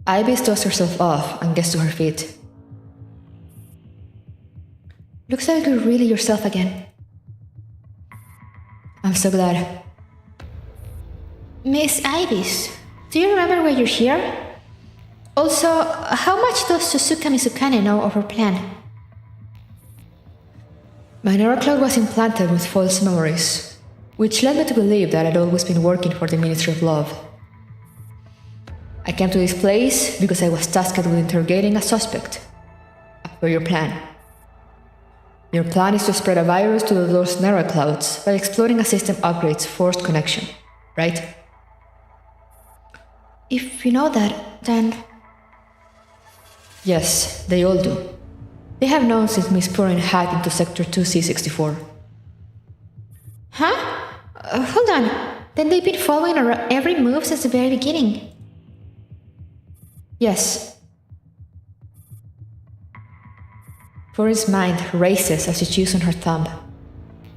Ibis dusts herself off and gets to her feet. Looks like you're really yourself again. I'm so glad. Miss Ibis, do you remember why you're here? Also, how much does Suzuka Mizukane know of her plan? My neural cloud was implanted with false memories. which led me to believe that I'd always been working for the Ministry of Love. I came to this place because I was tasked with interrogating a suspect. For your plan. Your plan is to spread a virus to the door's narrow clouds by exploring a system upgrade's forced connection, right? If you know that, then... Yes, they all do. They have known since Miss Purin hacked into Sector 2C64. Huh? Hold on. Then they've been following our every move since the very beginning. Yes. Purin's mind races as she chews on her thumb.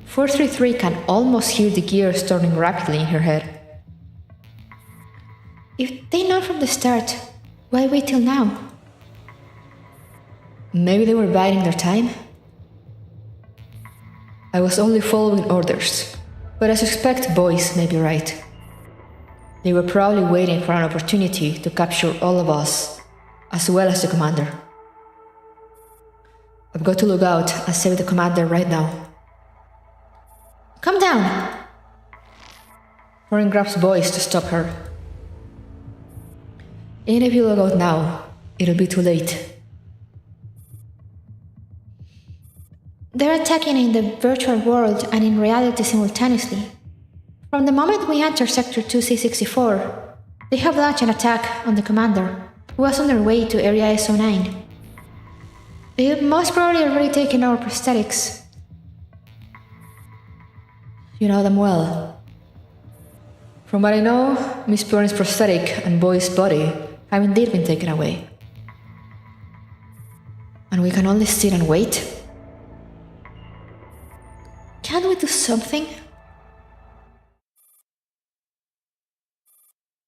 433 can almost hear the gears turning rapidly in her head. If they know from the start, why wait till now? Maybe they were biding their time? I was only following orders, but I suspect boys may be right. They were probably waiting for an opportunity to capture all of us, as well as the commander. I've got to log out and save the commander right now. Come down! Purin grabs Boyce to stop her. Even if you log out now, it'll be too late. They're attacking in the virtual world and in reality simultaneously. From the moment we enter Sector 2C64, they have launched an attack on the commander, who was on their way to Area SO9. They've most probably already taken our prosthetics. You know them well. From what I know, Miss Purin's prosthetic and Boyce's body have indeed been taken away. And we can only sit and wait? Can't we do something?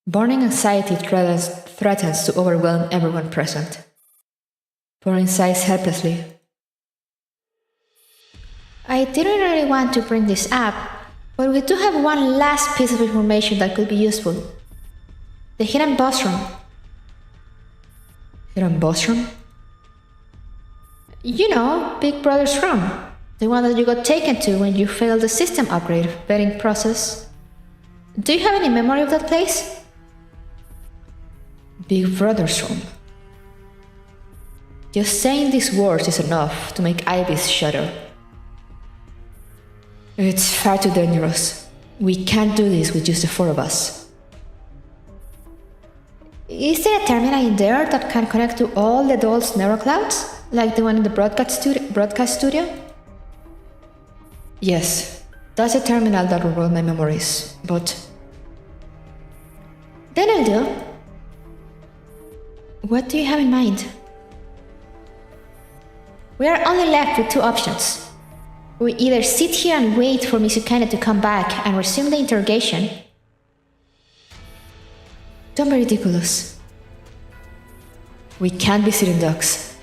Burning anxiety threatens to overwhelm everyone present. Purin sighs helplessly. I didn't really want to bring this up, but we do have one last piece of information that could be useful. The hidden boss room. Hidden boss room? You know, Big Brother's room. The one that you got taken to when you failed the system upgrade vetting process. Do you have any memory of that place? Big Brother's room. Just saying these words is enough to make Ibis shudder. It's far too dangerous. We can't do this with just the four of us. Is there a terminal in there that can connect to all the doll's neuroclouds? Like the one in the broadcast studio? Yes, that's a terminal that will run my memories, but... Then I'll do. What do you have in mind? We are only left with two options. We either sit here and wait for Mizukane to come back and resume the interrogation. Don't be ridiculous. We can't be sitting ducks.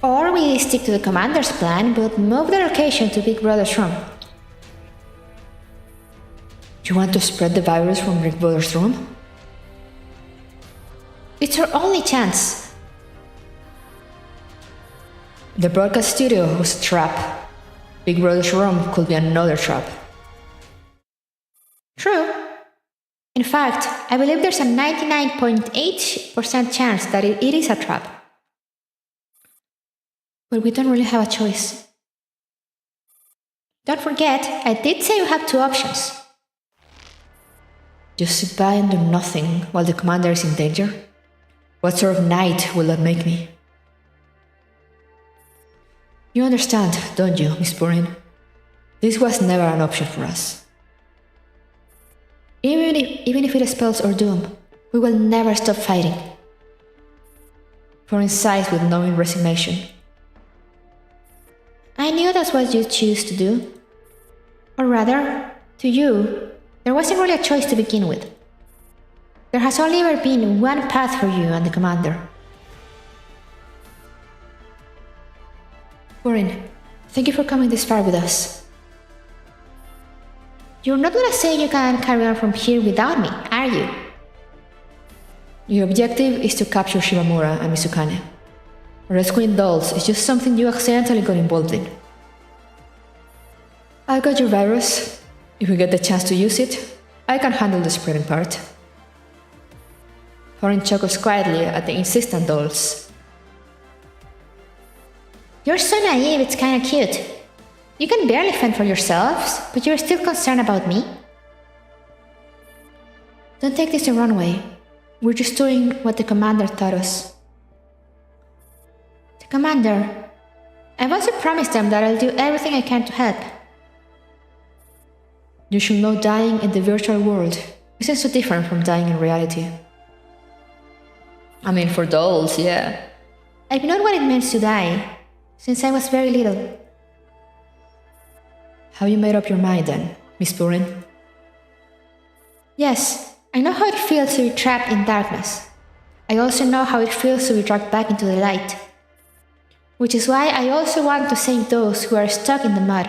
Or we stick to the commander's plan but move the location to Big Brother's room. You want to spread the virus from Big Brother's room? It's our only chance. The broadcast studio was a trap. Big Brother's room could be another trap. True. In fact, I believe there's a 99.8% chance that it is a trap. But we don't really have a choice. Don't forget, I did say you have two options. Just sit by and do nothing while the commander is in danger? What sort of knight will that make me? You understand, don't you, Miss Purin? This was never an option for us. Even if it spells our doom, we will never stop fighting. Purin sighs with knowing resignation. I knew that's what you'd choose to do. Or rather, to you, there wasn't really a choice to begin with. There has only ever been one path for you and the commander. Purin, thank you for coming this far with us. You're not gonna say you can carry on from here without me, are you? Your objective is to capture Shimamura and Mizukane. Rescuing dolls is just something you accidentally got involved in. I got your virus. If we get the chance to use it, I can handle the spreading part. Thorin chuckles quietly at the insistent dolls. You're so naive, it's kinda cute. You can barely fend for yourselves, but you're still concerned about me? Don't take this the wrong way. We're just doing what the commander taught us. The commander. I've also promised them that I'll do everything I can to help. You should know dying in the virtual world isn't so different from dying in reality. I mean, for dolls, yeah. I've known what it means to die since I was very little. Have you made up your mind then, Miss Purin? Yes, I know how it feels to be trapped in darkness. I also know how it feels to be dragged back into the light. Which is why I also want to save those who are stuck in the mud.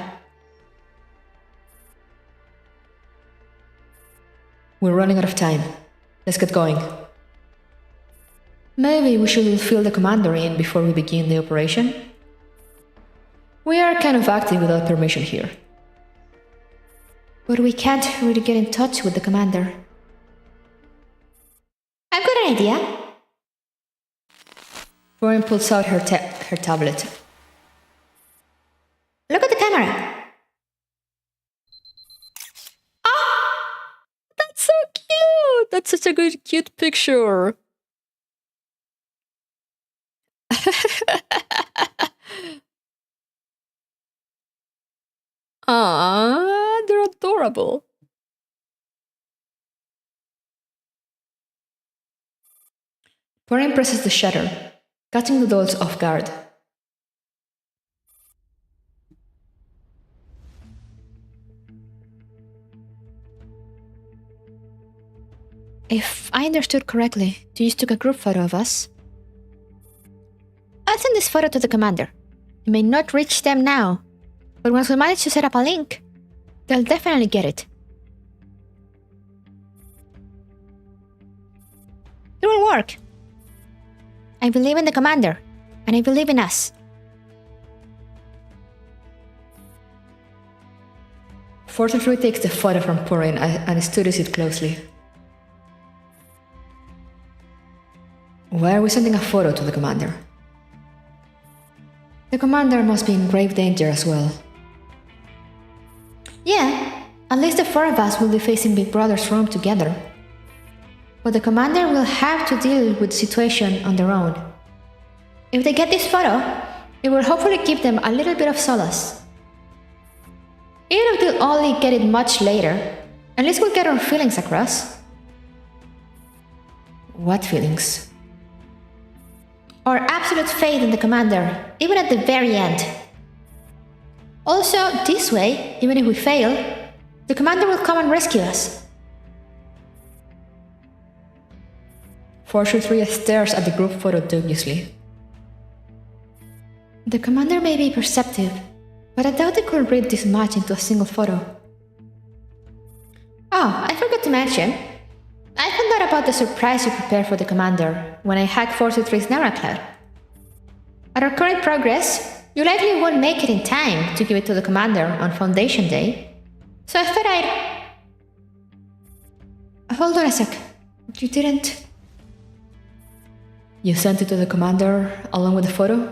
We're running out of time. Let's get going. Maybe we should fill the commander in before we begin the operation? We are kind of acting without permission here. But we can't really get in touch with the commander. I've got an idea. Thorin pulls out her tablet. Look at the camera. That's so cute! That's such a good, cute picture. Ah, they're adorable. Thorin presses the shutter, catching the dolls off guard. If I understood correctly, you just took a group photo of us. I'll send this photo to the commander. You may not reach them now, but once we manage to set up a link, they'll definitely get it. It will work. I believe in the commander, and I believe in us. 43 takes the photo from Purin and studies it closely. Why are we sending a photo to the commander? The commander must be in grave danger as well. Yeah, at least the four of us will be facing Big Brother's room together. But the commander will have to deal with the situation on their own. If they get this photo, it will hopefully give them a little bit of solace. Even if they'll only get it much later, at least we'll get our feelings across. What feelings? Our absolute faith in the commander, even at the very end. Also, this way, even if we fail, the commander will come and rescue us. 423 stares at the group photo dubiously. The commander may be perceptive, but I doubt they could read this much into a single photo. Oh, I forgot to mention. I found out about the surprise you prepared for the commander when I hacked 423's NeuroCloud. At our current progress, you likely won't make it in time to give it to the commander on Foundation Day, so I thought I'd... Hold on a sec. You didn't... You sent it to the commander along with the photo?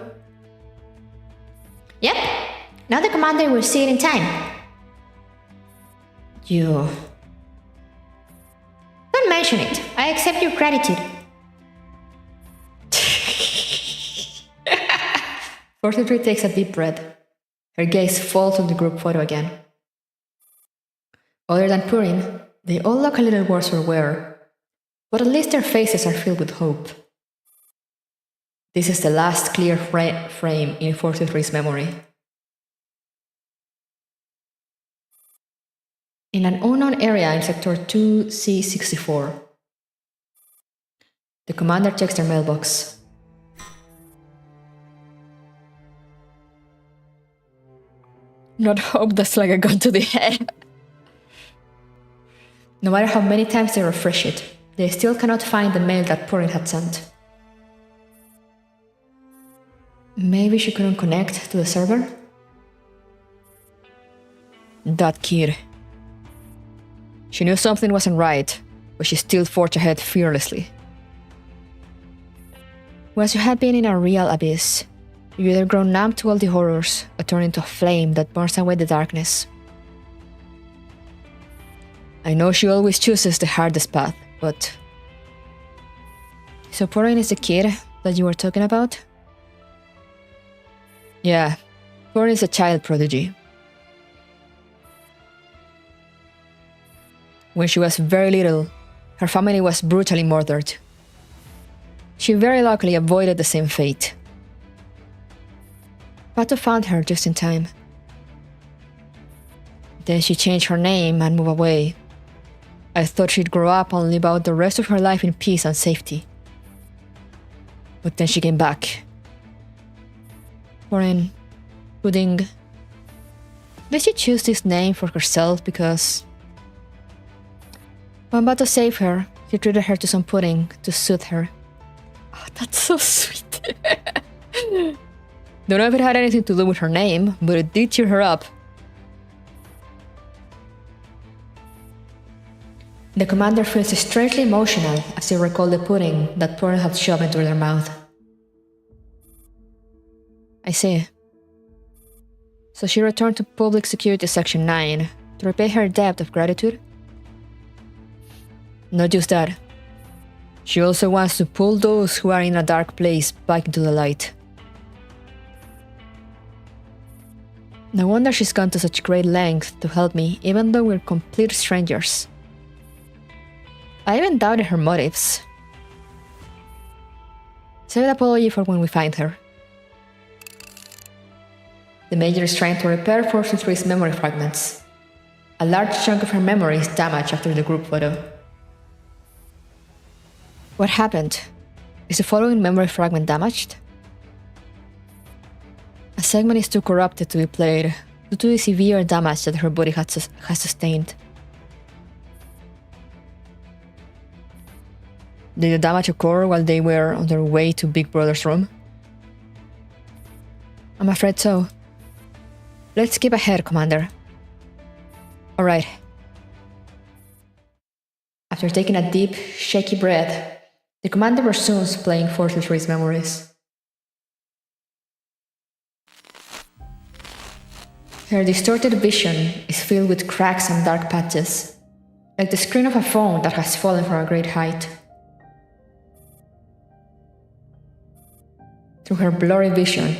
Yep. Now the commander will see it in time. You... Don't mention it. I accept your gratitude. 43 takes a deep breath. Her gaze falls on the group photo again. Other than Purin, they all look a little worse for wear, but at least their faces are filled with hope. This is the last clear frame in 43's memory. In an unknown area in Sector 2C64. The commander checks their mailbox. Not hope, that's like a gun to the head. No matter how many times they refresh it, they still cannot find the mail that Purin had sent. Maybe she couldn't connect to the server? That kid. She knew something wasn't right, but she still forged ahead fearlessly. Once you had been in a real abyss, you either grow numb to all the horrors or turn into a flame that burns away the darkness. I know she always chooses the hardest path, but... So Porin is the kid that you were talking about? Yeah, Porin is a child prodigy. When she was very little, her family was brutally murdered. She very luckily avoided the same fate. Pato found her just in time. Then she changed her name and moved away. I thought she'd grow up and live out the rest of her life in peace and safety. But then she came back. Porin, Pudding. Did she choose this name for herself because... When Pato saved her, he treated her to some pudding to soothe her. Oh, that's so sweet. Don't know if it had anything to do with her name, but it did cheer her up. The commander feels strangely emotional as he recalled the pudding that Porin had shoved into their mouth. I see. So she returned to Public Security Section 9 to repay her debt of gratitude? Not just that. She also wants to pull those who are in a dark place back into the light. No wonder she's gone to such great lengths to help me, even though we're complete strangers. I even doubted her motives. Save the apology for when we find her. The Major is trying to repair 433's memory fragments. A large chunk of her memory is damaged after the group photo. What happened? Is the following memory fragment damaged? A segment is too corrupted to be played due to the severe damage that her body has sustained. Did the damage occur while they were on their way to Big Brother's room? I'm afraid so. Let's skip ahead, Commander. Alright. After taking a deep, shaky breath, the Commander resumes playing 433's memories. Her distorted vision is filled with cracks and dark patches, like the screen of a phone that has fallen from a great height. Through her blurry vision,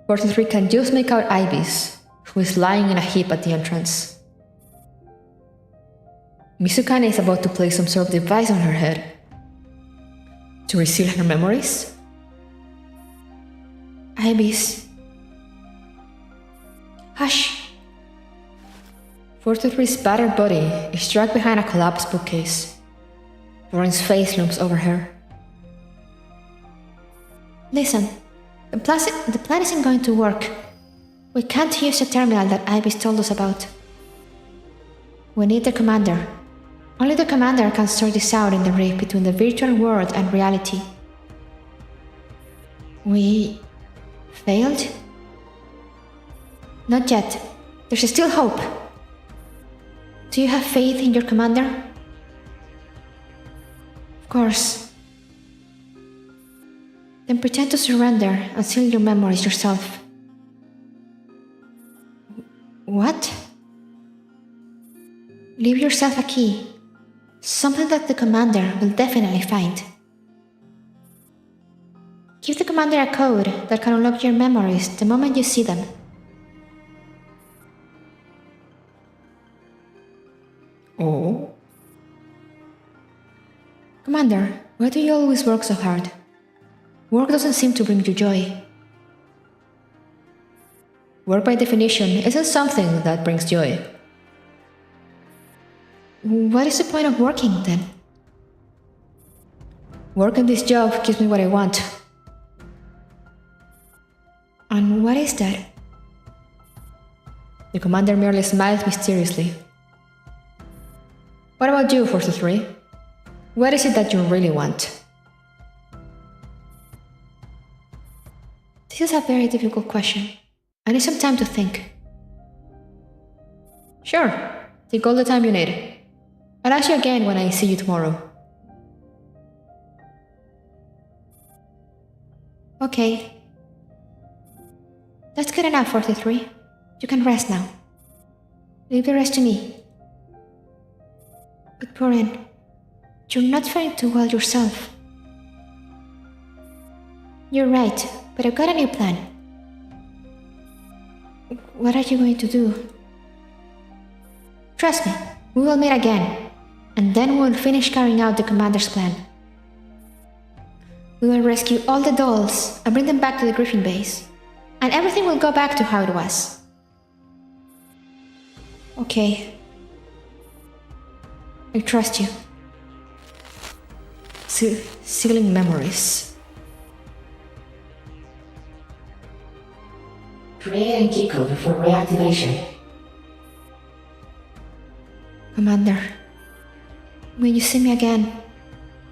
433 can just make out Ibis, who is lying in a heap at the entrance. Mizukane is about to place some sort of device on her head. To reseal her memories? Ibis. Hush! 433's battered body is dragged behind a collapsed bookcase. Lauren's face looms over her. Listen, the plan isn't going to work. We can't use the terminal that Ibis told us about. We need the Commander. Only the Commander can sort this out in the rift between the virtual world and reality. We... failed? Not yet. There's still hope. Do you have faith in your Commander? Of course. Then pretend to surrender and seal your memories yourself. What? Leave yourself a key. Something that the Commander will definitely find. Give the Commander a code that can unlock your memories the moment you see them. Oh? Commander, why do you always work so hard? Work doesn't seem to bring you joy. Work by definition isn't something that brings joy. What is the point of working then? Work in this job gives me what I want. And what is that? The Commander merely smiles mysteriously. What about you, 423? What is it that you really want? This is a very difficult question. I need some time to think. Sure, take all the time you need. I'll ask you again when I see you tomorrow. Okay. That's good enough, 43. You can rest now. Leave the rest to me. But Purin, you're not faring too well yourself. You're right, but I've got a new plan. What are you going to do? Trust me, we will meet again, and then we'll finish carrying out the commander's plan. We will rescue all the dolls and bring them back to the Griffin base, and everything will go back to how it was. Okay. I trust you. Sealing memories. Create a key code for reactivation. Commander, when you see me again,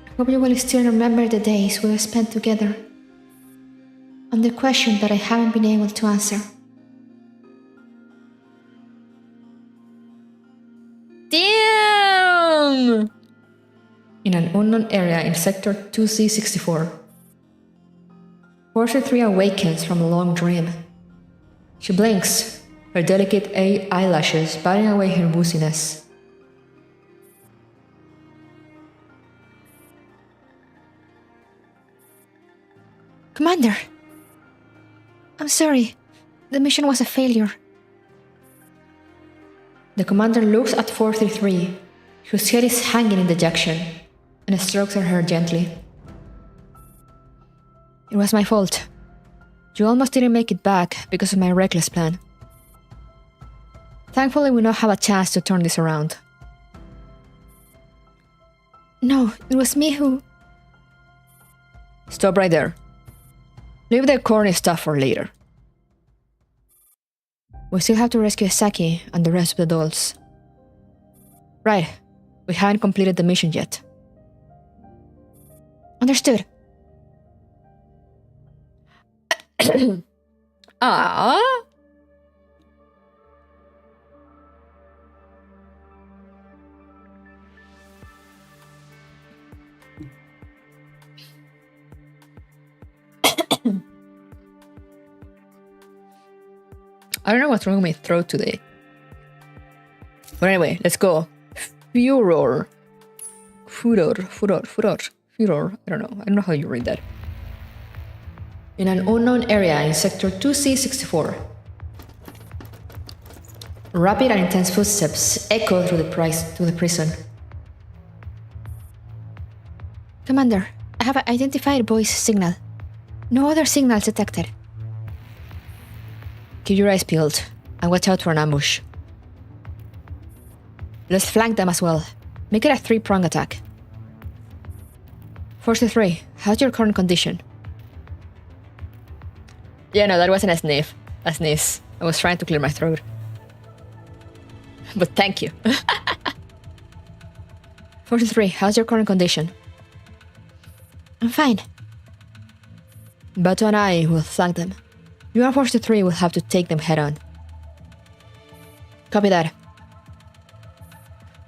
I hope you will still remember the days we have spent together, and the question that I haven't been able to answer. Damn! In an unknown area in Sector 2C64, 43 awakens from a long dream. She blinks, her delicate eyelashes batting away her wooziness. Commander! I'm sorry. The mission was a failure. The commander looks at 433, whose head is hanging in dejection, and strokes her hair gently. It was my fault. You almost didn't make it back because of my reckless plan. Thankfully, we now have a chance to turn this around. No, it was me who... Stop right there. Leave the corny stuff for later. We still have to rescue Saki and the rest of the dolls. Right, we haven't completed the mission yet. Understood. Ah. I don't know what's wrong with my throat today. But anyway, let's go. Furor. Furor. I don't know how you read that. In an unknown area in Sector 2C64. Rapid and intense footsteps echo through the prison. Commander, I have identified a voice signal. No other signals detected. Keep your eyes peeled and watch out for an ambush. Let's flank them as well. Make it a 3-prong attack. 43, how's your current condition? Yeah, no, that wasn't a sniff. A sneeze. I was trying to clear my throat. But thank you. 43, how's your current condition? I'm fine. Bato and I will flank them. You and 43 will have to take them head on. Copy that.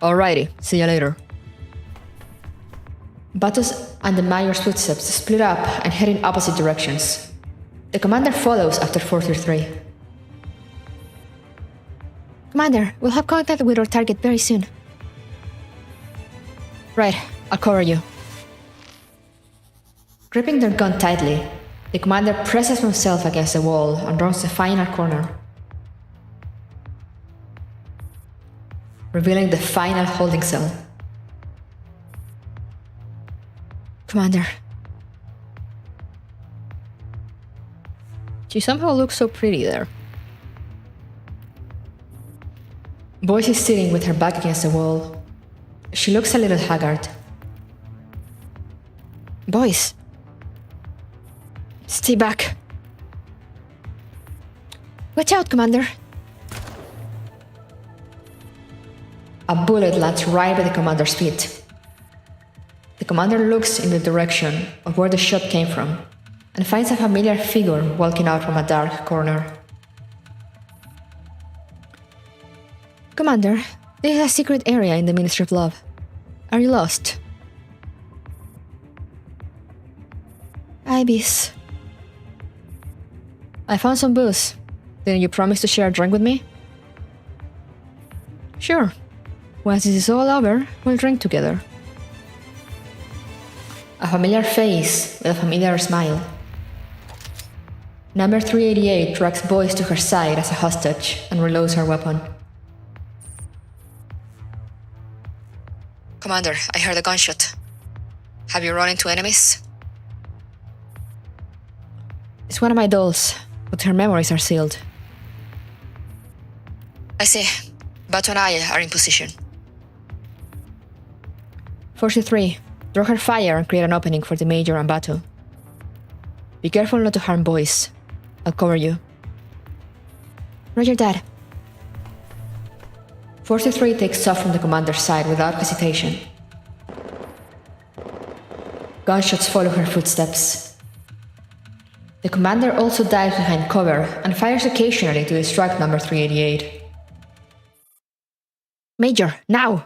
Alrighty, see you later. Bato's and the mayor's footsteps split up and head in opposite directions. The commander follows after 433. Commander, we'll have contact with our target very soon. Right, I'll cover you. Gripping their gun tightly, the commander presses himself against the wall and rounds the final corner, revealing the final holding cell. Commander. She somehow looks so pretty there. Boyce is sitting with her back against the wall. She looks a little haggard. Boyce. Stay back. Watch out, Commander. A bullet lands right by the commander's feet. The commander looks in the direction of where the shot came from and finds a familiar figure walking out from a dark corner. Commander, this is a secret area in the Ministry of Love. Are you lost? Ibis. I found some booze. Didn't you promise to share a drink with me? Sure. Once this is all over, we'll drink together. A familiar face with a familiar smile. Number 388 drags Boyce to her side as a hostage and reloads her weapon. Commander, I heard a gunshot. Have you run into enemies? It's one of my dolls, but her memories are sealed. I see. Batu and I are in position. 43. Draw her fire and create an opening for the Major and Batu. Be careful not to harm Boyce. I'll cover you. Roger that. 43 takes off from the commander's side without hesitation. Gunshots follow her footsteps. The commander also dives behind cover and fires occasionally to distract number 388. Major, now!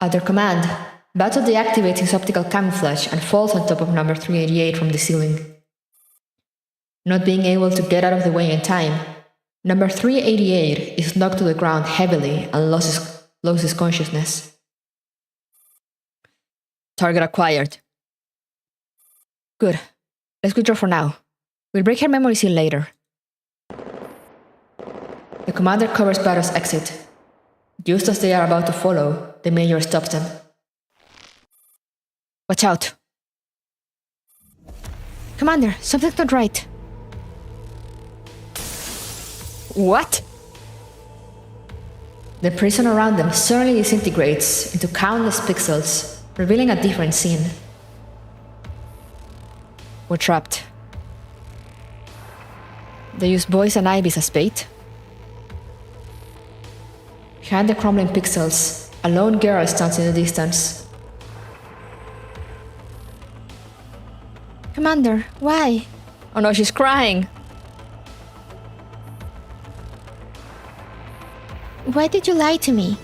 At their command, Batu deactivates his optical camouflage and falls on top of number 388 from the ceiling. Not being able to get out of the way in time, number 388 is knocked to the ground heavily and loses consciousness. Target acquired. Good. Let's withdraw for now. We'll break her memory seal later. The commander covers Batu's exit. Just as they are about to follow, the Major stops them. Watch out. Commander, something's not right. What? The prison around them suddenly disintegrates into countless pixels, revealing a different scene. We're trapped. They use Boyce and Ibis as bait. Behind the crumbling pixels, a lone girl stands in the distance. Commander, why? Oh no, she's crying. Why did you lie to me?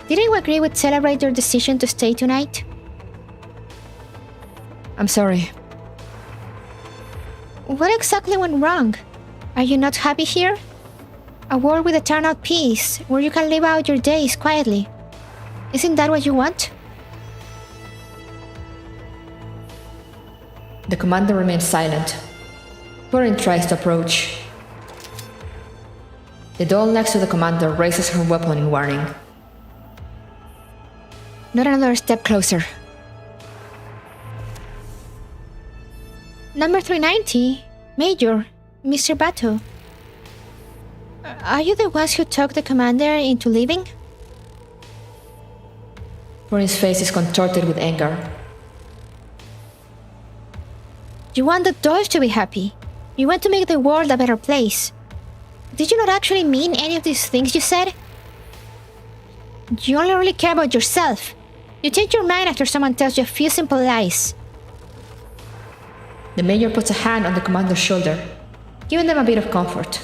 Didn't you agree we'd celebrate your decision to stay tonight? I'm sorry. What exactly went wrong? Are you not happy here? A world with eternal peace, where you can live out your days quietly. Isn't that what you want? The commander remains silent. Purin tries to approach. The doll next to the commander raises her weapon in warning. Not another step closer. Number 390, Major, Mr. Batu. Are you the ones who talked the commander into leaving? Purin's face is contorted with anger. You want the dolls to be happy. You want to make the world a better place. Did you not actually mean any of these things you said? You only really care about yourself. You change your mind after someone tells you a few simple lies. The Major puts a hand on the commander's shoulder, giving them a bit of comfort.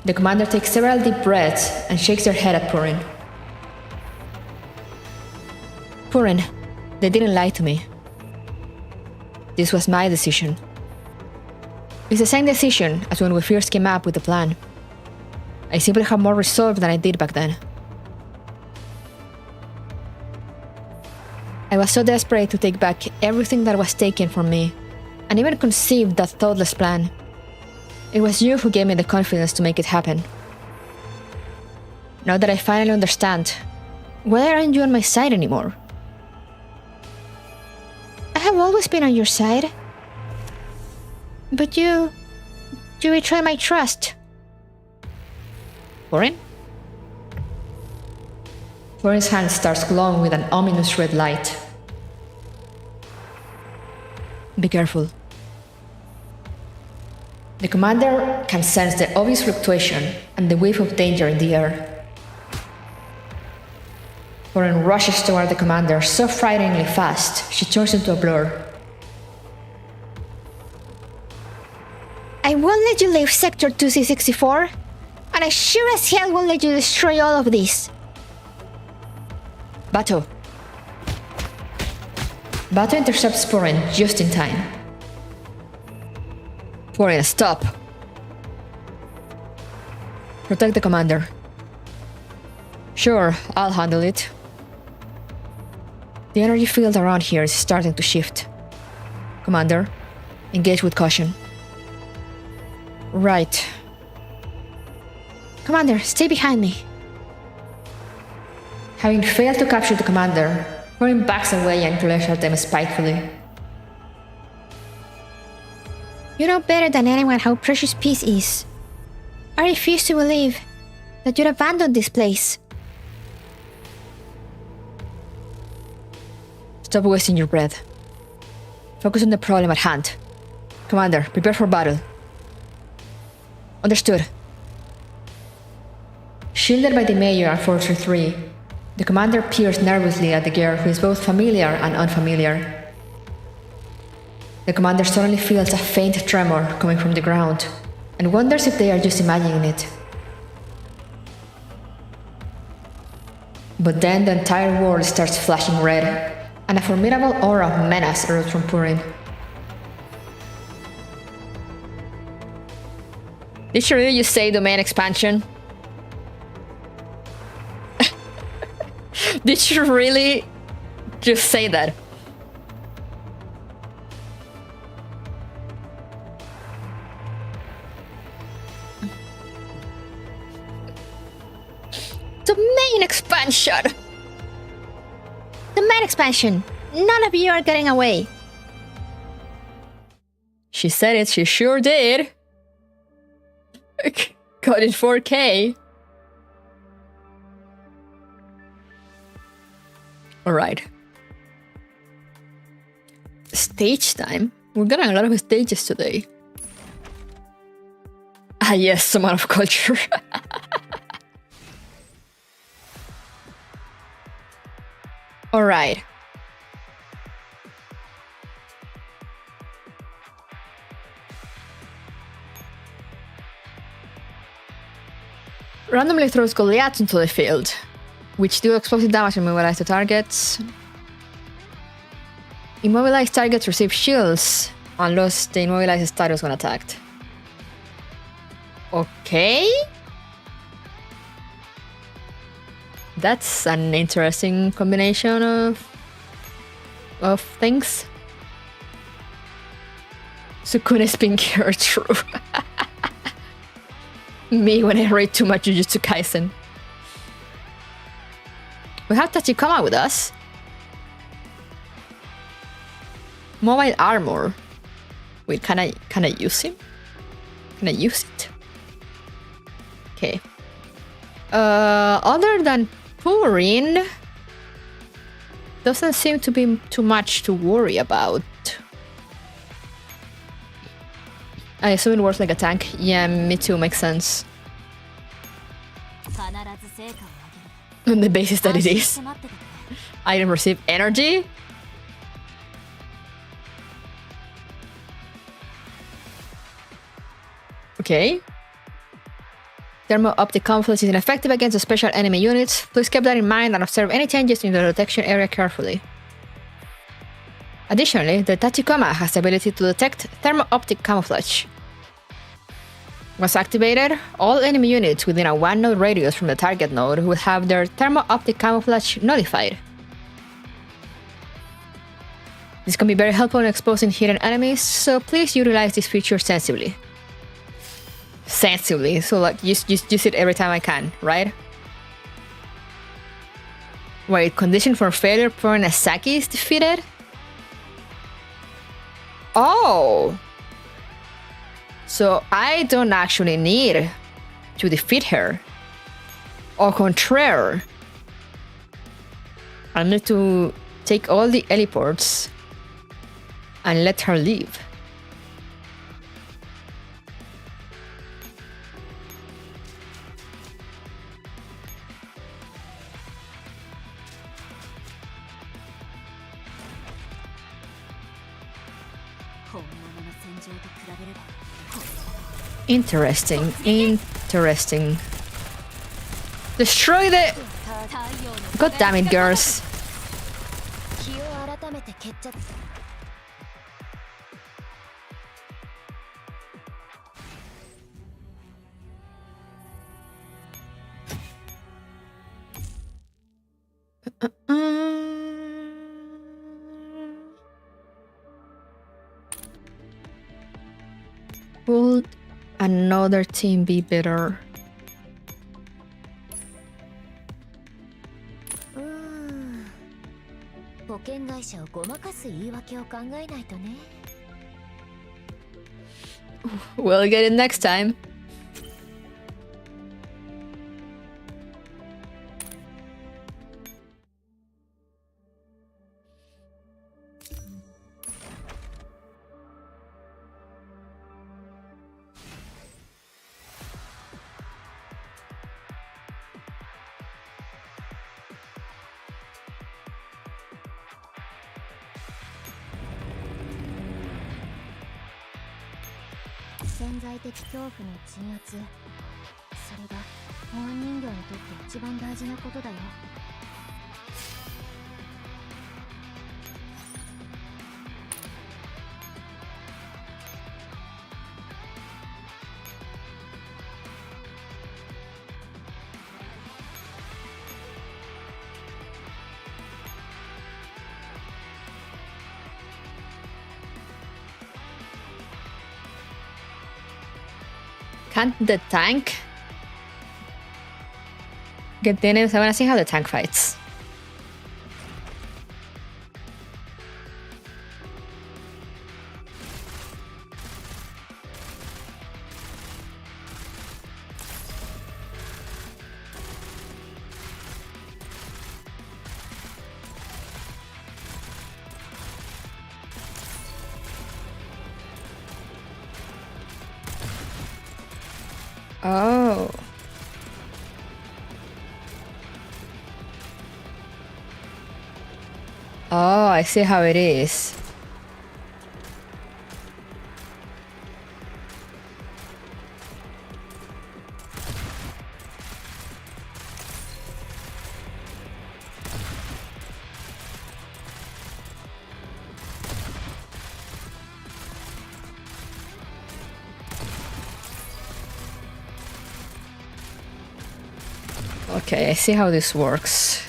The commander takes several deep breaths and shakes her head at Purin. Purin, they didn't lie to me. This was my decision. It's the same decision as when we first came up with the plan. I simply have more resolve than I did back then. I was so desperate to take back everything that was taken from me, and even conceived that thoughtless plan. It was you who gave me the confidence to make it happen. Now that I finally understand, why aren't you on my side anymore? I have always been on your side. But you betray my trust. Purin? Purin's hand starts glowing with an ominous red light. Be careful. The commander can sense the obvious fluctuation and the whiff of danger in the air. Purin rushes toward the commander so frighteningly fast, she turns into a blur. I won't let you leave Sector 2C64, and I sure as hell won't let you destroy all of these. Bato. Bato intercepts Purin just in time. Purin, stop. Protect the commander. Sure, I'll handle it. The energy field around here is starting to shift. Commander, engage with caution. Right. Commander, stay behind me. Having failed to capture the commander, Purin backs away and glares at them spitefully. You know better than anyone how precious peace is. I refuse to believe that you'd abandon this place. Stop wasting your breath. Focus on the problem at hand. Commander, prepare for battle. Understood. Shielded by the Mayor and Forcer 3, the commander peers nervously at the girl who is both familiar and unfamiliar. The commander suddenly feels a faint tremor coming from the ground and wonders if they are just imagining it. But then the entire world starts flashing red, and a formidable aura of menace erupts from Purin. Did she really just say domain expansion? Did she really just say that? Domain expansion! Domain expansion! None of you are getting away! She said it, she sure did! Got it 4K. Alright. Stage time? We're getting a lot of stages today. Ah yes, some out of culture. Alright. Randomly throws Goliaths into the field, which do explosive damage and immobilize the targets. Immobilized targets receive shields unless the immobilized status when attacked. Okay. That's an interesting combination of things. Sukune's pink hair, true. Me when I read too much Jujutsu Kaisen. We have Tachikoma with us. Mobile armor. Wait, can I use him? Can I use it? Okay. Other than Purin, doesn't seem to be too much to worry about. I assume it works like a tank. Yeah, me too, makes sense. On the basis that it is. Item receive energy? Okay. Thermo-optic camouflage is ineffective against the special enemy units. Please keep that in mind and observe any changes in the detection area carefully. Additionally, the Tachikoma has the ability to detect thermo-optic camouflage. Once activated, all enemy units within a 1-node radius from the target node will have their thermo-optic camouflage nullified. This can be very helpful in exposing hidden enemies, so please utilize this feature sensibly. Sensibly, so like use it every time I can, right? Wait, condition for failure when Asaki is defeated? Oh! So I don't actually need to defeat her. Au contraire. I need to take all the heliports and let her leave. Interesting. Interesting. Destroy the... God damn it, girls. Would another team be better? 保険会社をごまかす言い訳を考えないとね。 We'll get it next time. Can't the tank get in it? I wanna see how the tank fights. Oh. Oh, I see how it is. Okay, I see how this works.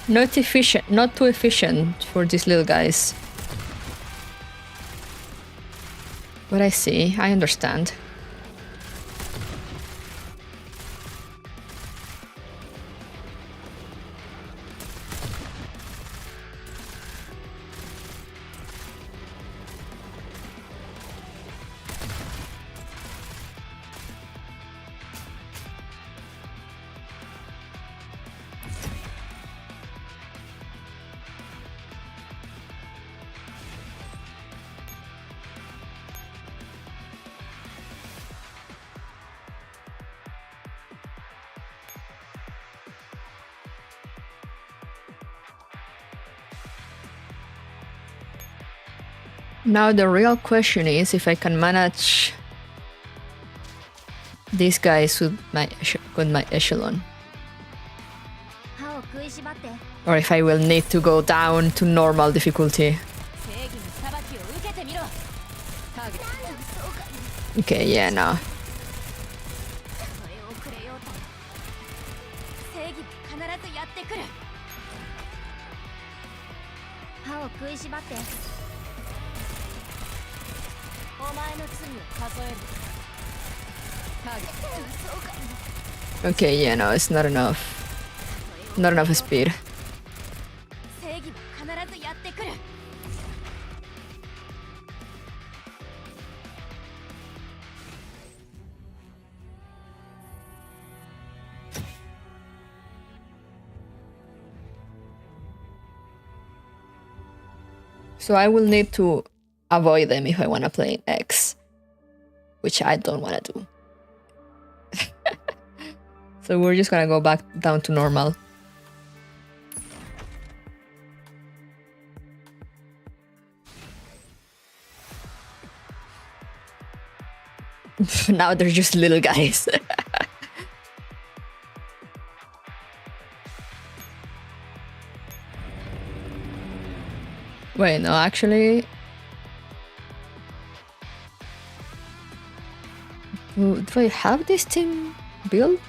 Not efficient, not too efficient for these little guys. But I see, I understand. Now the real question is if I can manage these guys with my echelon. Or if I will need to go down to normal difficulty. Okay, yeah, no. Okay, yeah, no, it's not enough. Not enough speed. So I will need to avoid them if I want to play in X, which I don't want to do. So we're just gonna go back down to normal. Now they're just little guys. Wait, no, actually... Do I have this team built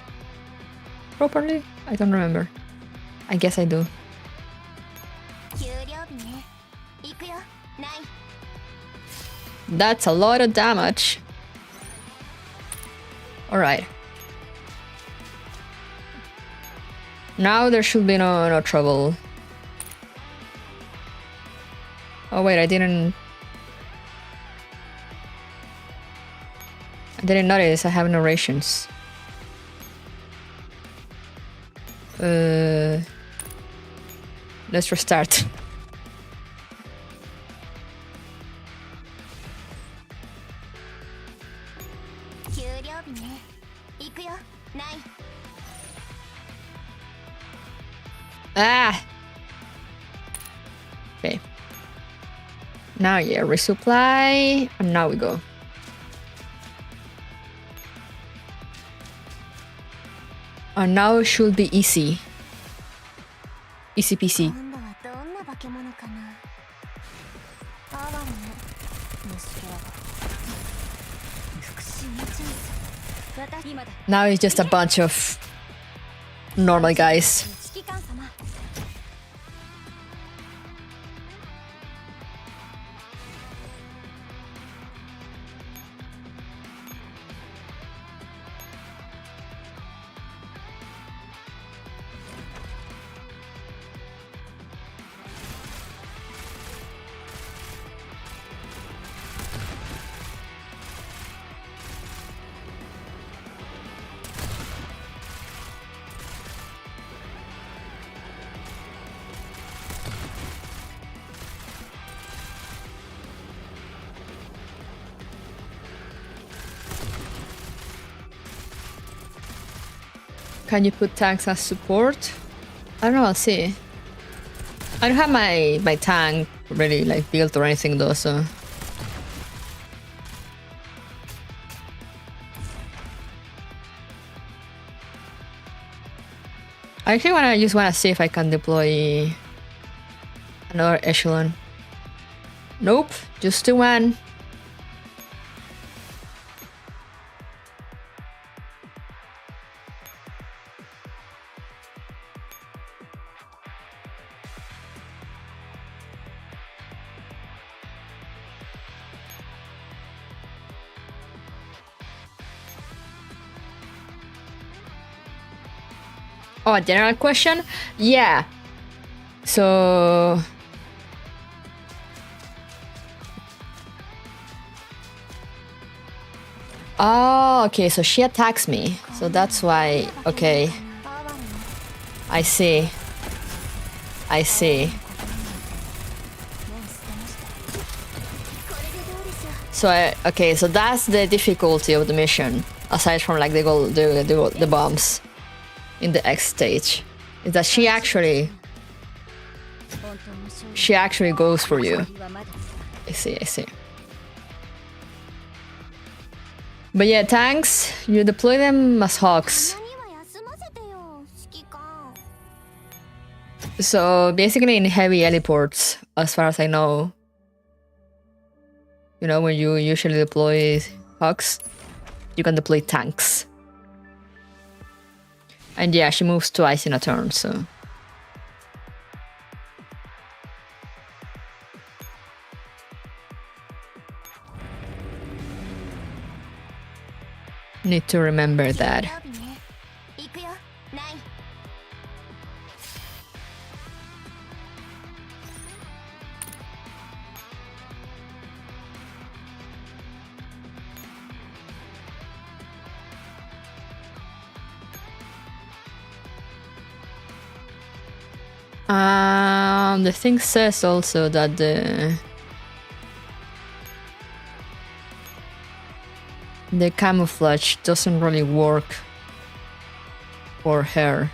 properly? I don't remember. I guess I do. 給料日ね行くよない That's a lot of damage. Alright. Now there should be no trouble. Oh wait, I didn't notice I have no rations. Let's restart. 給料日ね行くよない Ah! Okay. Now, yeah, resupply. And now we go. And now it should be easy. Easy peasy. 今度はどんな化け物かな哀れね虫けらが復讐のチャンス私今だ Now it's just a bunch of normal guys. 指揮官様 Can you put tanks as support? I don't know, I'll see. I don't have my tank really like built or anything though, so... I actually just wanna see if I can deploy another echelon. Nope, just the one. Oh, a general question? Yeah. So... Oh, okay, so she attacks me. So that's why... Okay. I see. I see. So, okay, so that's the difficulty of the mission. Aside from like the bombs. In the X stage, is that she actually goes for you. I see. But yeah, tanks, you deploy them as hawks. 何は休ませてよ指揮官 So basically in heavy heliports, as far as I know, you know, when you usually deploy hawks, you can deploy tanks. And yeah, she moves twice in a turn, so... Need to remember that. 給料日ね行くよない The thing says also that the camouflage doesn't really work for her.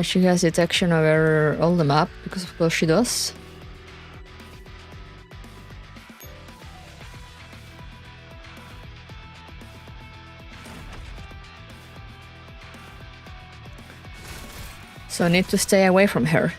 She has detection over all the map, because of course she does. So I need to stay away from her.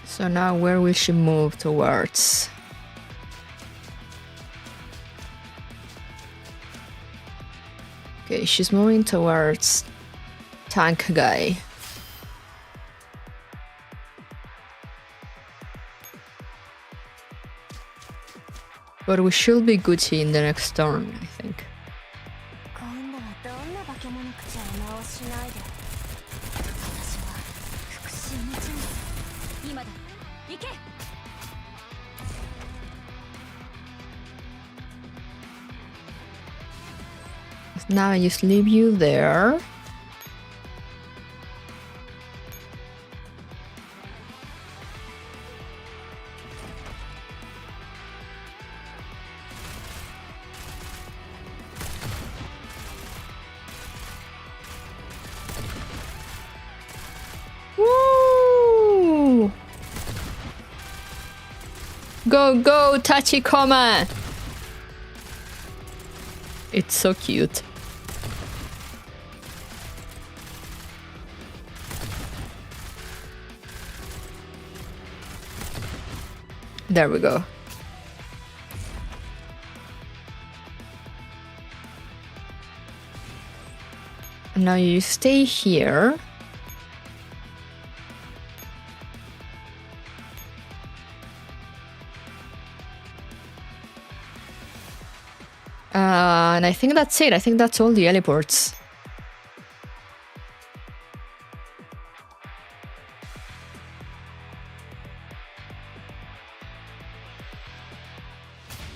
So now where will she move towards? Okay, she's moving towards tank guy. But we should be Gucci in the next turn, I think. Now I just leave you there. Woo! Go, go, Tachikoma! It's so cute. There we go. Now you stay here. And I think that's it. I think that's all the heliports.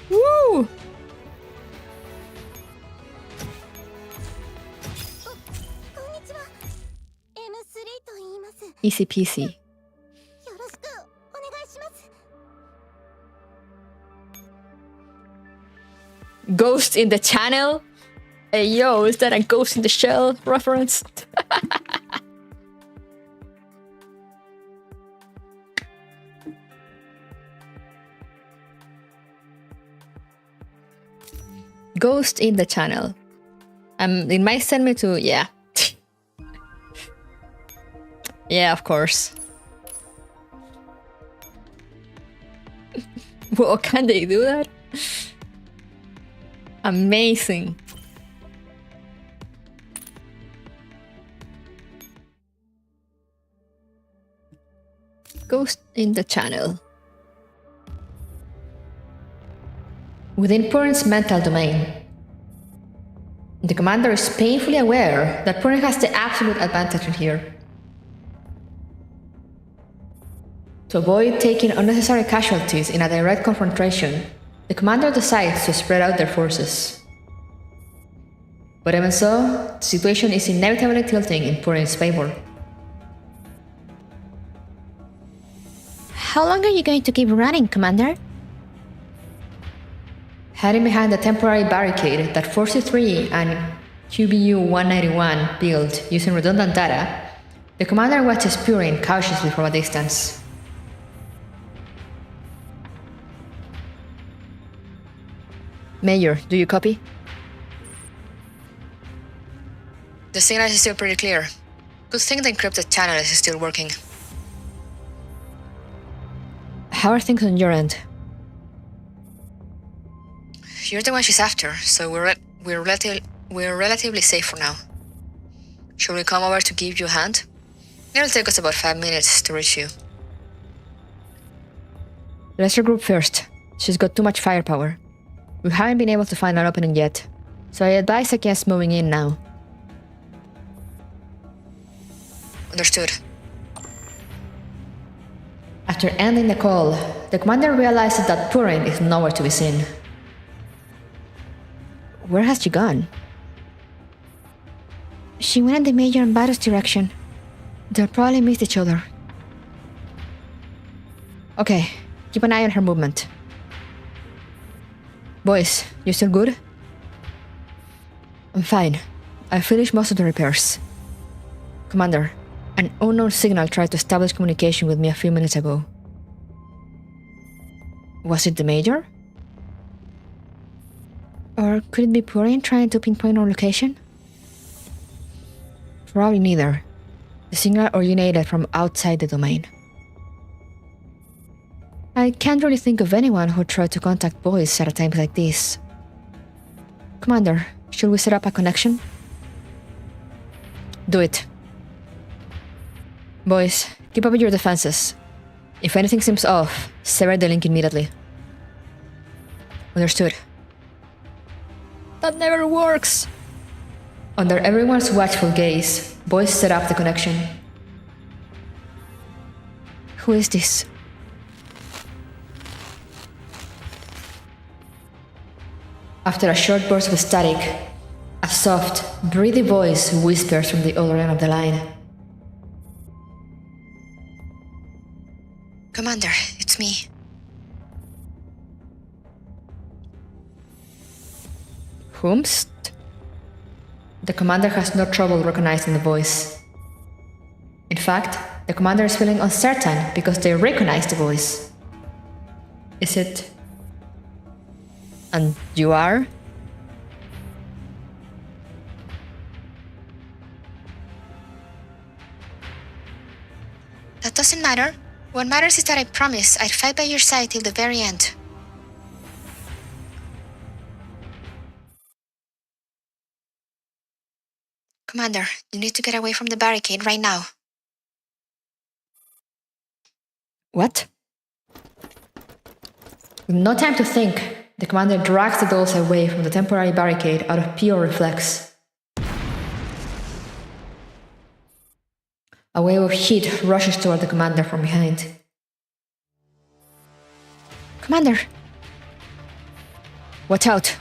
Woo! Easy peasy. Ghost in the channel? Hey yo, is that a Ghost in the Shell reference? Ghost in the channel. It might send me to, yeah. Yeah, of course. Well, can they do that? Amazing. Ghost in the channel. Within Purin's mental domain, the commander is painfully aware that Purin has the absolute advantage in here. To avoid taking unnecessary casualties in a direct confrontation, the commander decides to spread out their forces. But even so, the situation is inevitably tilting in Purin's favor. How long are you going to keep running, Commander? Hiding behind the temporary barricade that 43 and QBU-191 built using redundant data, the commander watches Purin cautiously from a distance. Major, do you copy? The signal is still pretty clear. Good thing the encrypted channel is still working. How are things on your end? You're the one she's after, so we're relatively safe for now. Should we come over to give you a hand? It'll take us about 5 minutes to reach you. Let's regroup first. She's got too much firepower. We haven't been able to find an opening yet, so I advise against moving in now. Understood. After ending the call, the commander realizes that Purin is nowhere to be seen. Where has she gone? She went in the Major and Battle's direction. They'll probably miss each other. Okay, keep an eye on her movement. Boys, you still good? I'm fine. I finished most of the repairs. Commander, an unknown signal tried to establish communication with me a few minutes ago. Was it the Major? Or could it be Purin trying to pinpoint our location? Probably neither. The signal originated from outside the domain. I can't really think of anyone who tried to contact boys at a time like this. Commander, should we set up a connection? Do it. Boys, keep up your defenses. If anything seems off, sever the link immediately. Understood. That never works! Under everyone's watchful gaze, boys set up the connection. Who is this? After a short burst of static, a soft, breathy voice whispers from the other end of the line. Commander, it's me. Whomst? The commander has no trouble recognizing the voice. In fact, the commander is feeling uncertain because they recognize the voice. Is it... And you are? That doesn't matter. What matters is that I promise I'd fight by your side till the very end. Commander, you need to get away from the barricade right now. What? With no time to think, the commander drags the dolls away from the temporary barricade out of pure reflex. A wave of heat rushes toward the commander from behind. Commander! Watch out!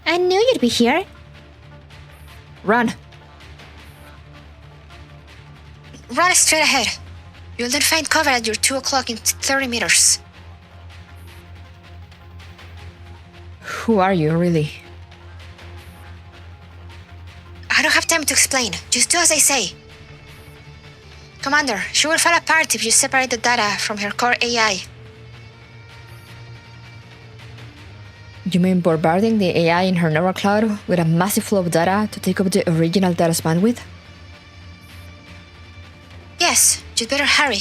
I knew you'd be here. Run! Run straight ahead. You'll then find cover at your 2 o'clock in 30 meters. Who are you, really? I don't have time to explain. Just do as I say. Commander, she will fall apart if you separate the data from her core AI. You mean bombarding the AI in her neural cloud with a massive flow of data to take up the original data's bandwidth? Yes, you'd better hurry.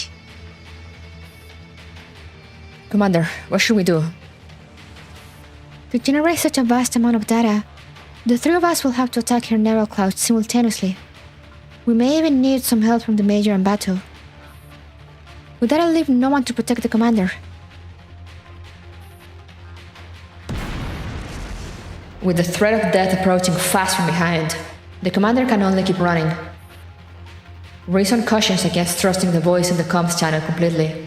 Commander, what should we do? To generate such a vast amount of data, the 3 of us will have to attack her neural cloud simultaneously. We may even need some help from the Major and Battle. With that, I'll leave no one to protect the commander. With the threat of death approaching fast from behind, the commander can only keep running. Reason cautions against trusting the voice in the comms channel completely,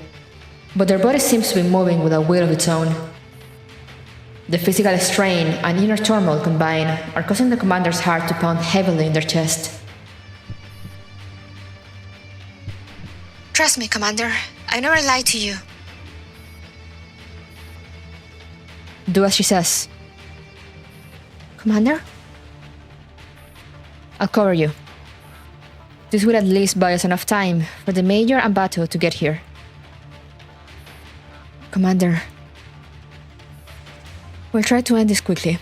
but their body seems to be moving with a will of its own. The physical strain and inner turmoil combined are causing the commander's heart to pound heavily in their chest. Trust me, Commander. I never lied to you. Do as she says. Commander? I'll cover you. This will at least buy us enough time for the Major and Bato to get here. Commander, we'll try to end this quickly.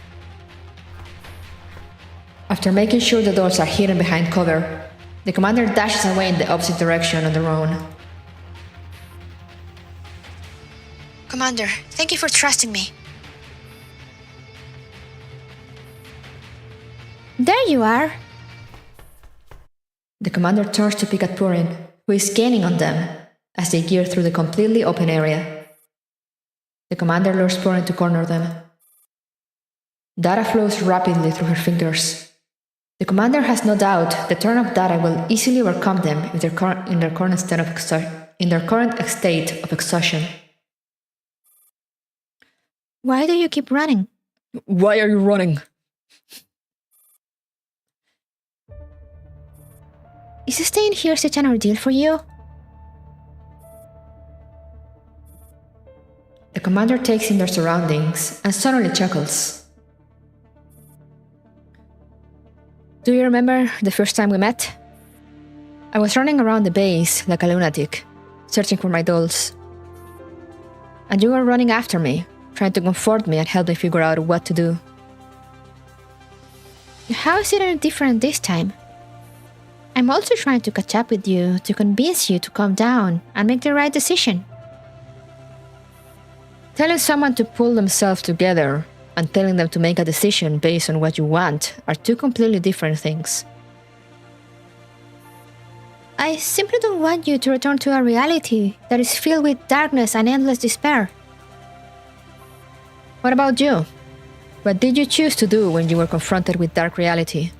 After making sure the doors are hidden behind cover, the commander dashes away in the opposite direction on their own. Commander, thank you for trusting me. There you are! The commander turns to pick at Purin, who is gaining on them as they gear through the completely open area. The commander lures Purin to corner them. Data flows rapidly through her fingers. The commander has no doubt the turn of data will easily overcome them in their current state of exhaustion. Why do you keep running? Why are you running? Is staying here such an ordeal for you? The commander takes in their surroundings and suddenly chuckles. Do you remember the first time we met? I was running around the base like a lunatic, searching for my dolls. And you were running after me, trying to comfort me and help me figure out what to do. How is it any different this time? I'm also trying to catch up with you to convince you to calm down and make the right decision. Telling someone to pull themselves together and telling them to make a decision based on what you want are two completely different things. I simply don't want you to return to a reality that is filled with darkness and endless despair. What about you? What did you choose to do when you were confronted with dark reality?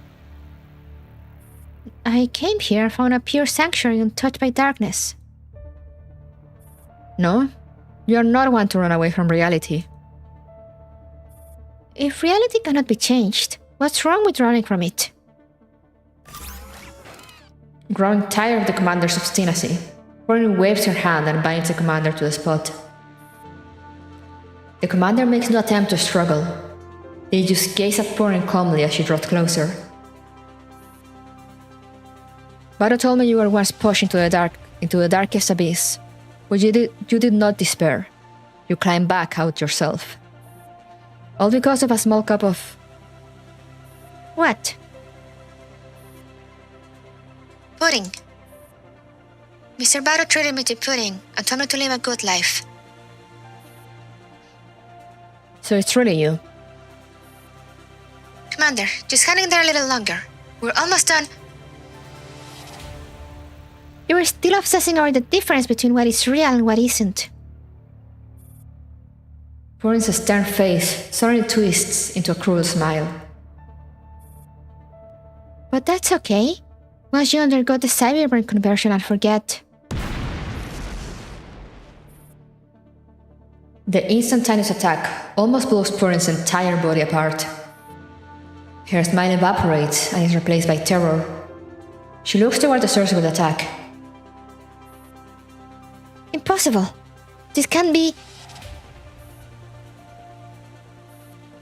I came here, found a pure sanctuary untouched by darkness. No, you are not one to run away from reality. If reality cannot be changed, what's wrong with running from it? Growing tired of the commander's obstinacy, Purin waves her hand and binds the commander to the spot. The commander makes no attempt to struggle. They just gaze at Purin calmly as she draws closer. Bato told me you were once pushed into the darkest abyss, but you did not despair. You climbed back out yourself. All because of a small cup of... What? Pudding. Mr. Bato treated me to pudding and told me to live a good life. So it's really you. Commander, just hang in there a little longer. We're almost done. You are still obsessing over the difference between what is real and what isn't. Purin's stern face suddenly twists into a cruel smile. But that's okay. Once you undergo the cyberbrain conversion, I'll forget. The instantaneous attack almost blows Purin's entire body apart. Her smile evaporates and is replaced by terror. She looks toward the source of the attack. Impossible. This can't be...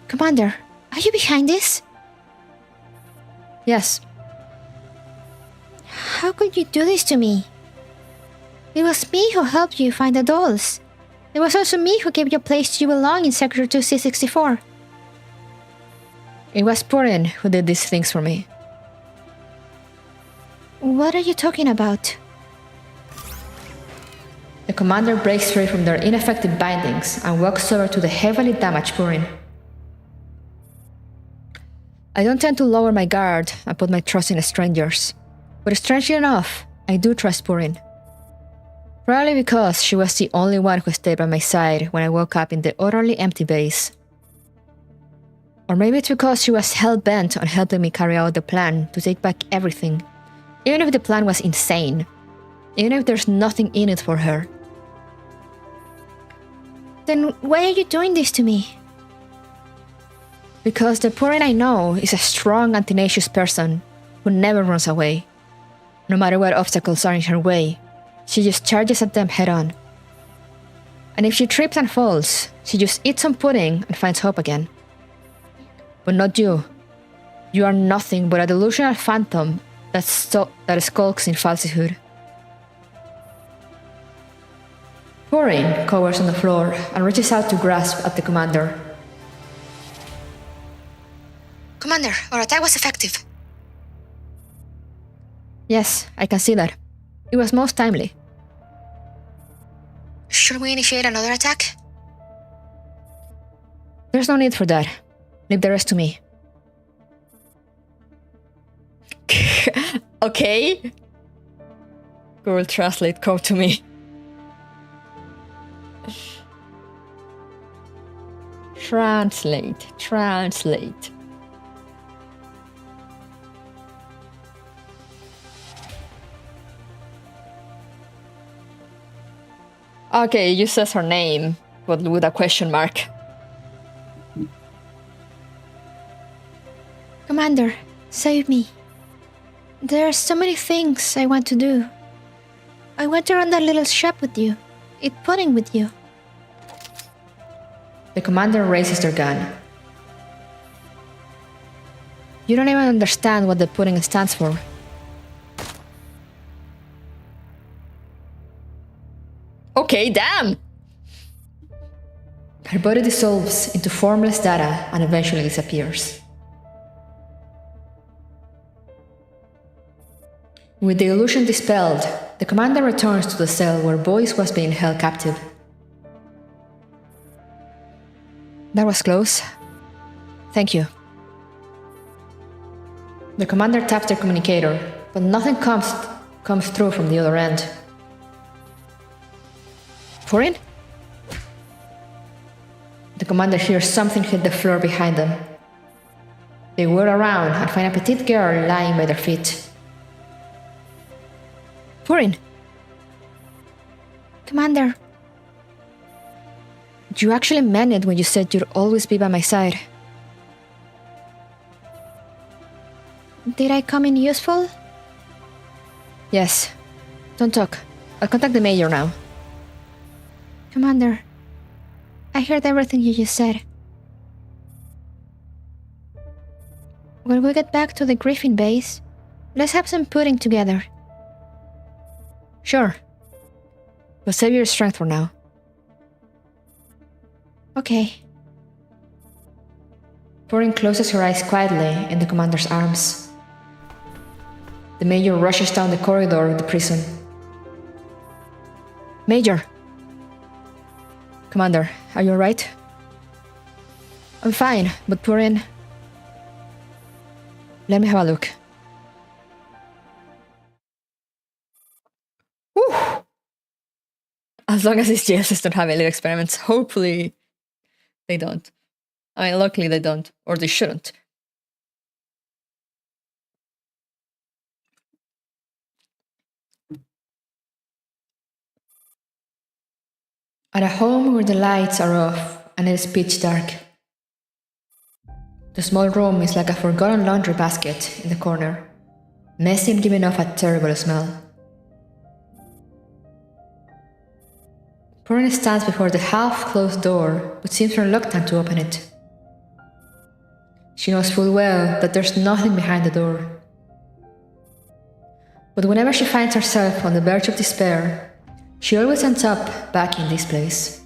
Commander, are you behind this? Yes. How could you do this to me? It was me who helped you find the dolls. It was also me who gave you a place you belong in Sector 2C64. It was Purin who did these things for me. What are you talking about? The commander breaks free from their ineffective bindings and walks over to the heavily damaged Purin. I don't tend to lower my guard and put my trust in strangers, but strangely enough, I do trust Purin. Probably because she was the only one who stayed by my side when I woke up in the utterly empty base. Or maybe it's because she was hell-bent on helping me carry out the plan to take back everything Even if the plan was insane. Even if there's nothing in it for her. Then why are you doing this to me? Because the Purin I know is a strong and tenacious person who never runs away. No matter what obstacles are in her way, she just charges at them head on. And if she trips and falls, she just eats some pudding and finds hope again. But not you. You are nothing but a delusional phantom that skulks in falsehood. Purin cowers on the floor and reaches out to grasp at the commander. Commander, our attack was effective. Yes, I can see that. It was most timely. Should we initiate another attack? There's no need for that. Leave the rest to me. Okay? Google Translate, come to me. Translate. Okay, you says her name, but with a question mark. Commander, save me. There are so many things I want to do. I want to run that little shop with you. Eat pudding with you. The commander raises their gun. You don't even understand what the pudding stands for. Okay, damn! Her body dissolves into formless data and eventually disappears. With the illusion dispelled, the commander returns to the cell where Boyce was being held captive. That was close. Thank you. The commander taps their communicator, but nothing comes through from the other end. Purin? The commander hears something hit the floor behind them. They whirl around and find a petite girl lying by their feet. Purin! Commander, You actually meant it when you said you'd always be by my side. did I come in useful? Yes. Don't talk. I'll contact the mayor now. Commander, I heard everything you just said. When we get back to the Griffin base, let's have some pudding together. Sure. But save your strength for now. Okay. Purin closes her eyes quietly in the commander's arms. The major rushes down the corridor of the prison. Major! Commander, are you alright? I'm fine, but Purin... Let me have a look. Whew! As long as these jails don't have illegal experiments, hopefully they don't. I mean, luckily they don't, or they shouldn't. At a home where the lights are off and it is pitch dark. The small room is like a forgotten laundry basket in the corner, messy and giving off a terrible smell. Purin stands before the half-closed door, but seems reluctant to open it. She knows full well that there's nothing behind the door. But whenever she finds herself on the verge of despair, she always ends up back in this place.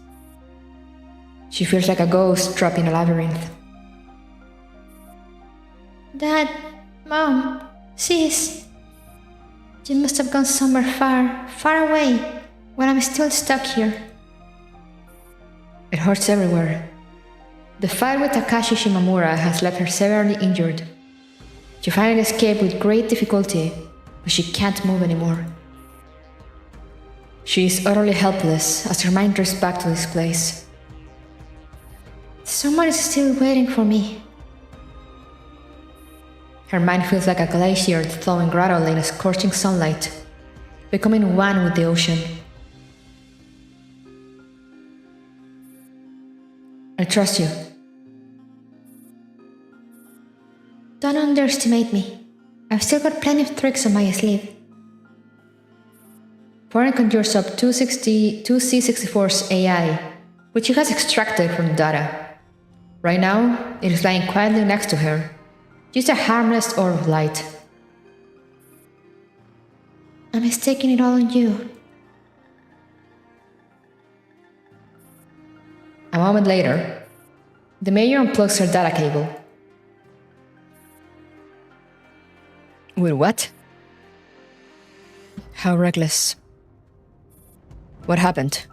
She feels like a ghost trapped in a labyrinth. Dad, Mom, Sis. You must have gone somewhere far, far away, while I'm still stuck here. It hurts everywhere. The fight with Takashi Shimamura has left her severely injured. She finally escaped with great difficulty, but she can't move anymore. She is utterly helpless as her mind drifts back to this place. Someone is still waiting for me. Her mind feels like a glacier flowing gradually in a scorching sunlight, becoming one with the ocean. I trust you. Don't underestimate me. I've still got plenty of tricks on my sleeve. Foreign conjures up 2C64's AI, which he has extracted from the data. Right now, it is lying quietly next to her, just a harmless orb of light. I'm mistaking it all on you. A moment later, the mayor unplugs her data cable. With what? How reckless. What happened?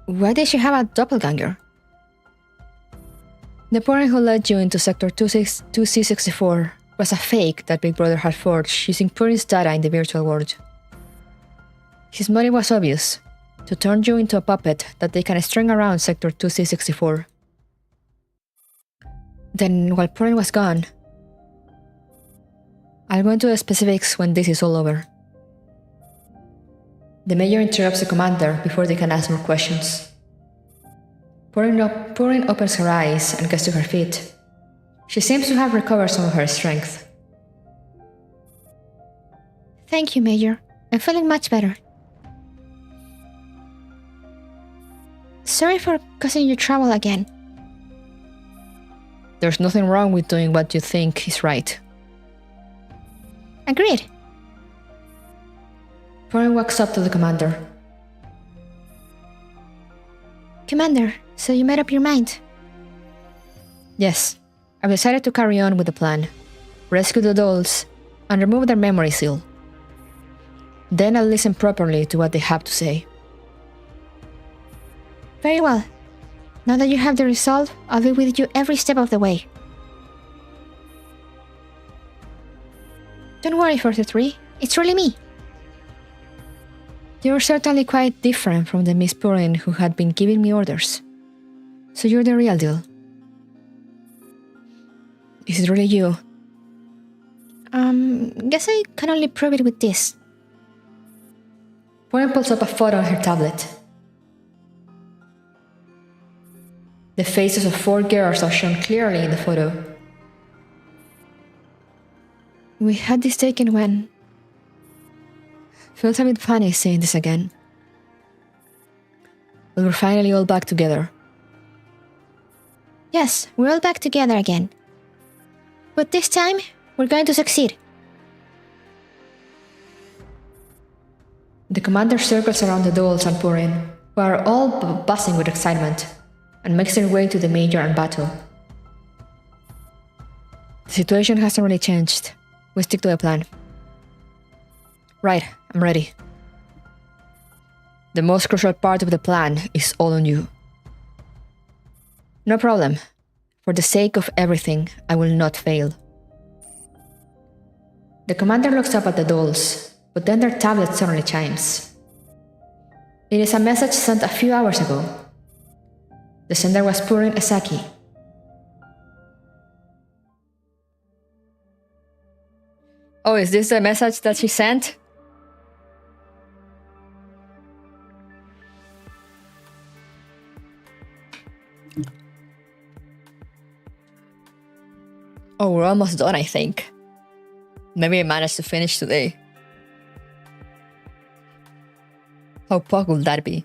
Why did she have a doppelganger? The portal who led you into Sector 2C64 was a fake that Big Brother had forged using Purin's data in the virtual world. His motive was obvious, to turn you into a puppet that they can string around Sector 2C64. Then, while Purin was gone, I'll go into the specifics when this is all over. The mayor interrupts the commander before they can ask more questions. Purin opens her eyes and gets to her feet. She seems to have recovered some of her strength. Thank you, Major. I'm feeling much better. Sorry for causing you trouble again. There's nothing wrong with doing what you think is right. Agreed. Purin walks up to the commander. Commander, so you made up your mind? Yes, I've decided to carry on with the plan. Rescue the dolls and remove their memory seal. Then I'll listen properly to what they have to say. Very well. Now that you have the resolve, I'll be with you every step of the way. Don't worry, 43. It's really me. You're certainly quite different from the Miss Purin who had been giving me orders. So you're the real deal. Is it really you? Guess I can only prove it with this. Purin pulls up a photo on her tablet. The faces of 4 girls are shown clearly in the photo. We had this taken when... Feels a bit funny saying this again. But we're finally all back together. Yes, we're all back together again. But this time, we're going to succeed. The commander circles around the dolls and Purin, who are all buzzing with excitement, and makes their way to the major and battle. The situation hasn't really changed. We stick to the plan. Right, I'm ready. The most crucial part of the plan is all on you. No problem. For the sake of everything, I will not fail. The commander looks up at the dolls, but then their tablet suddenly chimes. It is a message sent a few hours ago. The sender was Purin Esaki. Oh, is this the message that she sent? Oh, we're almost done, I think. Maybe I managed to finish today. How pog would that be?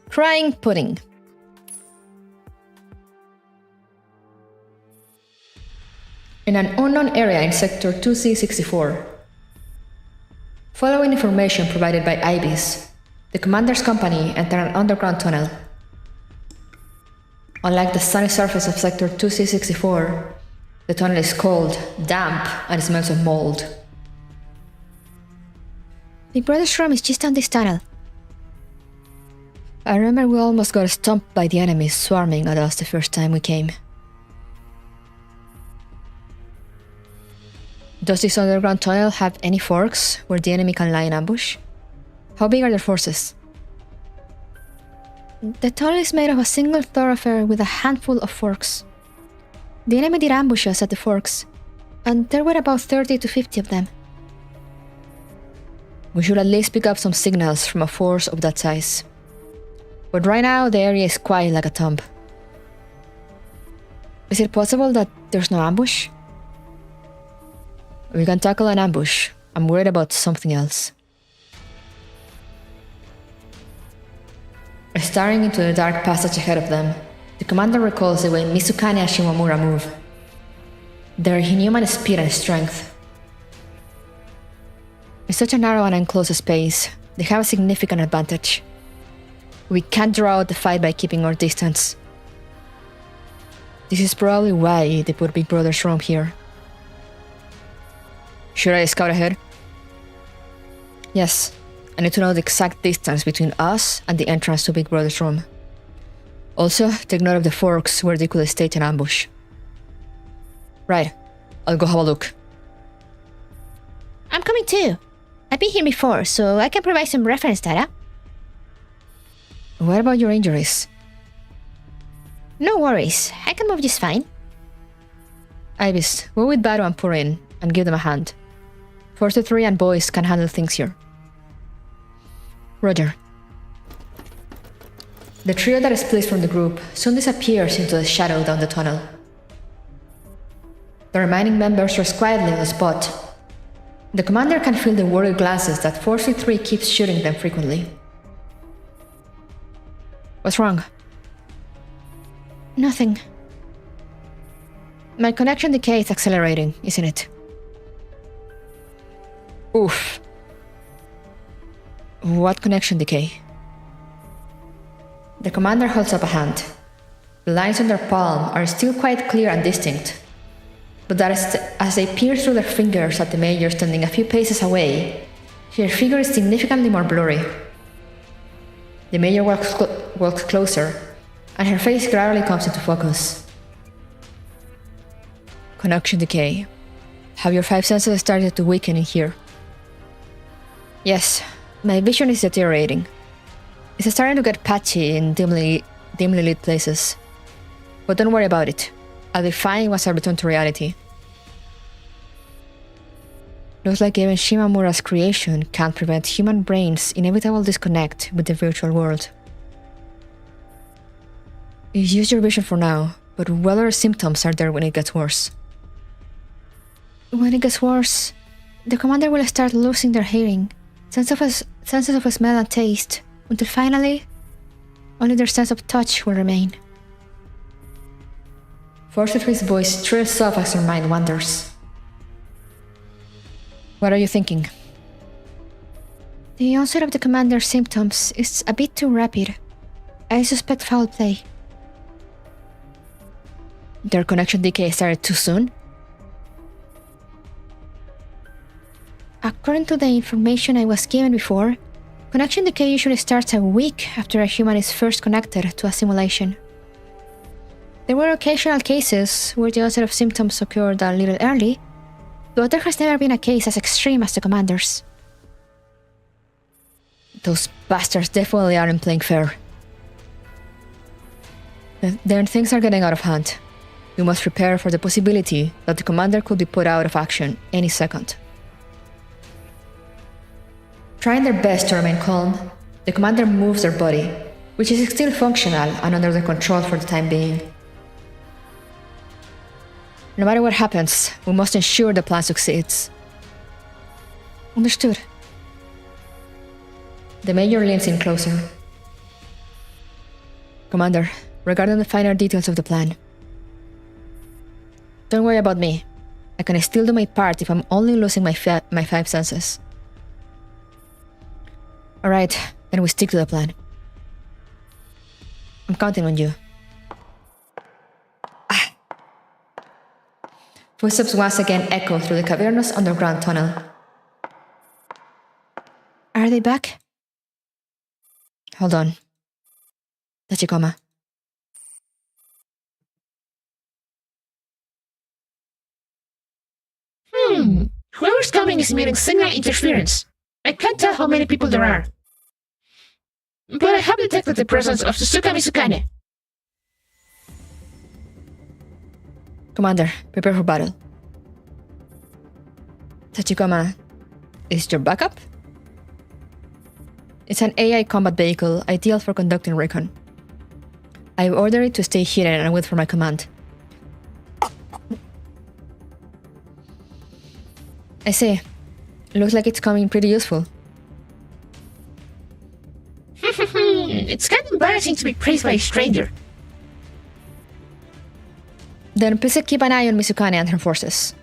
Crying pudding. In an unknown area in Sector 2C64. Following information provided by Ibis, the commander's company entered an underground tunnel. Unlike the sunny surface of Sector 2C64, the tunnel is cold, damp, and smells of mold. Big Brother's room is just down this tunnel. I remember we almost got stomped by the enemies swarming at us the first time we came. Does this underground tunnel have any forks where the enemy can lie in ambush? How big are their forces? The tunnel is made of a single thoroughfare with a handful of forks. The enemy did ambush us at the forks, and there were about 30 to 50 of them. We should at least pick up some signals from a force of that size. But right now, the area is quiet like a tomb. Is it possible that there's no ambush? We can tackle an ambush. I'm worried about something else. Staring into the dark passage ahead of them, the commander recalls the way Mizukane and Shimamura move. Their inhuman speed and strength. In such a narrow and enclosed space, they have a significant advantage. We can't draw out the fight by keeping our distance. This is probably why they put Big Brother's room here. Should I scout ahead? Yes. I need to know the exact distance between us and the entrance to Big Brother's room. Also, take note of the forks where they could stage an ambush. Right. I'll go have a look. I'm coming too. I've been here before, so I can provide some reference data. What about your injuries? No worries, I can move just fine. Ibis, go with Bado and Purin and give them a hand. 43 and boys can handle things here. Roger. The trio that is split from the group soon disappears into the shadow down the tunnel. The remaining members rest quietly on the spot. The commander can feel the worried glances that 43 keeps shooting them frequently. What's wrong? Nothing. My connection decay is accelerating, isn't it? Oof. What connection decay? The commander holds up a hand. The lines on their palm are still quite clear and distinct, but as they peer through their fingers at the major standing a few paces away, her figure is significantly more blurry. The major walks closer, and her face gradually comes into focus. Connection decay. Have your 5 senses started to weaken in here? Yes, my vision is deteriorating. It's starting to get patchy in dimly lit places. But don't worry about it. I'll be fine once I return to reality. Looks like even Shimamura's creation can't prevent human brains' inevitable disconnect with the virtual world. Use your vision for now, but what other symptoms are there when it gets worse? When it gets worse, the commander will start losing their hearing, senses of smell and taste, until finally, only their sense of touch will remain. 43's voice trails off as her mind wanders. What are you thinking? The onset of the commander's symptoms is a bit too rapid. I suspect foul play. Their connection decay started too soon? According to the information I was given before, connection decay usually starts a week after a human is first connected to a simulation. There were occasional cases where the onset of symptoms occurred a little early, but there has never been a case as extreme as the commander's. Those bastards definitely aren't playing fair. Then things are getting out of hand. We must prepare for the possibility that the commander could be put out of action any second. Trying their best to remain calm, the commander moves their body, which is still functional and under their control for the time being. No matter what happens, we must ensure the plan succeeds. Understood. The major leans in closer. Commander, regarding the finer details of the plan. Don't worry about me. I can still do my part if I'm only losing my 5 senses. Alright, then we stick to the plan. I'm counting on you. Footsteps once again echo through the cavernous underground tunnel. Are they back? Hold on. Tachikoma. Whoever's coming is emitting signal interference. I can't tell how many people there are. But I have detected the presence of Suzuka Mizukane. Commander, prepare for battle. Tachikoma, is your backup? It's an AI combat vehicle, ideal for conducting recon. I've ordered it to stay hidden and wait for my command. I see. Looks like it's coming pretty useful. It's kind of embarrassing to be praised by a stranger. Then please keep an eye on Mizukane and her forces.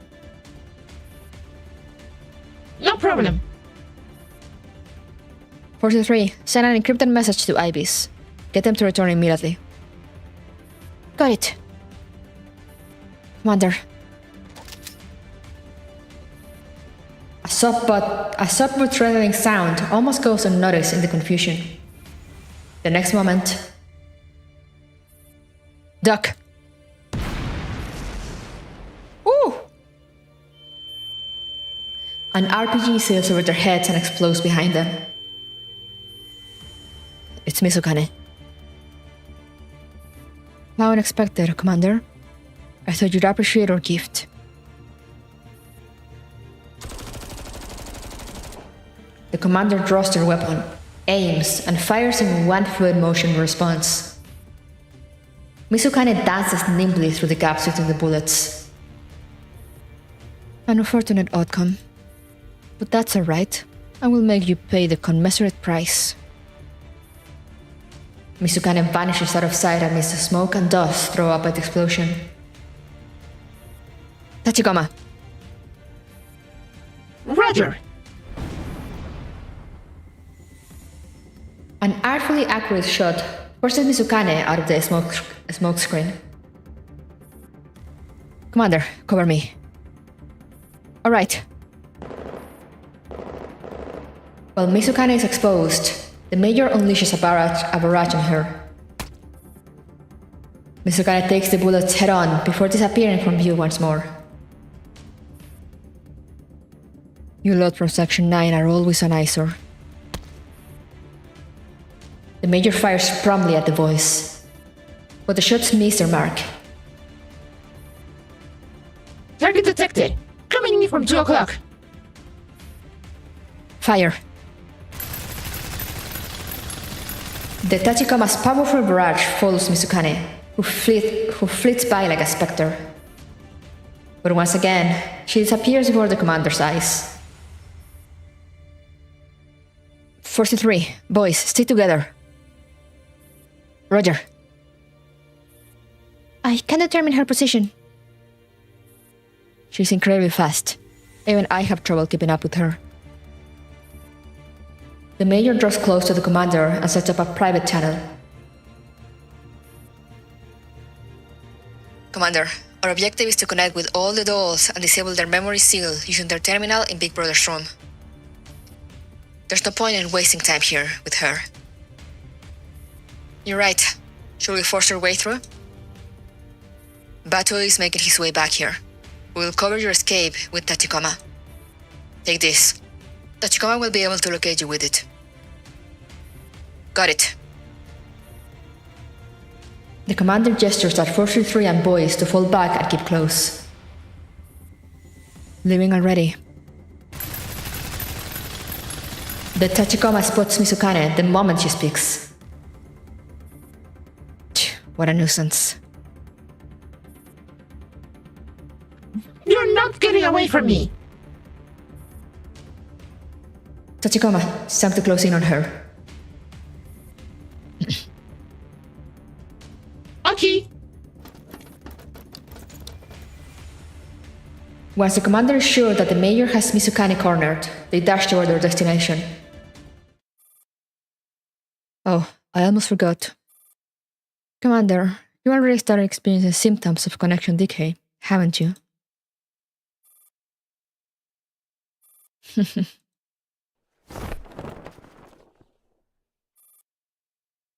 No problem. 43, send an encrypted message to Ibis. Get them to return immediately. Got it. Commander. A subtle threatening sound almost goes unnoticed in the confusion. The next moment... Duck! Ooh! An RPG sails over their heads and explodes behind them. It's Mizukane. How unexpected, Commander. I thought you'd appreciate our gift. The commander draws their weapon, aims, and fires in one fluid motion in response. Mizukane dances nimbly through the gaps between the bullets. An unfortunate outcome. But that's alright. I will make you pay the commensurate price. Mizukane vanishes out of sight amidst the smoke and dust thrown up by the explosion. Tachikoma. Roger. An artfully accurate shot forces Mizukane out of the smoke screen. Commander, cover me. Alright. While Mizukane is exposed, the Major unleashes a barrage on her. Mizukane takes the bullets head-on before disappearing from view once more. You lot from Section 9 are always an eyesore. The Major fires promptly at the voice, but the shots miss their mark. Target detected. Coming in from 2 o'clock. Fire. The Tachikoma's powerful barrage follows Mizukane, who flits by like a specter. But once again, she disappears before the commander's eyes. 43, boys, stay together. Roger. I can't determine her position. She's incredibly fast. Even I have trouble keeping up with her. The Major draws close to the commander and sets up a private channel. Commander, our objective is to connect with all the dolls and disable their memory seal using their terminal in Big Brother's room. There's no point in wasting time here with her. You're right. Should we force our way through? Bato is making his way back here. We will cover your escape with Tachikoma. Take this. Tachikoma will be able to locate you with it. Got it. The commander gestures at 433 and boys to fall back and keep close. Leaving already. The Tachikoma spots Mizukane the moment she speaks. What a nuisance. You're not getting away from me. Tachikoma, it's time to close in on her. Okay. Once the commander is sure that the Major has Mizukane cornered, they dash toward their destination. Oh, I almost forgot. Commander, you already started experiencing symptoms of connection decay, haven't you?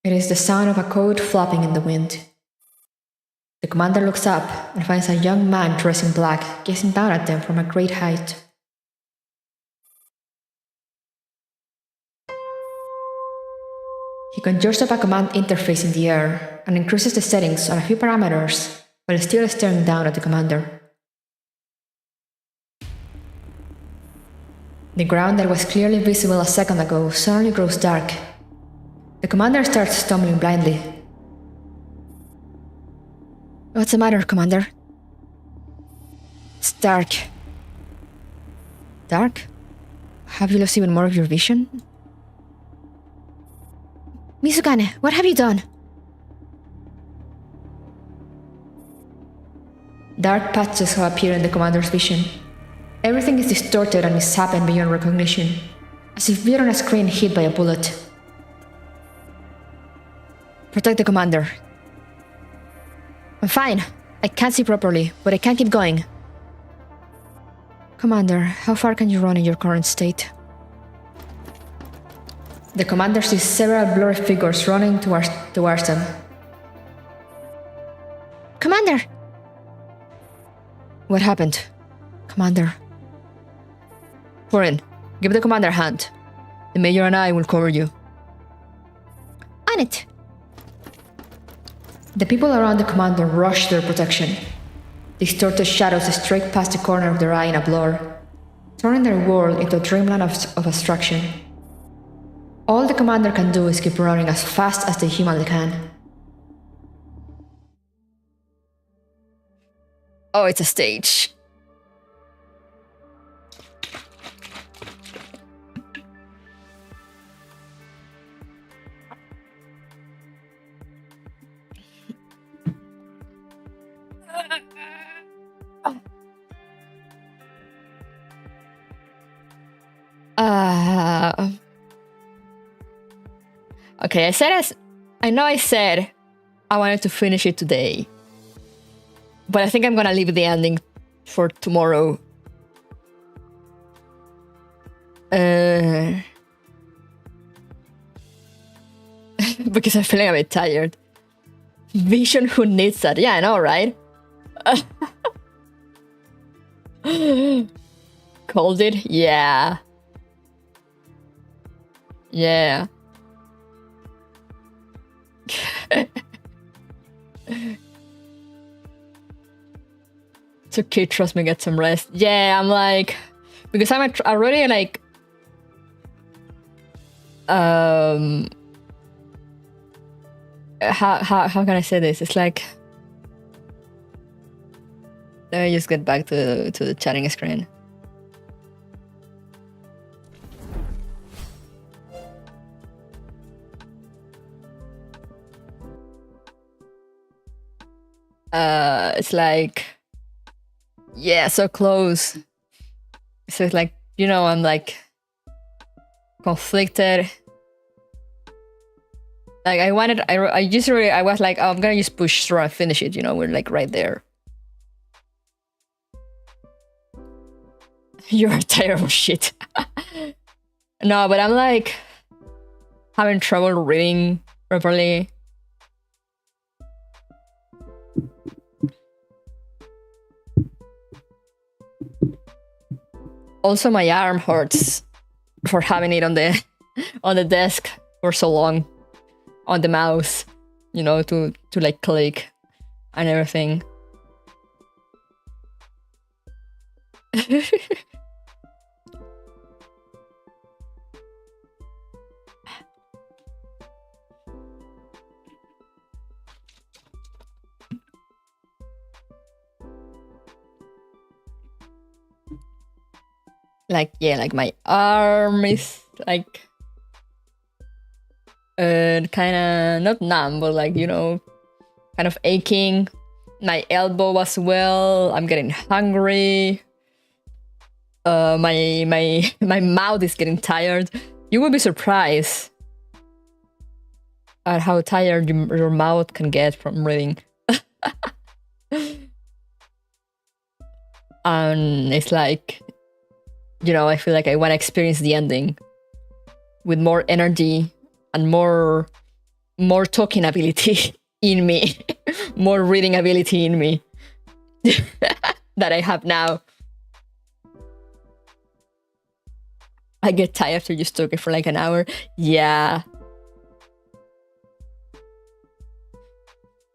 It is the sound of a coat flopping in the wind. The commander looks up and finds a young man dressed in black gazing down at them from a great height. He conjures up a command interface in the air and increases the settings on a few parameters while still staring down at the commander. The ground that was clearly visible a second ago suddenly grows dark. The commander starts stumbling blindly. What's the matter, Commander? It's dark. Dark? Have you lost even more of your vision? Mizukane, what have you done? Dark patches have appeared in the commander's vision. Everything is distorted and mishapen beyond recognition, as if viewed on a screen hit by a bullet. Protect the commander. I'm fine. I can't see properly, but I can't keep going. Commander, how far can you run in your current state? The commander sees several blurry figures running towards them. Commander! What happened? Commander. Foreign, give the commander a hand. The major and I will cover you. On it! The people around the commander rush their protection. Distorted shadows strike past the corner of their eye in a blur, turning their world into a dreamland of abstraction. All the commander can do is keep running as fast as they humanly can. Oh, it's a stage. Okay, I know I said I wanted to finish it today, but I think I'm gonna leave the ending for tomorrow. Because I'm feeling a bit tired. Vision, who needs that? Yeah, I know, right? Called it? Yeah. Yeah. It's okay, trust me, get some rest. Yeah, I'm like, because I'm already like, how can I say this? It's like, let me just get back to the chatting screen. It's like, yeah, so close. So it's like, you know, I'm like conflicted. Like I was like, oh, I'm gonna just push through and finish it, you know, we're like right there. You're tired of shit. No, but I'm like having trouble reading properly. Also, my arm hurts for having it on the desk for so long, on the mouse, you know, to like click and everything. Like, yeah, like my arm is like kind of not numb, but like, you know, kind of aching. My elbow as well. I'm getting hungry. My mouth is getting tired. You will be surprised at how tired your mouth can get from reading. And it's like, you know, I feel like I want to experience the ending with more energy and more talking ability in me, more reading ability in me that I have now. I get tired after just talking for like an hour. Yeah.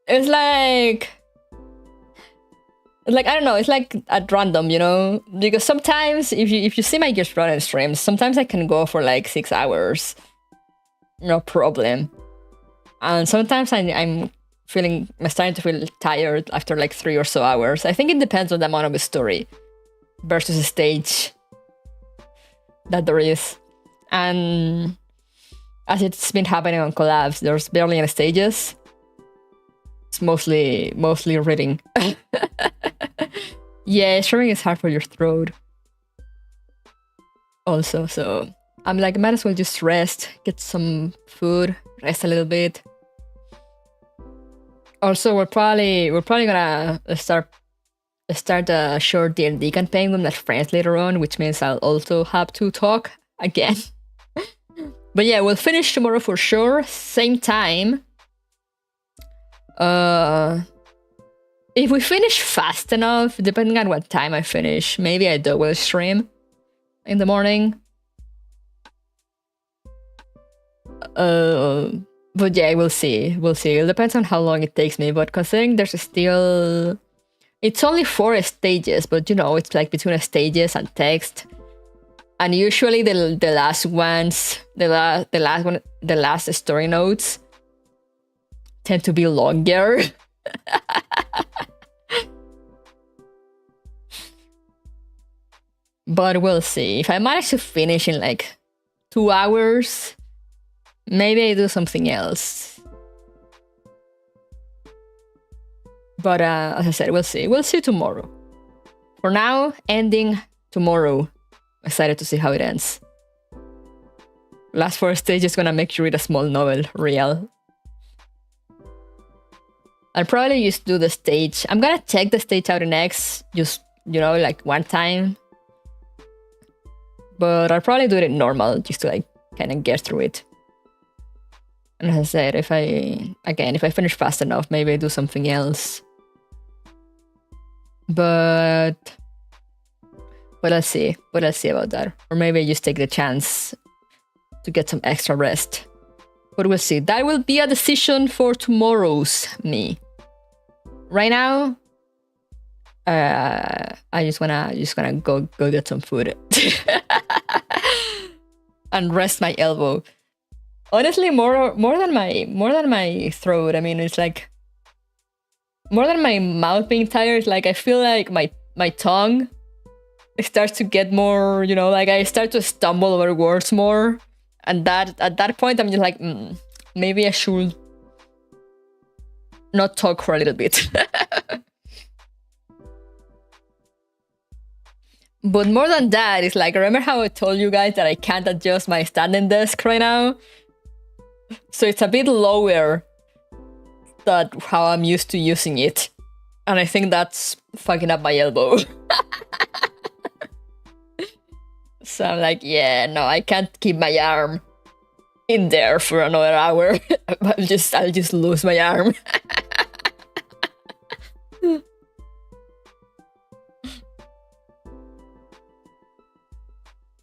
It's like, like, I don't know, it's like at random, you know? Because sometimes if you see my Gears Running streams, sometimes I can go for like 6 hours. No problem. And sometimes I'm starting to feel tired after like 3 or so hours. I think it depends on the amount of the story versus a stage that there is. And as it's been happening on collabs, there's barely any stages. It's mostly reading. Yeah, streaming is hard for your throat. Also, so I'm like, might as well just rest, get some food, rest a little bit. Also, we're probably gonna start a short D&D campaign with my friends later on, which means I'll also have to talk again. But yeah, we'll finish tomorrow for sure, same time. If we finish fast enough, depending on what time I finish, maybe I will stream in the morning. But yeah, we'll see. It depends on how long it takes me, but considering there's still... It's only 4 stages, but you know, it's like between stages and text. And usually the last ones, the last story notes tend to be longer. But we'll see. If I manage to finish in like 2 hours, maybe I do something else. But as I said, we'll see. We'll see tomorrow. For now, ending tomorrow. Excited to see how it ends. Last 4 stages gonna make you read a small novel, real. I'll probably just do the stage. I'm gonna check the stage out in X, just, you know, like one time. But I'll probably do it in normal, just to like kind of get through it. And as I said, if I finish fast enough, maybe I do something else. But I'll see. But I'll see about that. Or maybe I just take the chance to get some extra rest. But we'll see. That will be a decision for tomorrow's me. Right now, I just wanna go get some food and rest my elbow. Honestly, more than my throat. I mean, it's like more than my mouth being tired. Like I feel like my tongue starts to get more, you know, like I start to stumble over words more. And that at that point, I'm just like, maybe I should not talk for a little bit. But more than that, it's like, remember how I told you guys that I can't adjust my standing desk right now? So it's a bit lower than how I'm used to using it. And I think that's fucking up my elbow. So I'm like, yeah, no, I can't keep my arm in there for another hour. I'll just lose my arm.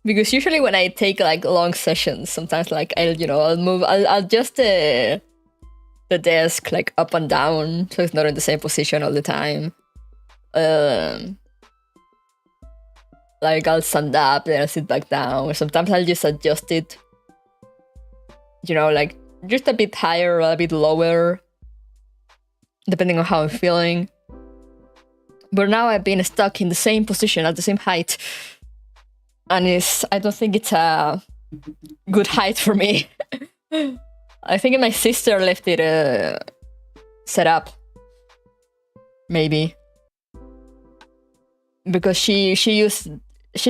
Because usually when I take like long sessions, sometimes like I'll adjust the desk like up and down so it's not in the same position all the time. Like I'll stand up, then I'll sit back down. Or sometimes I'll just adjust it, you know, like just a bit higher or a bit lower, depending on how I'm feeling. But now I've been stuck in the same position at the same height. And I don't think it's a good height for me. I think my sister left it set up. Maybe. Because she's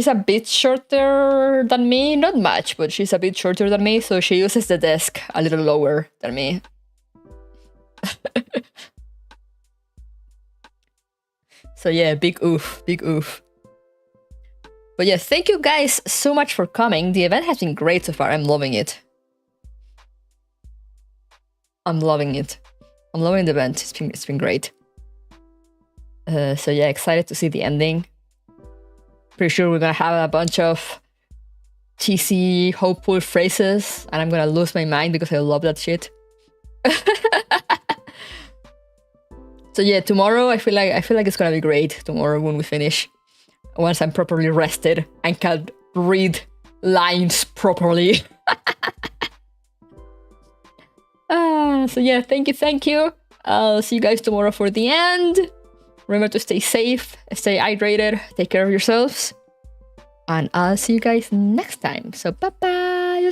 a bit shorter than me. Not much, but she's a bit shorter than me. So she uses the desk a little lower than me. So yeah, big oof. But yeah, thank you guys so much for coming. The event has been great so far. I'm loving it. I'm loving the event. It's been great. So yeah, excited to see the ending. Pretty sure we're gonna have a bunch of cheesy, hopeful phrases, and I'm gonna lose my mind because I love that shit. So yeah, tomorrow I feel like it's gonna be great tomorrow when we finish. Once I'm properly rested and can read lines properly. So yeah, thank you. I'll see you guys tomorrow for the end. Remember to stay safe, stay hydrated, take care of yourselves. And I'll see you guys next time. So bye bye.